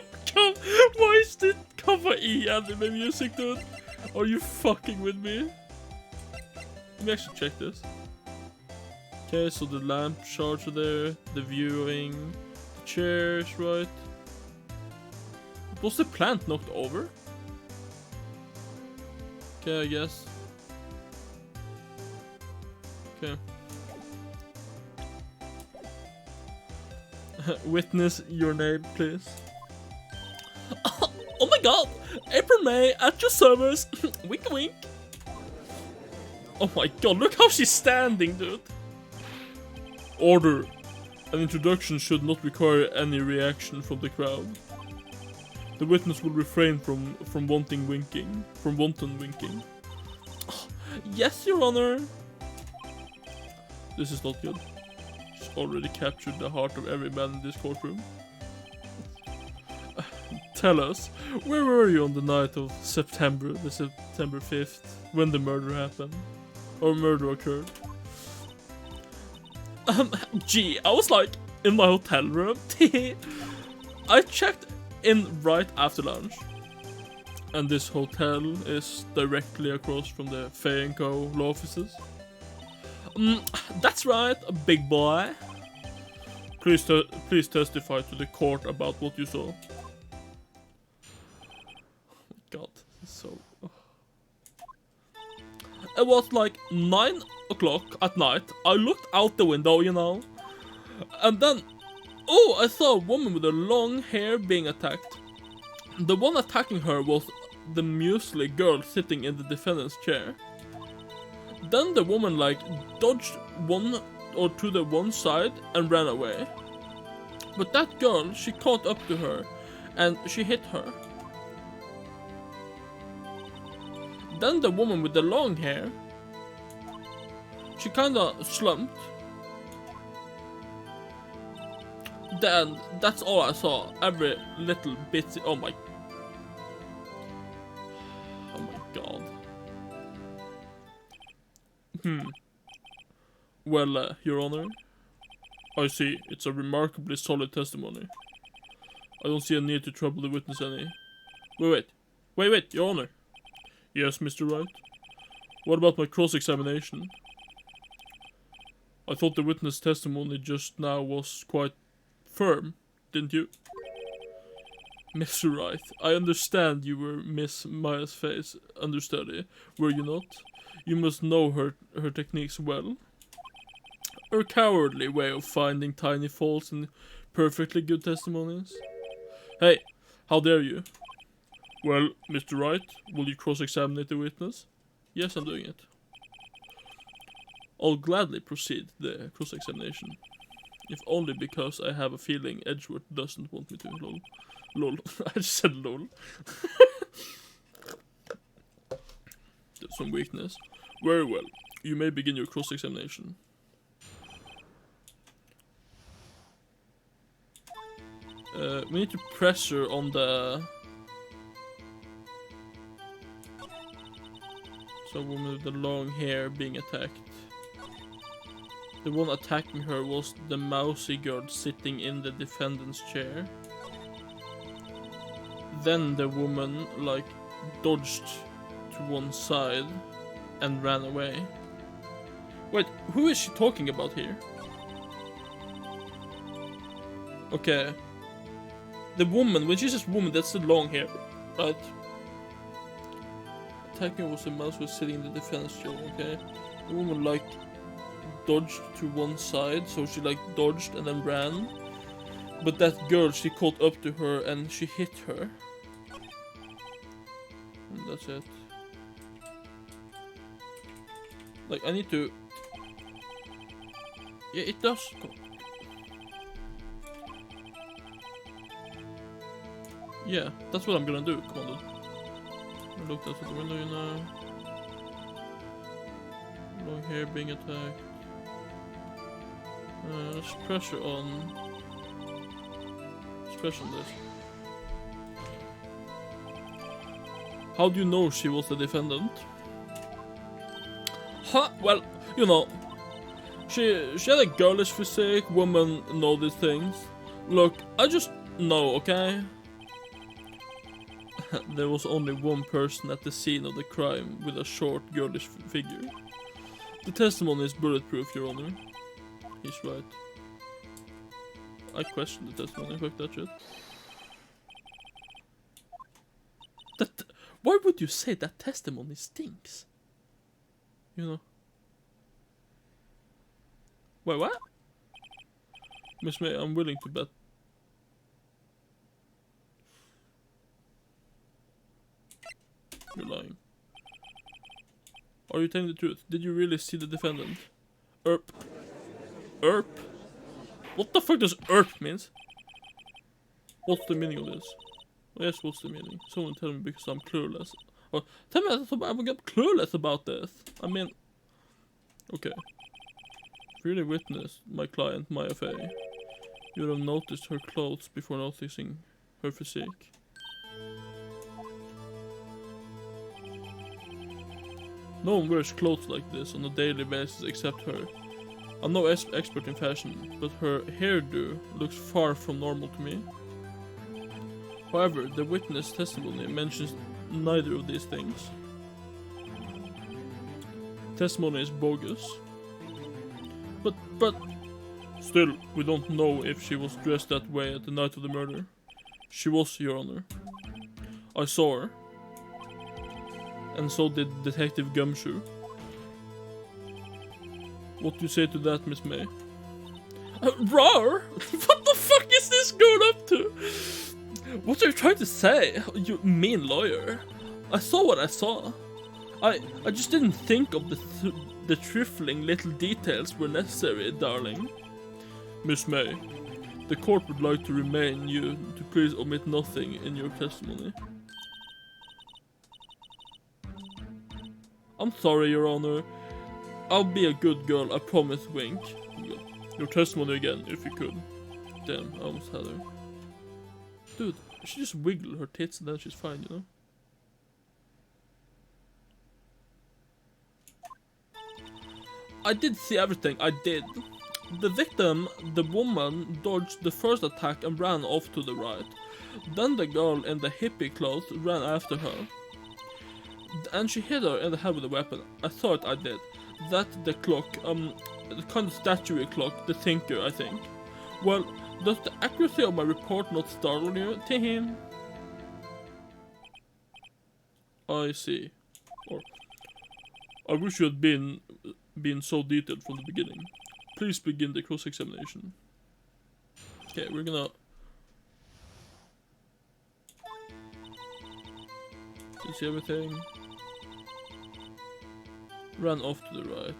Why is it kawaii anime music, dude? Are you fucking with me? Let me actually check this. Okay, so the lamp shards are there, the viewing, the chairs, right? Was the plant knocked over? Okay, I guess. Okay. Witness your name, please. Oh my god! April May at your service! Wink wink! Oh my god, look how she's standing, dude! Order. An introduction should not require any reaction from the crowd. The witness will refrain from wanton winking. Oh, yes, Your Honor! This is not good. She's already captured the heart of every man in this courtroom. Tell us, where were you on the night of September 5th, when the murder happened? Or murder occurred? Gee, I was like in my hotel room. I checked in right after lunch. And this hotel is directly across from the Fay & Co. law offices. That's right, big boy. Please testify to the court about what you saw. God, so... It was like 9 o'clock at night. I looked out the window, you know. And then... Oh, I saw a woman with a long hair being attacked. The one attacking her was the muesli girl sitting in the defendant's chair. Then the woman like dodged one or to the one side and ran away. But that girl, she caught up to her and she hit her. Then the woman with the long hair, she kinda slumped. Then that's all I saw. Every little bit. Oh my god. Well, Your Honor, I see. It's a remarkably solid testimony. I don't see a need to trouble the witness any. Wait, Your Honor. Yes, Mr. Wright? What about my cross-examination? I thought the witness testimony just now was quite firm, didn't you? Mr. Wright, I understand you were Miss Maya's face understudy, were you not? You must know her techniques well. Her cowardly way of finding tiny faults in perfectly good testimonies. Hey, how dare you? Well, Mr. Wright, will you cross-examine the witness? Yes, I'm doing it. I'll gladly proceed the cross-examination. If only because I have a feeling Edgeworth doesn't want me to. Lol. Lol. I just said lol. There's some weakness. Very well. You may begin your cross-examination. We need to press her on the... So, woman with the long hair being attacked. The one attacking her was the mousy girl sitting in the defendant's chair. Then the woman, like, dodged to one side and ran away. Wait, who is she talking about here? Okay. The woman, when she says woman, that's the long hair, right? Attacking was the mouse was sitting in the defense chair, okay? The woman, like, dodged to one side, so she, like, dodged and then ran. But that girl, she caught up to her and she hit her. And that's it. Like, I need to... Yeah, it does... Yeah, that's what I'm gonna do, Commander. I looked out the window, you know. Long hair being attacked. There's pressure on. There's pressure on this. How do you know she was the defendant? Huh? Well, you know, she had a girlish physique. Women know these things. Look, I just know, okay? There was only one person at the scene of the crime with a short, girlish figure. The testimony is bulletproof, Your Honor. He's right. I question the testimony, fuck that shit. Why would you say that testimony stinks? You know. Wait, what? Miss May, I'm willing to bet. You're lying. Are you telling the truth? Did you really see the defendant? Erp. Erp? What the fuck does erp means? What's the meaning of this? Yes, what's the meaning? Someone tell me because I'm clueless. Oh, tell me I'm clueless about this. I mean... Okay. If you really witnessed my client, Maya Fey, you would have noticed her clothes before noticing her physique. No one wears clothes like this on a daily basis except her. I'm no expert in fashion, but her hairdo looks far from normal to me. However, the witness testimony mentions neither of these things. Testimony is bogus. But still, we don't know if she was dressed that way at the night of the murder. She was, Your Honor. I saw her. And so did Detective Gumshoe. What do you say to that, Miss May? Rar? What the fuck is this going up to? What are you trying to say, you mean lawyer? I saw what I saw. I just didn't think of the trifling little details were necessary, darling. Miss May, the court would like to remain you to please omit nothing in your testimony. I'm sorry, Your Honor. I'll be a good girl, I promise, wink. Your testimony again, if you could. Damn, I almost had her. Dude, she just wiggle her tits and then she's fine, you know? I did see everything, I did. The victim, the woman, dodged the first attack and ran off to the right. Then the girl in the hippie clothes ran after her. And she hit her in the head with a weapon. I thought I did. That the clock, the kind of statuary clock, the thinker, I think. Well, does the accuracy of my report not startle you? Tim? I see. Or I wish you had been so detailed from the beginning. Please begin the cross-examination. Okay, we're gonna... Do you see everything? Ran off to the right.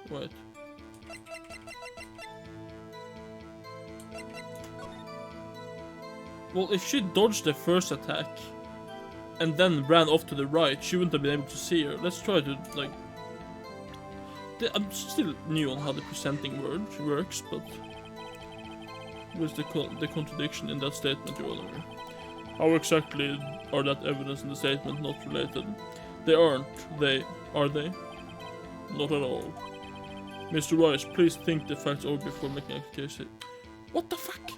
Right. Well, if she dodged the first attack and then ran off to the right, she wouldn't have been able to see her. Let's try to, like... I'm still new on how the presenting word works, but... Where's the contradiction in that statement, Your Honor? How exactly are that evidence and the statement not related? They aren't, are they? Not at all. Mr. Rice, please think the facts over before making a case. What the fuck?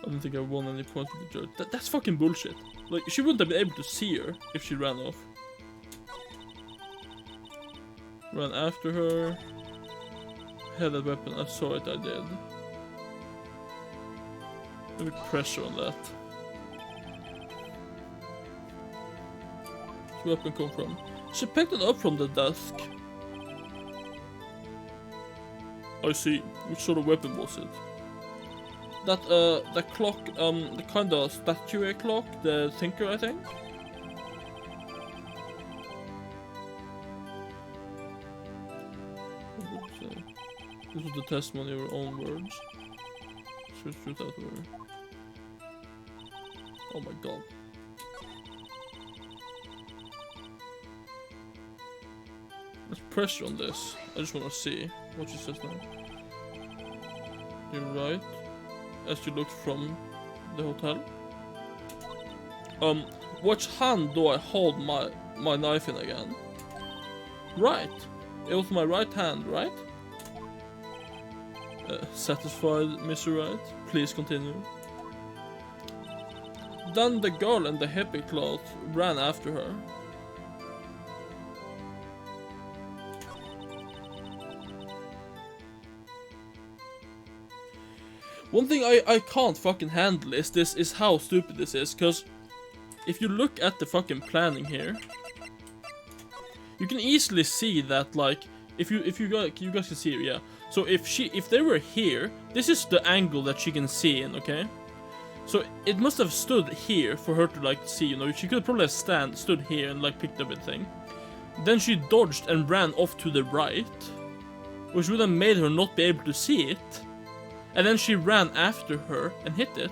I don't think I won any points with the judge. That's fucking bullshit. Like, she wouldn't have been able to see her if she ran off. Ran after her. Had a weapon, I saw it, I did. Maybe pressure on that. Where's the weapon come from? She picked it up from the desk. I see. Which sort of weapon was it? That, the clock, the kind of statue clock, the thinker, I think? This was the testimony of your own words. Shoot that word. Oh my god. There's pressure on this. I just wanna see what she says now. You're right. As you look from the hotel. Which hand do I hold my knife in again? Right. It was my right hand, right? Satisfied, Mr. Wright? Please continue. Then the girl in the hippie cloth ran after her. One thing I can't fucking handle is how stupid this is, cause if you look at the fucking planning here, you can easily see that, like, if you guys can see it, yeah. So if they were here, this is the angle that she can see in, okay? So it must have stood here for her to like see, you know. She could probably have stood here and like picked up a thing. Then she dodged and ran off to the right, which would have made her not be able to see it. And then she ran after her and hit it.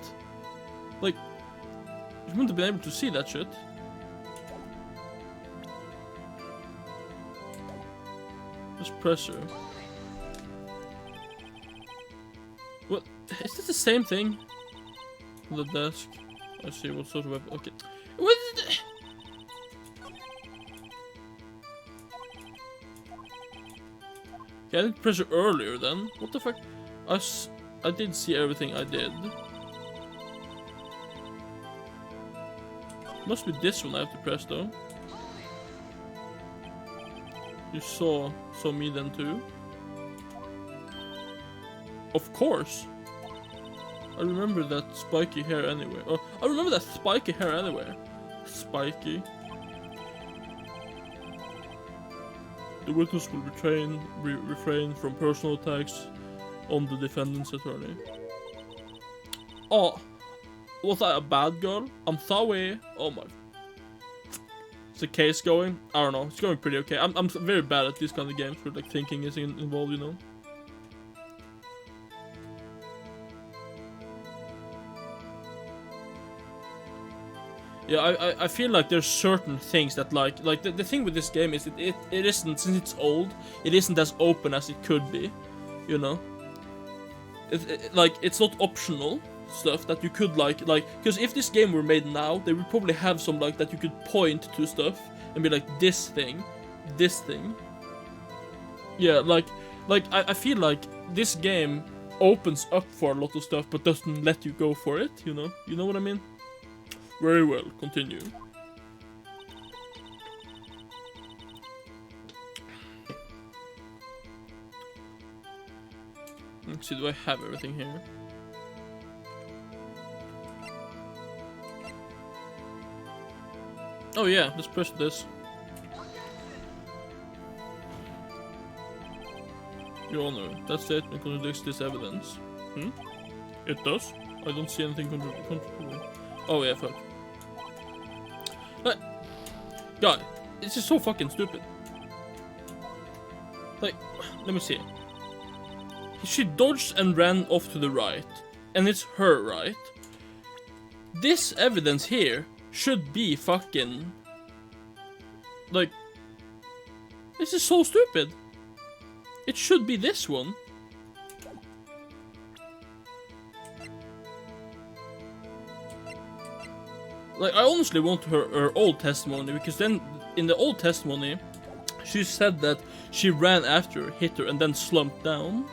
Like, you wouldn't have been able to see that shit. Just press her. What? Is this the same thing? On the desk. I see what sort of weapon. Okay. What is it? Okay, I didn't press her earlier then. What the fuck? I did see everything I did. Must be this one I have to press though. You saw me then too? Of course. I remember that spiky hair anywhere. Oh, I remember that spiky hair anywhere. Spiky. The witness will refrain from personal attacks on the defendant's attorney. Oh, was I a bad girl? I'm sorry. Oh my. Is the case going? I don't know. It's going pretty okay. I'm very bad at these kind of games where like thinking is involved, you know. Yeah, I feel like there's certain things that like the thing with this game is it isn't, since it's old, it isn't as open as it could be, you know. Like it's not optional stuff that you could like because if this game were made now, they would probably have some like that you could point to stuff and be like this thing. Yeah, like I feel like this game opens up for a lot of stuff but doesn't let you go for it, you know? You know what I mean? Very well, continue. Let's see, do I have everything here? Oh yeah, let's press this. Your Honor, that statement contradicts this evidence. It does? I don't see anything contradictory. Oh yeah, fuck. God, this is so fucking stupid. Like, let me see. She dodged and ran off to the right, and it's her right. This evidence here should be fucking... Like, this is so stupid. It should be this one. Like, I honestly want her old testimony, because then in the old testimony she said that she ran after her, hit her, and then slumped down.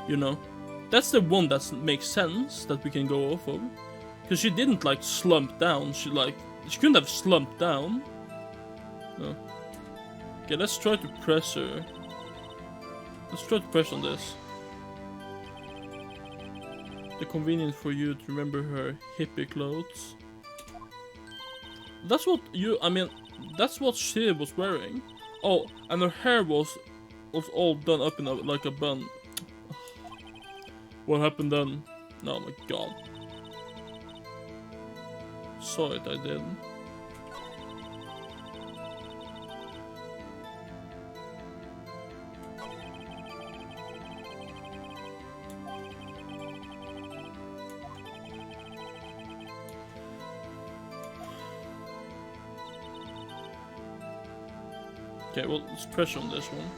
You know, that's the one that makes sense that we can go off of, because she didn't like slump down. She couldn't have slumped down. No. Okay, let's try to press her. Let's try to press on this. The convenience for you to remember her hippie clothes. That's what that's what she was wearing. Oh, and her hair was all done up in like a bun. What happened then? Oh my god. Saw it, I did. Okay, well, let's press on this one.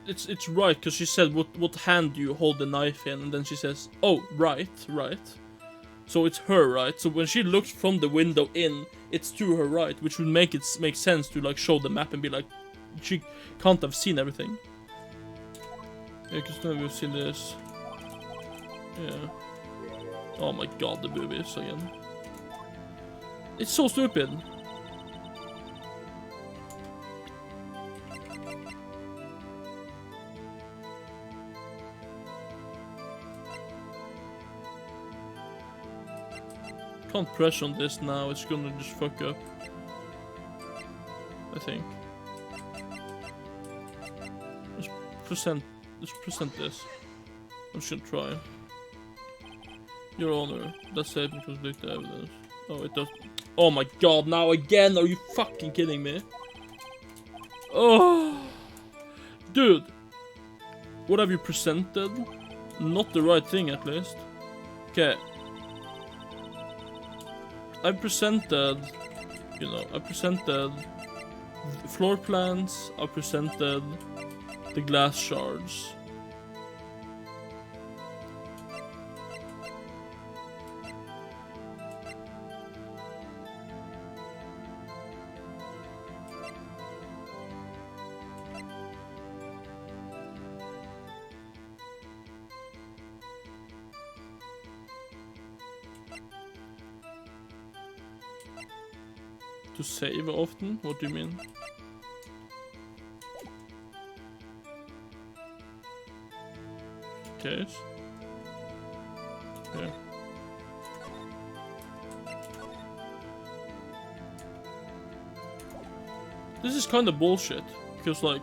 It's right, because she said what hand do you hold the knife in, and then she says, oh, right. So it's her right. So when she looks from the window in, it's to her right, which would make sense to like show the map and be like, she can't have seen everything. Yeah, because now we've seen this. Yeah. Oh my god, the boobies again. It's so stupid. Can't press on this now, it's gonna just fuck up. I think. Let's present this. I'm just gonna try. Your Honor, that statement contradicts the evidence. Oh, it does. Oh my god, now again? Are you fucking kidding me? Oh, dude. What have you presented? Not the right thing, at least. Okay. I presented, you know, I presented floor plans, I presented the glass shards. To save often? What do you mean? Case? Yeah. This is kind of bullshit, because like...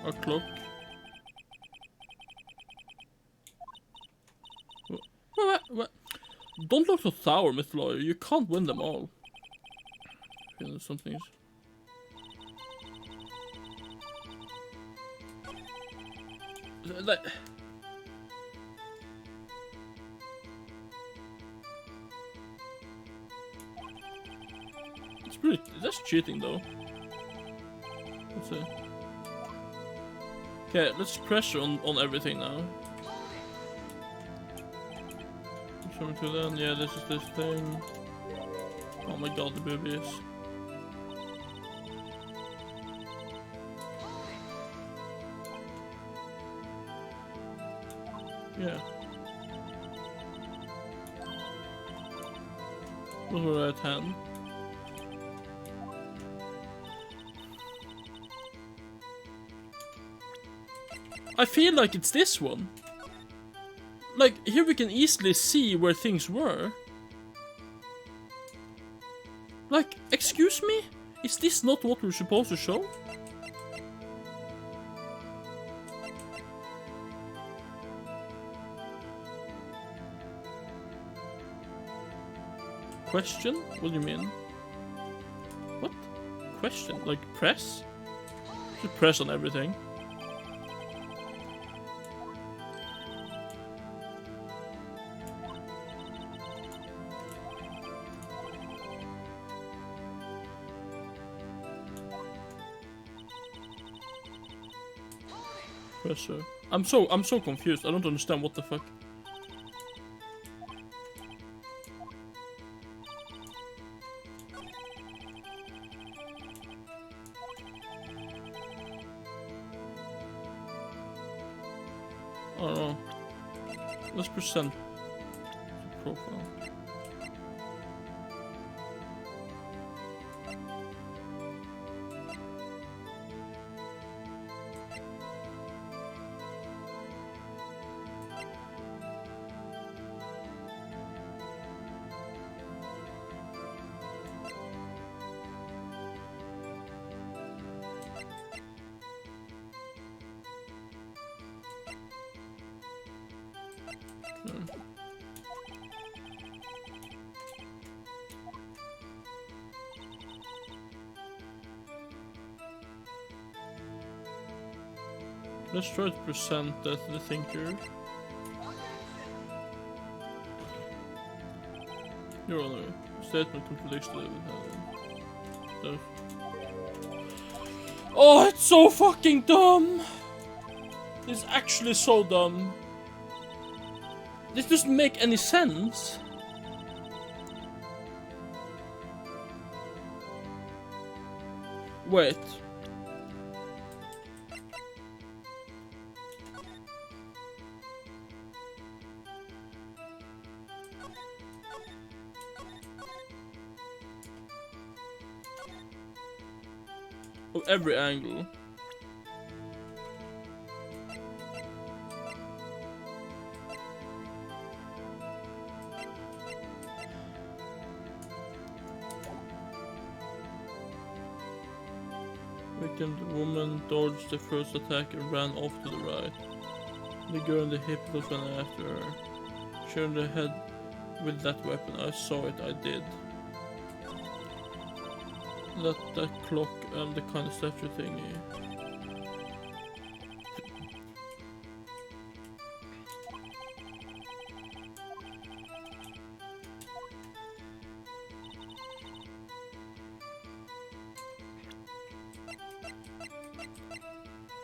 A clock. What? Don't look so sour, Mr. Lawyer. You can't win them all. Okay, there's some things. Like... It's pretty... That's cheating, though. Let's see. Okay, let's pressure on everything now. Coming to then, yeah, this is this thing. Oh my god, the boobies. Yeah. With the right hand. I feel like it's this one. Like, here we can easily see where things were. Like, excuse me? Is this not what we're supposed to show? Question? What do you mean? What? Question? Like, press? Just press on everything. Pressure. I'm so confused. I don't understand what the fuck. I don't know. Let's present the profile. Let's try to present that to the thinker. Your Honor, statement contradicts the evidence. Oh, it's so fucking dumb! It's actually so dumb. This doesn't make any sense. Wait. Of every angle. Victim, the woman dodged the first attack and ran off to the right. The girl in the hip was ran after her. She in the head with that weapon. I saw it, I did. That clock and the kind of statue thingy.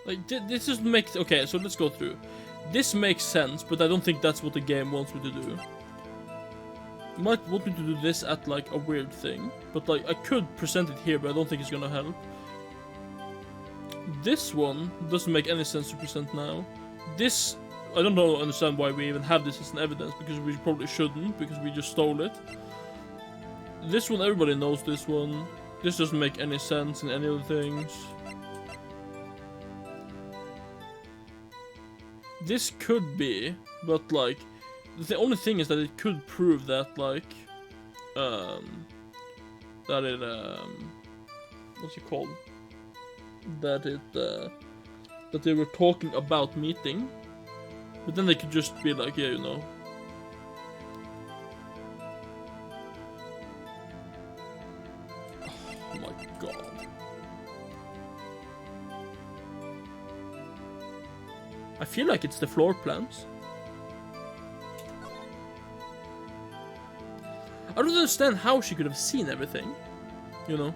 Like, this doesn't make... Okay, so let's go through. This makes sense, but I don't think that's what the game wants me to do. It might want me to do this at, like, a weird thing. But, like, I could present it here, but I don't think it's gonna help. This one doesn't make any sense to present now. This... I don't understand why we even have this as an evidence, because we probably shouldn't, because we just stole it. This one, everybody knows this one. This doesn't make any sense in any of the things. This could be, but like, the only thing is that it could prove that, like, that it, what's it called? That it, that they were talking about meeting, but then they could just be like, yeah, you know. Oh my god. I feel like it's the floor plans. I don't understand how she could have seen everything. You know?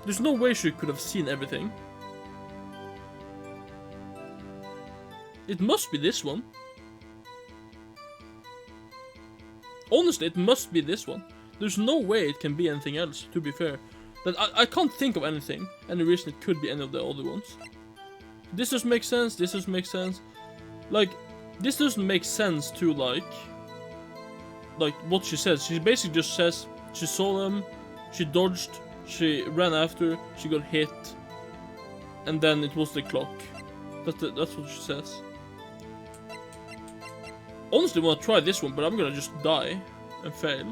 There's no way she could have seen everything. It must be this one. Honestly, it must be this one. There's no way it can be anything else, to be fair. That I can't think of anything, any reason it could be any of the other ones. This doesn't make sense, this doesn't make sense. Like, this doesn't make sense to, like what she says. She basically just says she saw them, she dodged, she ran after, she got hit, and then it was the clock. That's what she says. Honestly, I want to try this one, but I'm gonna just die and fail.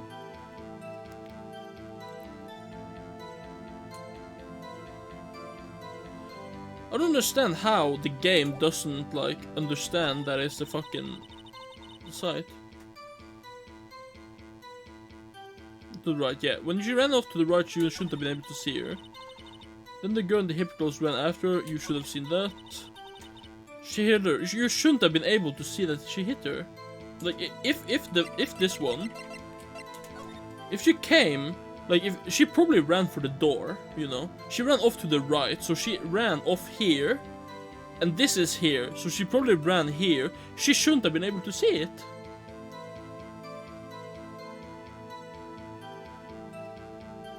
I don't understand how the game doesn't, like, understand that it's the fucking site. To the right, yeah. When she ran off to the right, you shouldn't have been able to see her. Then the girl in the hip clothes ran after her, you should have seen that. She hit her. You shouldn't have been able to see that she hit her. Like, if this one... If she came... Like, if she probably ran for the door, you know. She ran off to the right, so she ran off here. And this is here, so she probably ran here. She shouldn't have been able to see it.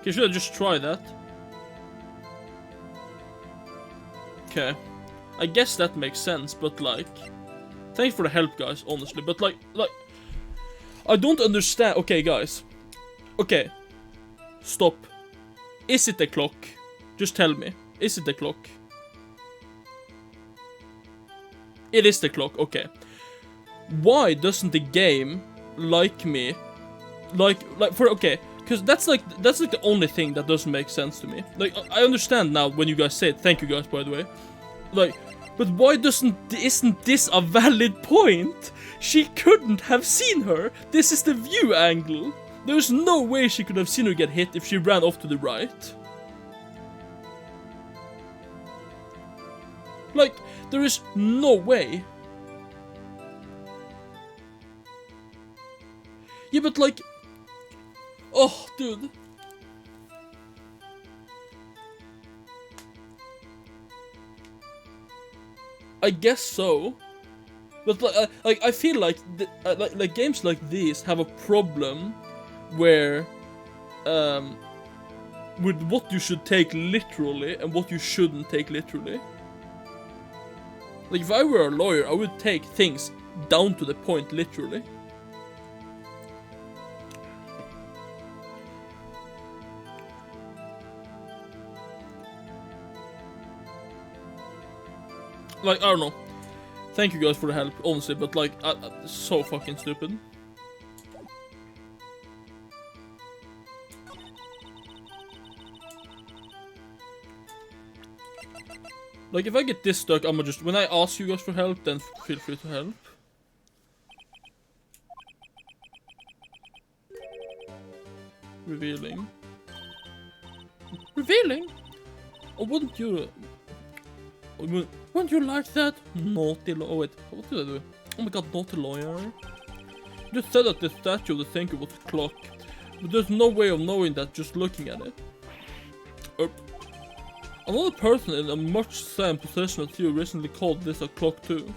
Okay, should I just try that? Okay. I guess that makes sense, but like... Thanks for the help, guys, honestly. But like... I don't understand... Okay, guys. Okay. Stop. Is it the clock? Just tell me. Is it the clock? It is the clock, okay. Why doesn't the game like me? Okay, because that's like the only thing that doesn't make sense to me. Like, I understand now when you guys say it. Thank you guys, by the way. Like, but why isn't this a valid point? She couldn't have seen her. This is the view angle. There's no way she could have seen her get hit if she ran off to the right. Like, There is no way. Yeah, but like... Oh, dude. I guess so. But like I feel like like games like these have a problem where with what you should take literally and what you shouldn't take literally. Like if I were a lawyer, I would take things down to the point literally. Like, I don't know. Thank you guys for the help, honestly, but like, so fucking stupid. Like, if I get this stuck, I'ma just, when I ask you guys for help, then feel free to help. Revealing. Revealing? Oh, wouldn't you... Wouldn't you like that? Naughty lawyer. Oh wait, what did I do? Oh my god, naughty lawyer. You just said that the statue of the thinker was a clock. But there's no way of knowing that just looking at it. Another person in a much same position as you recently called this a clock too.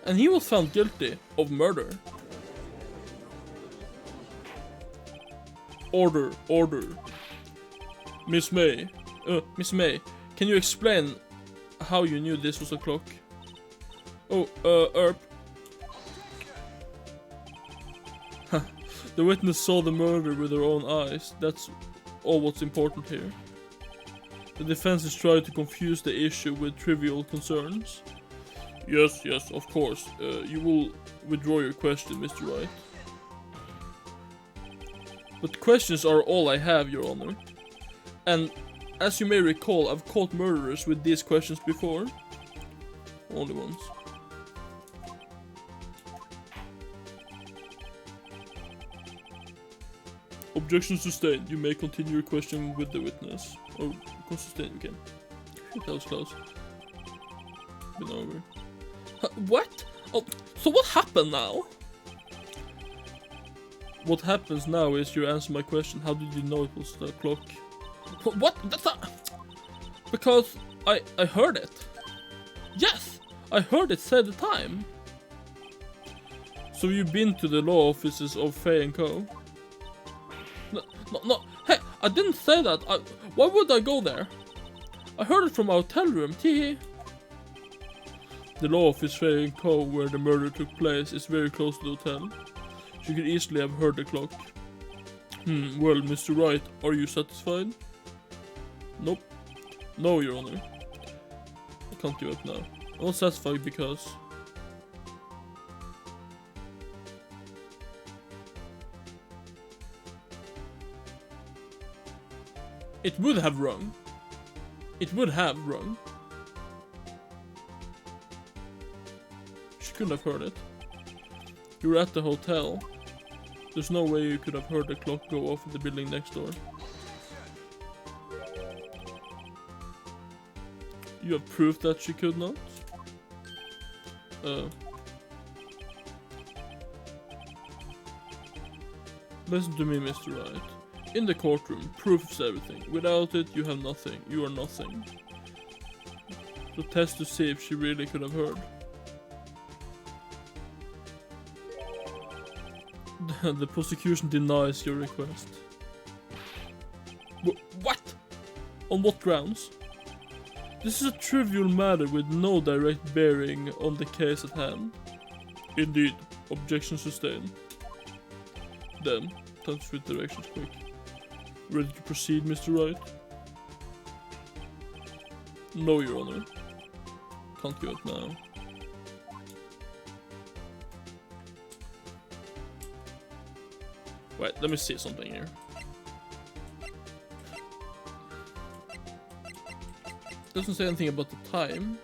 And he was found guilty of murder. Order. Miss May, can you explain how you knew this was a clock? Oh, The witness saw the murder with her own eyes. That's all what's important here. The defense is trying to confuse the issue with trivial concerns. Yes, of course. You will withdraw your question, Mr. Wright. But questions are all I have, Your Honor. And as you may recall, I've caught murderers with these questions before. Only once. Objection sustained. You may continue your question with the witness. Oh, sustained, okay. That was close. Been over. What? Oh, so what happened now? What happens now is you answer my question. How did you know it was the clock? What? That's not... Because I heard it. Yes! I heard it say the time. So you've been to the law offices of Fay & Co? No. Hey, I didn't say that. Why would I go there? I heard it from our hotel room. Tee. The law office Fay & Co, where the murder took place, is very close to the hotel. You could easily have heard the clock. Well, Mr. Wright, are you satisfied? Nope. No, Your Honor. I can't give up now. I'm not satisfied because... It would have rung. It would have rung. She couldn't have heard it. You were at the hotel. There's no way you could have heard the clock go off in the building next door. You have proof that she could not? Listen to me, Mr. Wright. In the courtroom, proof is everything. Without it, you have nothing. You are nothing. So test to see if she really could have heard. The prosecution denies your request. What? On what grounds? This is a trivial matter with no direct bearing on the case at hand. Indeed. Objection sustained. Then, time to switch directions quick. Ready to proceed, Mr. Wright? No, Your Honor. Can't go out now. Wait, let me see something here. Doesn't say anything about the time.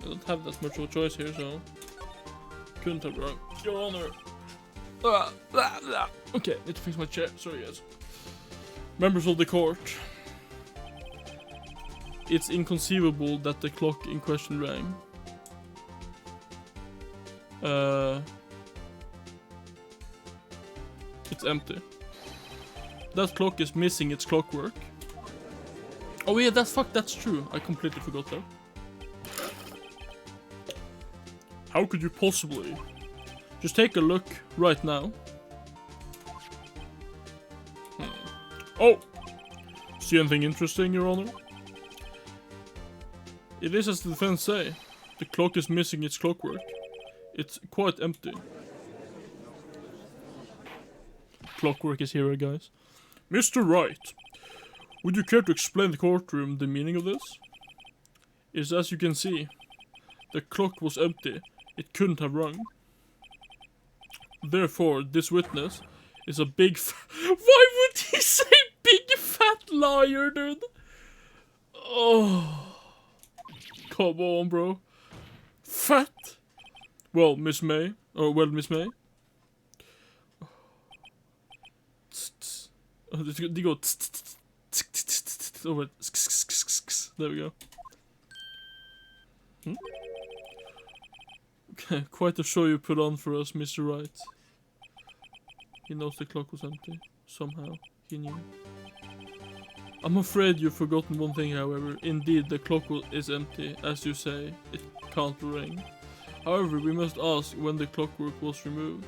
I don't have that much of a choice here, so... Couldn't have wrong. Your Honor. Okay, need to fix my chair. Sorry, guys. Members of the court. It's inconceivable that the clock in question rang. It's empty. That clock is missing its clockwork. Oh yeah, that's true. I completely forgot that. How could you possibly? Just take a look right now. Oh! See anything interesting, Your Honor? It is as the defense say. The clock is missing its clockwork. It's quite empty. Clockwork is here, guys. Mr. Wright, would you care to explain the courtroom the meaning of this? It's as you can see. The clock was empty. It couldn't have rung. Therefore, this witness is a big Why would he say big fat liar, dude? Oh. Come on, bro. Fat. Well, Miss May. Miss May. They go. Oh, there we go. Okay, quite a show you put on for us, Mr. Wright. He knows the clock was empty. Somehow, he knew. I'm afraid you've forgotten one thing, however. Indeed, the clock is empty. As you say, it can't ring. However, we must ask when the clockwork was removed.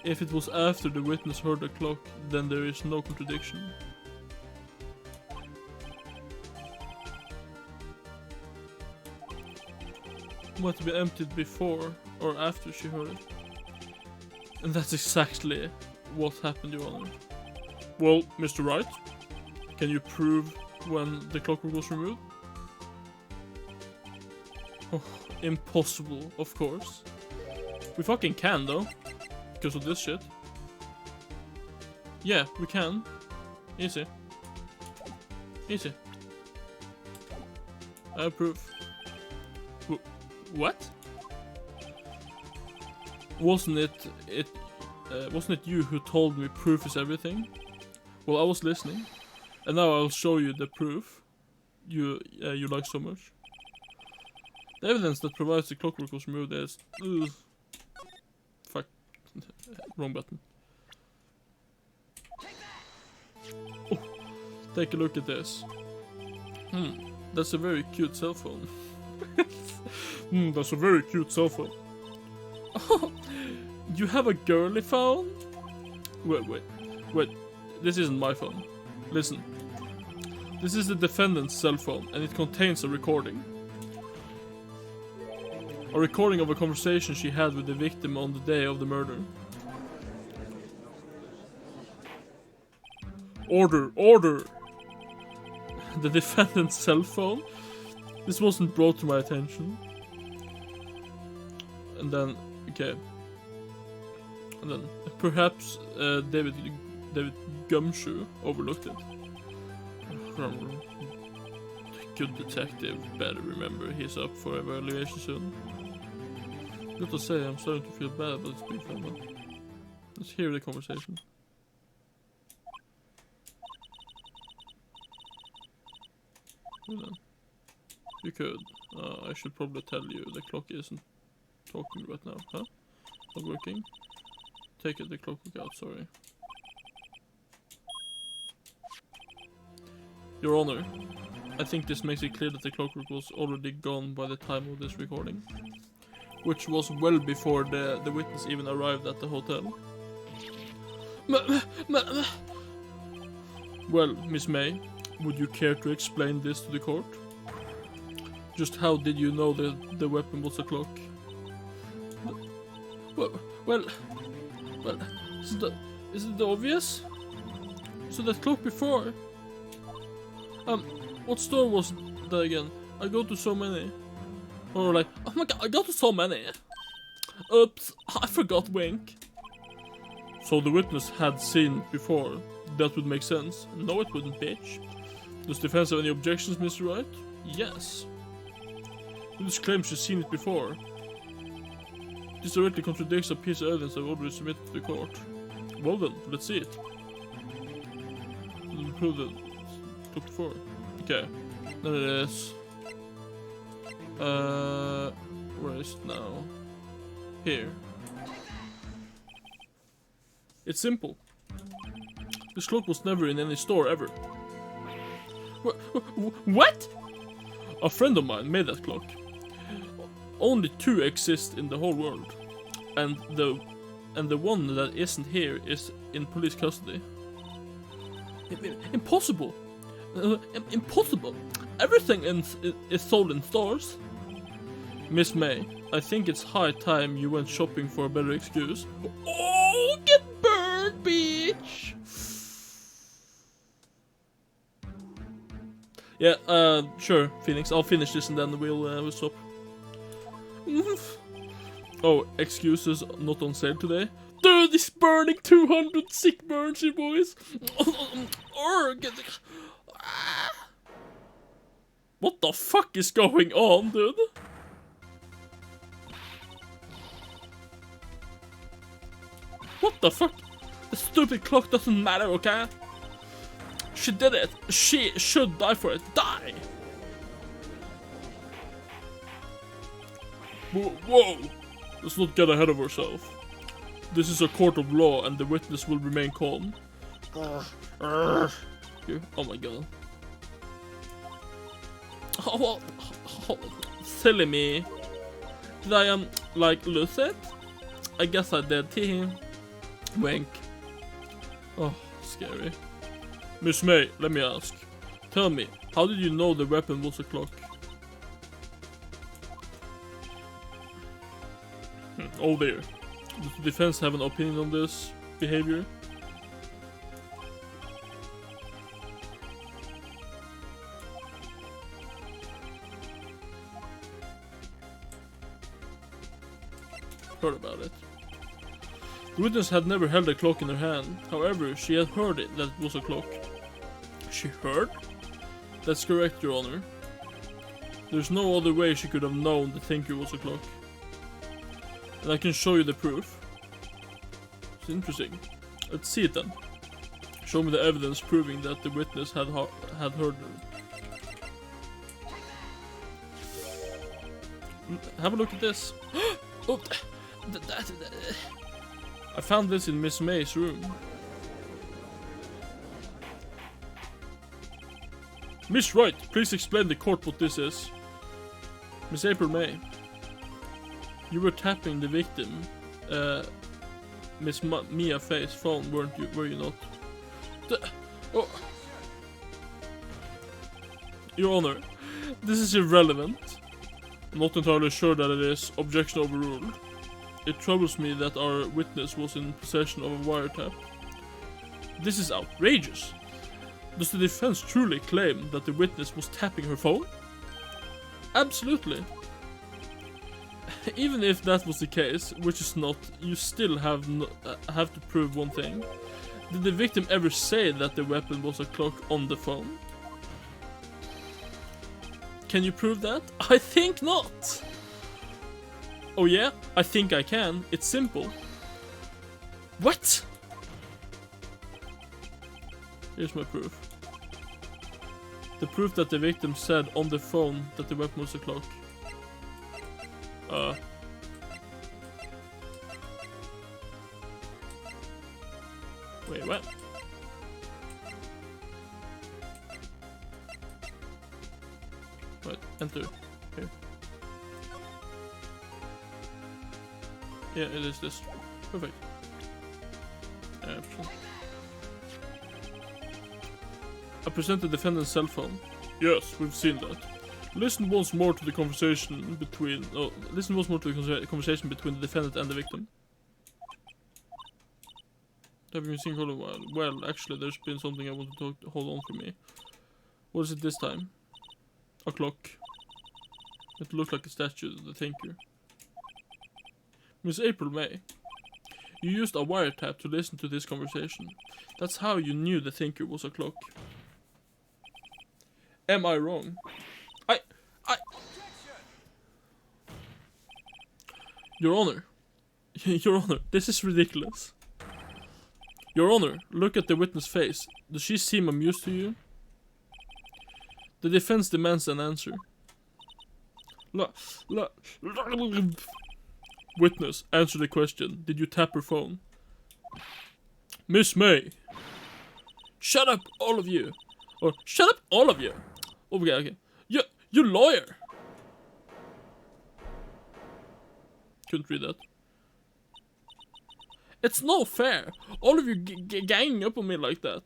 If it was after the witness heard the clock, then there is no contradiction. It might have been emptied before or after she heard it. And that's exactly what happened, Your Honor. Well, Mr. Wright, can you prove when the clockwork was removed? Oh, impossible, of course. We fucking can, though. Because of this shit. Yeah, we can. Easy. Easy. I approve. What? Wasn't it you who told me proof is everything? Well, I was listening, and now I'll show you the proof you like so much. The evidence that provides the clockwork was removed is... Fuck. Wrong button. Oh, take a look at this. That's a very cute cell phone. That's a very cute cell phone. Oh, you have a girly phone? Wait. This isn't my phone. Listen. This is the defendant's cell phone, and it contains a recording. A recording of a conversation she had with the victim on the day of the murder. Order! The defendant's cell phone? This wasn't brought to my attention. And then, okay. And then, perhaps David Gumshoe overlooked it. Good detective better remember he's up for evaluation soon. Good to say, I'm starting to feel bad about this big fella. Let's hear the conversation. You could. I should probably tell you the clock isn't talking right now, huh? Not working? Take it, the clockwork out, sorry. Your Honor, I think this makes it clear that the clockwork was already gone by the time of this recording. Which was well before the witness even arrived at the hotel. Well, Miss May, would you care to explain this to the court? Just how did you know that the weapon was a clock? Well, isn't it obvious? So that clock before? What store was that again? I go to so many. Or like, oh my god, I go to so many. Oops, I forgot wink. So the witness had seen before. That would make sense. No, it wouldn't, bitch. Does defense have any objections, Mr. Wright? Yes. Witness claims she's seen it before. This directly contradicts a piece of evidence I've already submitted to the court. Well then, let's see it. Prove that took before. Okay. Then it is. Where is it now? Here. It's simple. This clock was never in any store ever. What? A friend of mine made that clock. Only 2 exist in the whole world, and the one that isn't here is in police custody. Impossible. Impossible. Everything is sold in stores. Miss May, I think it's high time you went shopping for a better excuse. Oh, get burned, bitch! Yeah, sure, Phoenix. I'll finish this and then we'll stop. Oh, excuses not on sale today. Dude, he's burning 200 sick burns, you boys. What the fuck is going on, dude? What the fuck? The stupid clock doesn't matter, okay? She did it. She should die for it. Die! Whoa! Let's not get ahead of ourselves. This is a court of law and the witness will remain calm. Here. Oh my god. Oh, silly me. Did I, like, lose it? I guess I did. Tee. Wink. Oh, scary. Miss May, let me ask. Tell me, how did you know the weapon was a clock? Oh dear. Does the defense have an opinion on this behavior? Heard about it. The witness had never held a clock in her hand. However, she had heard it that it was a clock. She heard? That's correct, Your Honor. There's no other way she could have known the thinker was a clock. And I can show you the proof. It's interesting. Let's see it then. Show me the evidence proving that the witness had heard her. Have a look at this. Oh, I found this in Miss May's room. Miss Wright, please explain the court what this is. Miss April May, you were tapping the victim, Miss Mia Faye's phone, weren't you? Were you not? Oh. Your Honor, this is irrelevant. I'm not entirely sure that it is. Objection overruled. It troubles me that our witness was in possession of a wiretap. This is outrageous. Does the defense truly claim that the witness was tapping her phone? Absolutely. Even if that was the case, which is not, you still have to prove one thing. Did the victim ever say that the weapon was a clock on the phone? Can you prove that? I think not. Oh yeah? I think I can. It's simple. What? Here's my proof. The proof that the victim said on the phone that the weapon was a clock. Wait, what? Right, enter. Here. Yeah, it is this. Perfect. I present the defendant's cell phone. Yes, we've seen that. Listen once more to the conversation between. Listen once more to the conversation between the defendant and the victim. Have you been seeing for a while? Well, actually, there's been something I want to hold on for me. What is it this time? A clock. It looked like a statue of the thinker. Miss April May, you used a wiretap to listen to this conversation. That's how you knew the thinker was a clock. Am I wrong? Your Honor. Your Honor, this is ridiculous. Your Honor, look at the witness' face. Does she seem amused to you? The defense demands an answer. Witness, answer the question. Did you tap her phone? Miss May. Shut up, all of you. Or, shut up, all of you. Okay, okay. You lawyer. Couldn't read that. It's no fair. All of you ganging up on me like that.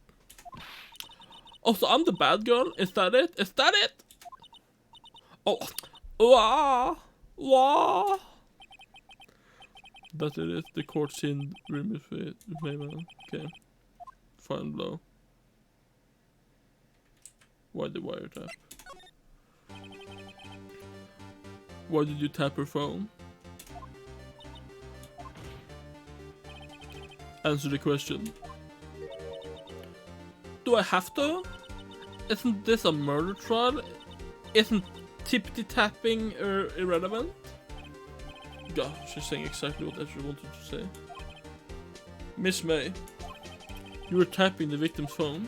Oh, so I'm the bad girl? Is that it? Is that it? Oh. Wah. That it is. The court scene room is okay. Fine blow. Why the wiretap? Why did you tap her phone? Answer the question. Do I have to? Isn't this a murder trial? Isn't tippity-tapping irrelevant? God, she's saying exactly what Edgar wanted to say. Miss May, you were tapping the victim's phone.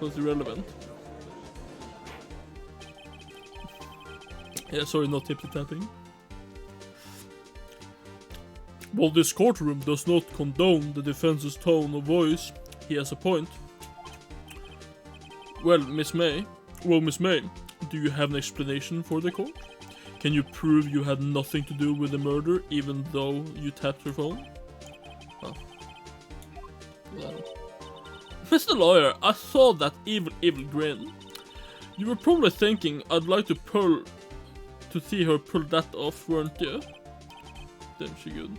That's irrelevant. Yeah, sorry, not tippity-tapping. While this courtroom does not condone the defense's tone of voice, he has a point. Well, Miss May, do you have an explanation for the court? Can you prove you had nothing to do with the murder, even though you tapped your phone? Oh. Well. Mr. Lawyer, I saw that evil grin. You were probably thinking I'd like to see her pull that off, weren't you? Damn, she good.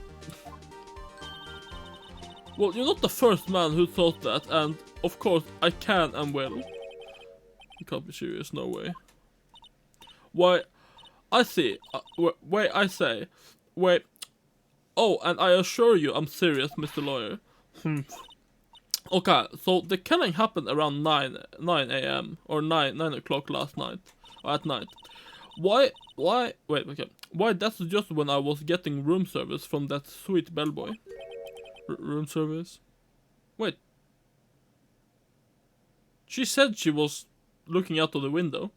Well, you're not the first man who thought that, and of course I can and will. You can't be serious, no way. Why, I see. Wait, I say. Wait. Oh, and I assure you I'm serious, Mr. Lawyer. Okay, so the killing happened around 9 a.m. or 9 o'clock last night. Or at night. Wait, okay. Why, that's just when I was getting room service from that sweet bellboy. Room service? Wait. She said she was looking out of the window.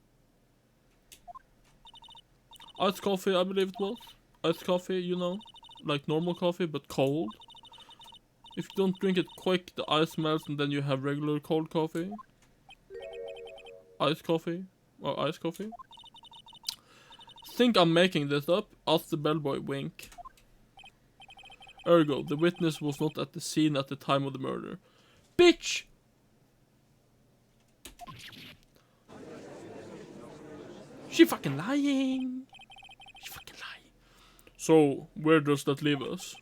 Iced coffee, I believe it was. Iced coffee, you know. Like normal coffee, but cold. If you don't drink it quick, the ice melts and then you have regular cold coffee. Iced coffee. Or iced coffee. Think I'm making this up? Asked the bellboy, wink. Ergo, the witness was not at the scene at the time of the murder. Bitch! She fucking lying. She fucking lying. So, where does that leave us?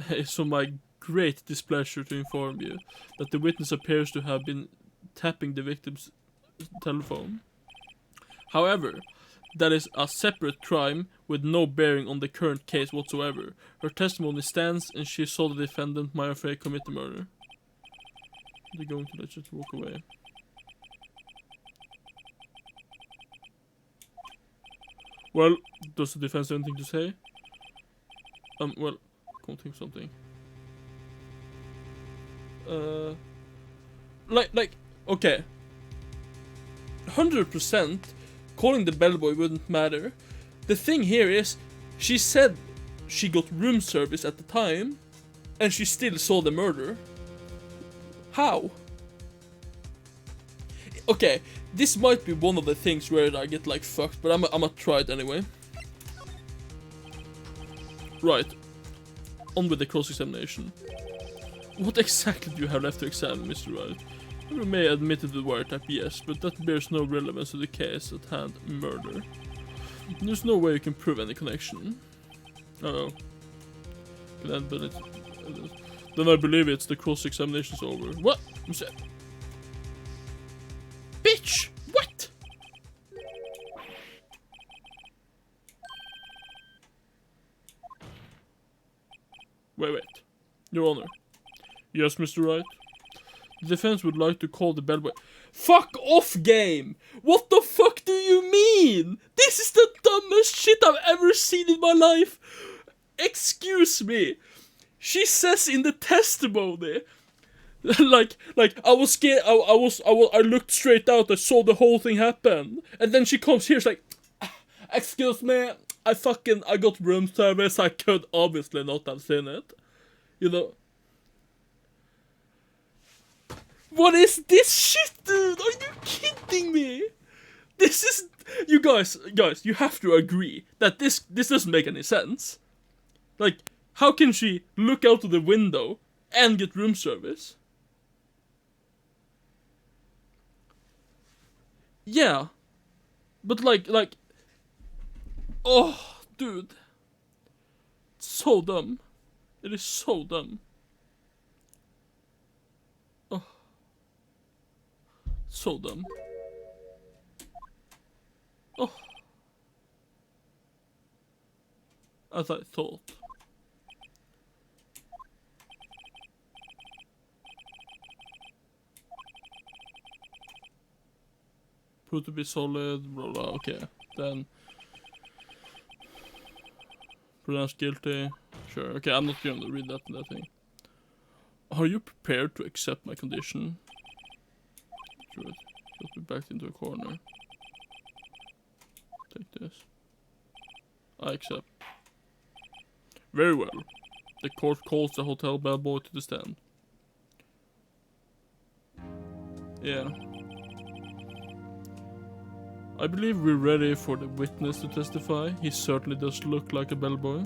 It's on my great displeasure to inform you that the witness appears to have been tapping the victim's telephone. However, that is a separate crime with no bearing on the current case whatsoever. Her testimony stands and she saw the defendant, Maya Frey, commit the murder. They're going to let you walk away. Well, does the defense have anything to say? Well, can't think of something. Okay. 100% calling the bellboy wouldn't matter. The thing here is, she said she got room service at the time, and she still saw the murder. How? Okay, this might be one of the things where I get like fucked, but I'ma try it anyway. Right. On with the cross-examination. What exactly do you have left to examine, Mr. Wright? You may admit to the wiretap, yes, but that bears no relevance to the case at hand, murder. There's no way you can prove any connection. Uh-oh. Then I believe it's the cross-examination's over. What? Bitch! What? Wait. Your Honor. Yes, Mr. Wright? The defense would like to call the bellboy. Fuck off, game! What the fuck do you mean? This is the dumbest shit I've ever seen in my life. Excuse me. She says in the testimony, like I was scared. I looked straight out. I saw the whole thing happen, and then she comes here. She's like, "Excuse me, I got room service. I could obviously not have seen it, you know." What is this shit, dude? Are you kidding me? This is... You guys, you have to agree that this doesn't make any sense. Like, how can she look out of the window and get room service? Yeah. But like... Oh, dude. It's so dumb. It is so dumb. So dumb. Oh. As I thought. Prove to be solid, blah blah, okay. Then pronounced guilty. Sure, okay, I'm not going to read that thing. Are you prepared to accept my condition? Good. Just be backed into a corner. Take this. I accept. Very well. The court calls the hotel bellboy to the stand. Yeah. I believe we're ready for the witness to testify. He certainly does look like a bellboy.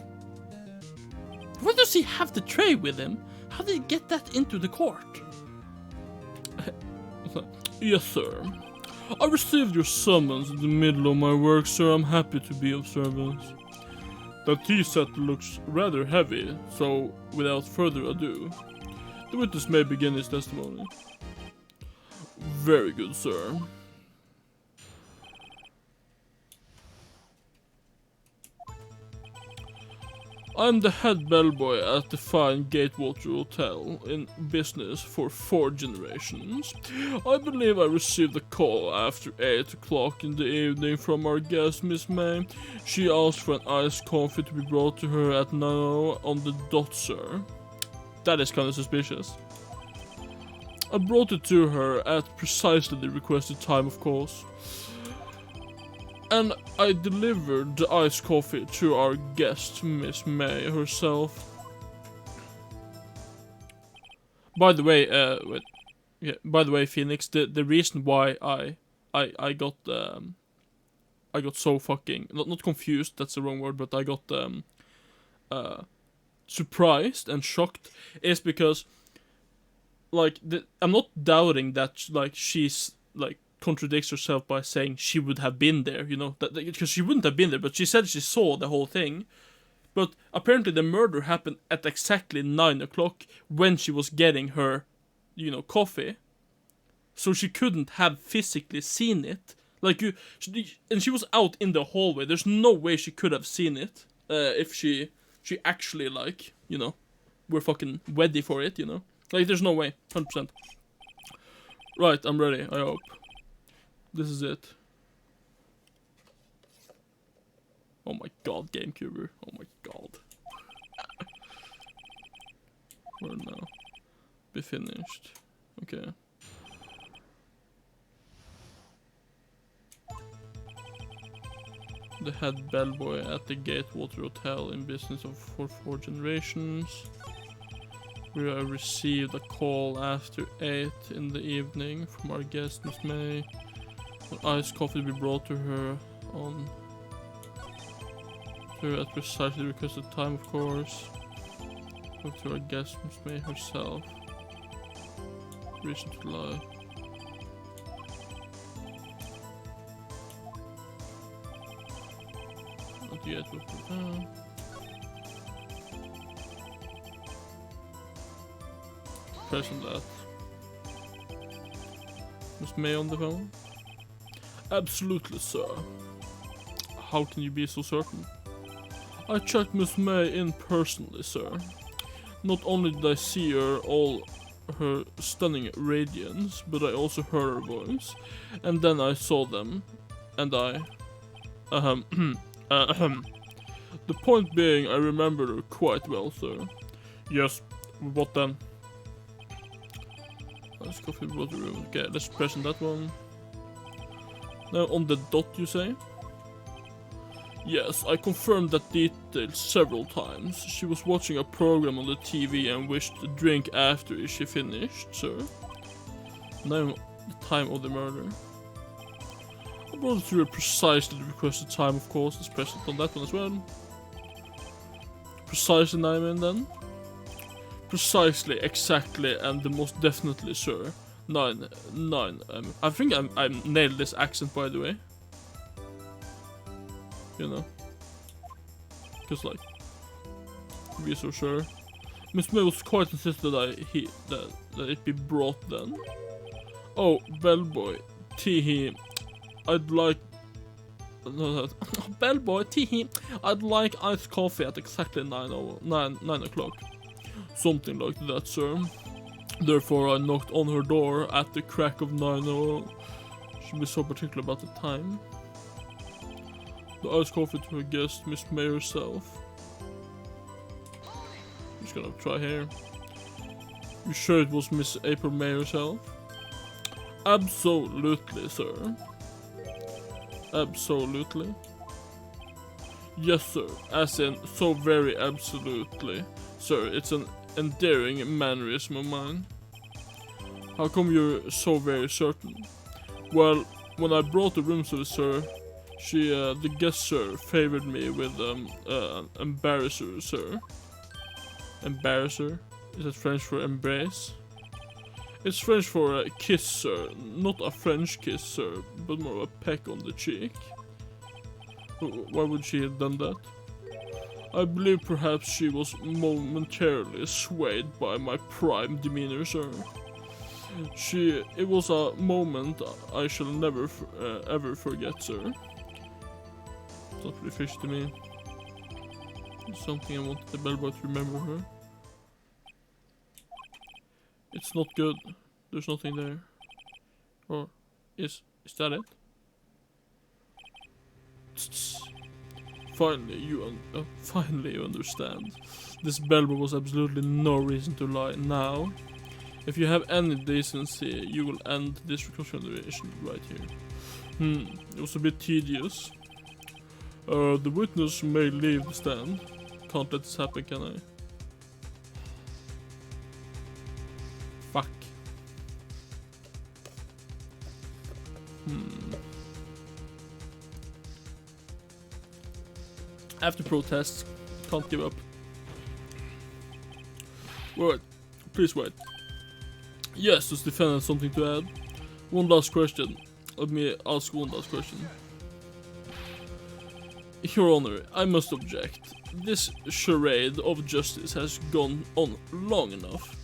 Why does he have the tray with him? How did he get that into the court? Yes, sir. I received your summons in the middle of my work, sir. I'm happy to be of service. That tea set looks rather heavy, so without further ado, the witness may begin his testimony. Very good, sir. I'm the head bellboy at the fine Gatewater Hotel, in business for 4 generations. I believe I received a call after 8 o'clock in the evening from our guest, Miss May. She asked for an iced coffee to be brought to her at 9 on the dot, sir. That is kinda suspicious. I brought it to her at precisely the requested time, of course. And I delivered the iced coffee to our guest, Miss May herself. By the way, by the way, Phoenix, the reason why I got so fucking not confused, that's the wrong word, but I got surprised and shocked is because like I'm not doubting that like she's like contradicts herself by saying she would have been there, you know, that because she wouldn't have been there, but she said she saw the whole thing. But apparently the murder happened at exactly 9 o'clock when she was getting her, you know, coffee. So she couldn't have physically seen it. Like and she was out in the hallway. There's no way she could have seen it if she actually like, you know, we're fucking ready for it, you know. Like there's no way, 100%. Right, I'm ready. I hope. This is it. Oh my god, GameCuber. Oh my god. Where now? Be finished. Okay. The head bellboy at the Gatewater Hotel in business for 4 generations. We have received a call after 8 in the evening from our guest, Miss May. An iced coffee to be brought to her at precisely the requested time, of course. Talk to our guest, Miss May herself. Reason to lie. Not yet, but pressing that. Miss May on the phone? Absolutely, sir. How can you be so certain? I checked Miss May in personally, sir. Not only did I see her all her stunning radiance, but I also heard her voice. And then I saw them, and I... The point being, I remember her quite well, sir. Yes, what then? Let's coffee brought the room. Okay, let's present that one. Now on the dot, you say? Yes, I confirmed that detail several times. She was watching a program on the TV and wished to drink after she finished, sir. Now, the time of the murder. I brought it to her precisely the requested time, of course. Let's present on that one as well. Precisely 9 minutes then? Precisely, exactly, and the most definitely, sir. 9. I think I nailed this accent, by the way. You know. Cause like, be so sure. Miss May was quite insistent that it be brought then. Oh, bellboy, tee I'd like. No, bellboy, tee I'd like iced coffee at exactly 9 o'clock. Something like that, sir. Therefore, I knocked on her door at the crack of 9:00. She'd be so particular about the time. The iced coffee to her guest, Miss May herself. I'm just gonna try here. You sure it was Miss April May herself? Absolutely, sir. Absolutely. Yes, sir. As in, so very absolutely. Sir, it's an endearing mannerism of mine. How come you're so very certain? Well, when I brought the room service, sir, the guest, sir, favored me with embarrasser, sir. Embarrasser? Is that French for embrace? It's French for a kiss, sir. Not a French kiss, sir, but more of a peck on the cheek. Why would she have done that? I believe perhaps she was momentarily swayed by my prime demeanor, sir. It was a moment I shall never ever forget, sir. That's pretty fishy to me. It's something I wanted the bellboy to remember her. It's not good. There's nothing there. Or is that it? Finally you understand. This bellboy was absolutely no reason to lie. Now, if you have any decency, you will end this reconsideration right here. It was a bit tedious. The witness may leave the stand. Can't let this happen, can I? Fuck. After protests, can't give up. Wait, please wait. Yes, does the defendant have something to add? One last question. Let me ask one last question. Your Honor, I must object. This charade of justice has gone on long enough.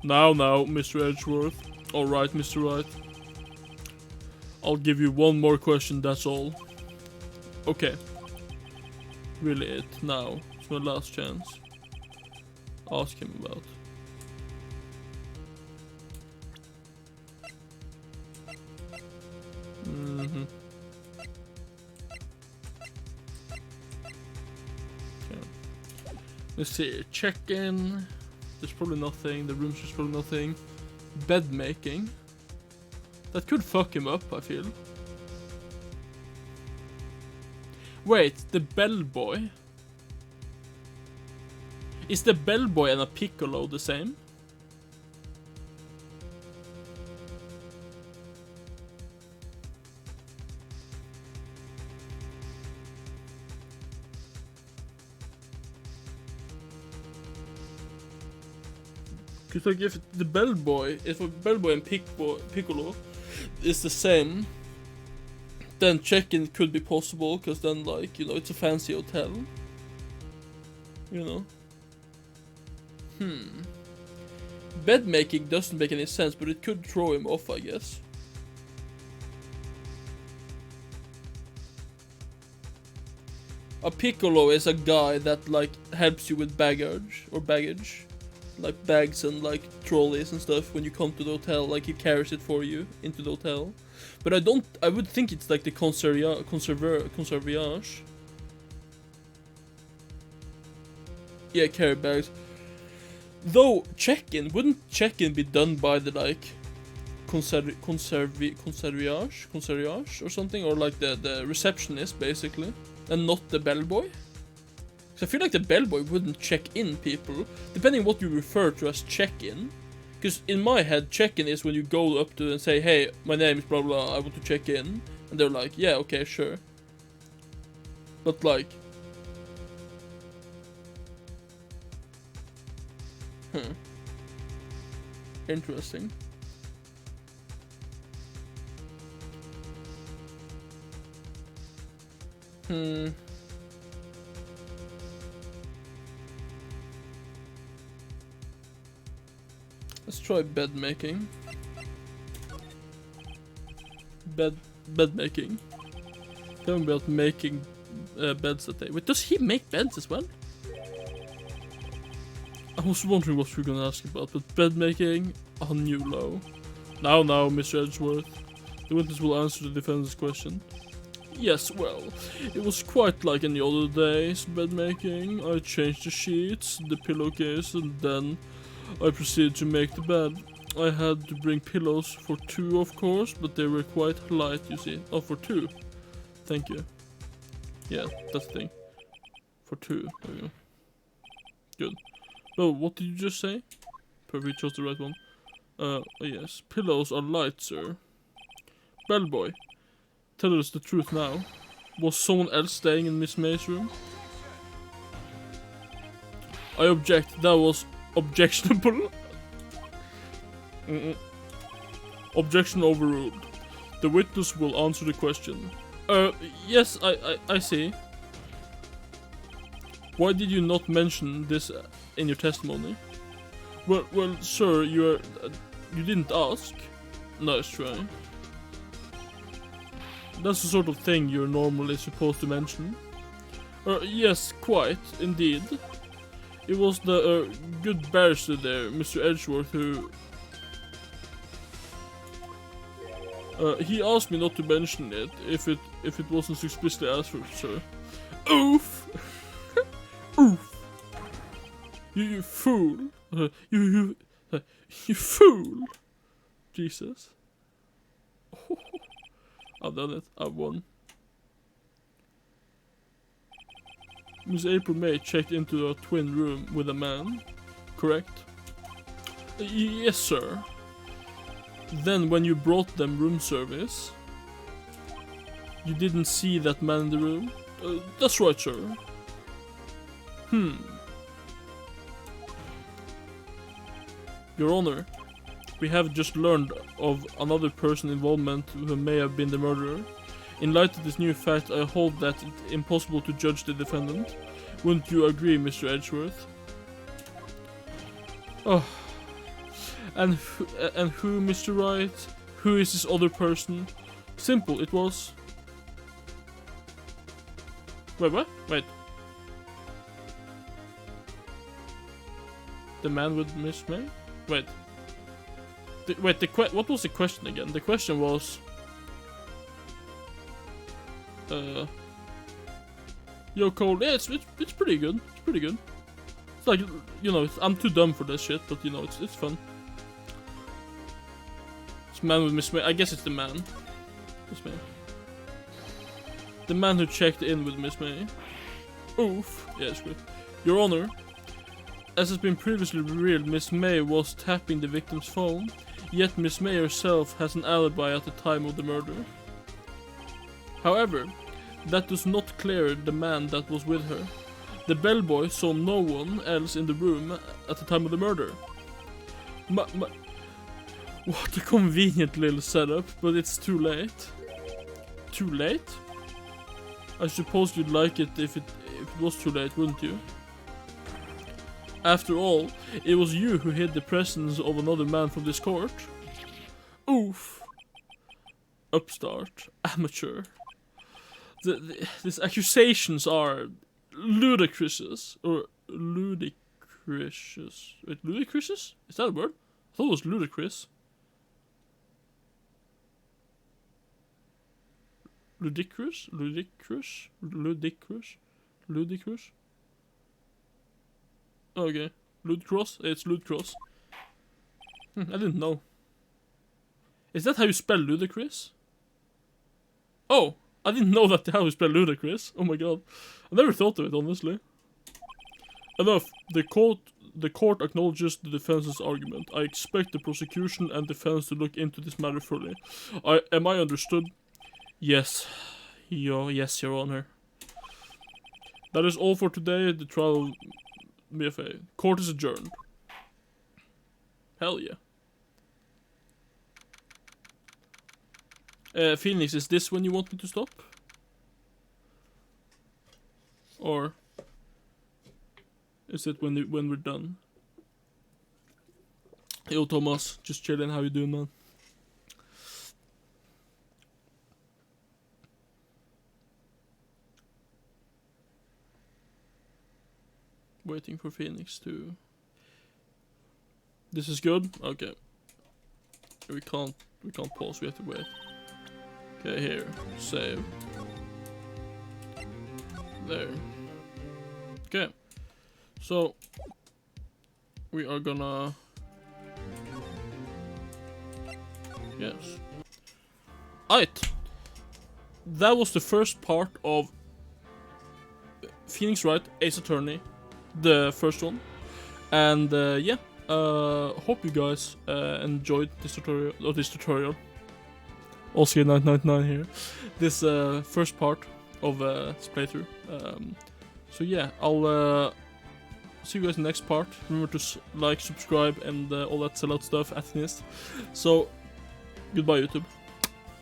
Now, Mr. Edgeworth. Alright, Mr. Wright. I'll give you one more question, that's all. Okay. Really it, now. It's my last chance. Ask him about. Let's see, check-in. There's probably nothing. The room's just probably nothing. Bed making. That could fuck him up, I feel. Wait, the bellboy? Is the bellboy and a piccolo the same? Because like if a bellboy and piccolo is the same, then check-in could be possible, because then like, you know, it's a fancy hotel. You know? Bed making doesn't make any sense, but it could throw him off, I guess. A piccolo is a guy that like helps you with baggage. like bags and like trolleys and stuff when you come to the hotel. Like he carries it for you into the hotel. But I would think it's like the conserviage. Yeah, carry bags. Though wouldn't check-in be done by the like concierge or something, or like the receptionist basically, and not the bellboy? Because I feel like the bellboy wouldn't check in people, depending what you refer to as check-in. Because in my head, check-in is when you go up to and say, hey, my name is blah blah, I want to check in, and they're like, yeah, okay, sure. But like, interesting. Let's try bed making. Bed making. Tell me about making beds that day. Wait, does he make beds as well? I was wondering what you were gonna ask about, but bed making, a new low. Now, Mr. Edgeworth. The witness will answer the defendant's question. Yes, well, it was quite like any other day's bed making. I changed the sheets, the pillowcase, and then I proceeded to make the bed. I had to bring pillows for 2, of course, but they were quite light, you see. Oh, for 2. Thank you. Yeah, that's the thing. For 2. There we go. Good. Oh, what did you just say? Perfect, you chose the right one. Yes. Pillows are light, sir. Bellboy, tell us the truth now. Was someone else staying in Miss May's room? I object. That was objectionable. Objection overruled. The witness will answer the question. Yes, I see. Why did you not mention this in your testimony? Well, sir, you didn't ask. Nice try. That's the sort of thing you're normally supposed to mention. Yes, quite, indeed. It was the good barrister there, Mr. Edgeworth, who... he asked me not to mention it if it wasn't explicitly asked for, sir. Oof! Oof! You fool! You fool! Jesus. I've done it. I've won. Miss April May checked into her twin room with a man, correct? Yes, sir. Then when you brought them room service, you didn't see that man in the room? That's right, sir. Your Honor, we have just learned of another person's involvement who may have been the murderer. In light of this new fact, I hold that it's impossible to judge the defendant. Wouldn't you agree, Mr. Edgeworth? Oh. And who, Mr. Wright? Who is this other person? Simple, it was... Wait, what? Wait. The man with Miss May? Wait. What was the question again? The question was... Yo, Cole, yeah, it's pretty good. It's pretty good. It's like, you know, I'm too dumb for this shit, but you know, it's fun. It's man with Miss May. I guess it's the man. Miss May. The man who checked in with Miss May. Oof. Yeah, it's good. Your Honor, as has been previously revealed, Miss May was tapping the victim's phone, yet Miss May herself has an alibi at the time of the murder. However, that does not clear the man that was with her. The bellboy saw no one else in the room at the time of the murder. What a convenient little setup, but it's too late. Too late? I suppose you'd like it if it was too late, wouldn't you? After all, it was you who hid the presence of another man from this court. Oof. Upstart. Amateur. These accusations are ludicrous. Or ludicrous. ludicrous. Wait, ludicrous? Is that a word? I thought it was ludicrous. Ludicrous? Ludicrous? Ludicrous? Ludicrous? Okay. Ludicrous? It's ludicrous. I didn't know. Is that how you spell ludicrous? Oh! I didn't know that how you spell ludicrous. Oh my god. I never thought of it, honestly. Enough. The court acknowledges the defense's argument. I expect the prosecution and defense to look into this matter fully. Am I understood? Yes. Yes, Your Honor. That is all for today. The trial of BFA. Court is adjourned. Hell yeah. Phoenix, is this when you want me to stop? Or is it when we're done? Yo, Thomas, just chilling. How you doing, man? Waiting for Phoenix to... This is good? Okay. We can't pause, we have to wait. Okay, here. Save. There. Okay. So we are gonna... Yes. Alright. That was the first part of Phoenix Wright, Ace Attorney. The first one. And yeah. Hope you guys enjoyed this tutorial. Oggyerino here. This first part of this playthrough. So yeah, I'll see you guys in the next part. Remember to like, subscribe, and all that sellout stuff at Finist. So, goodbye YouTube.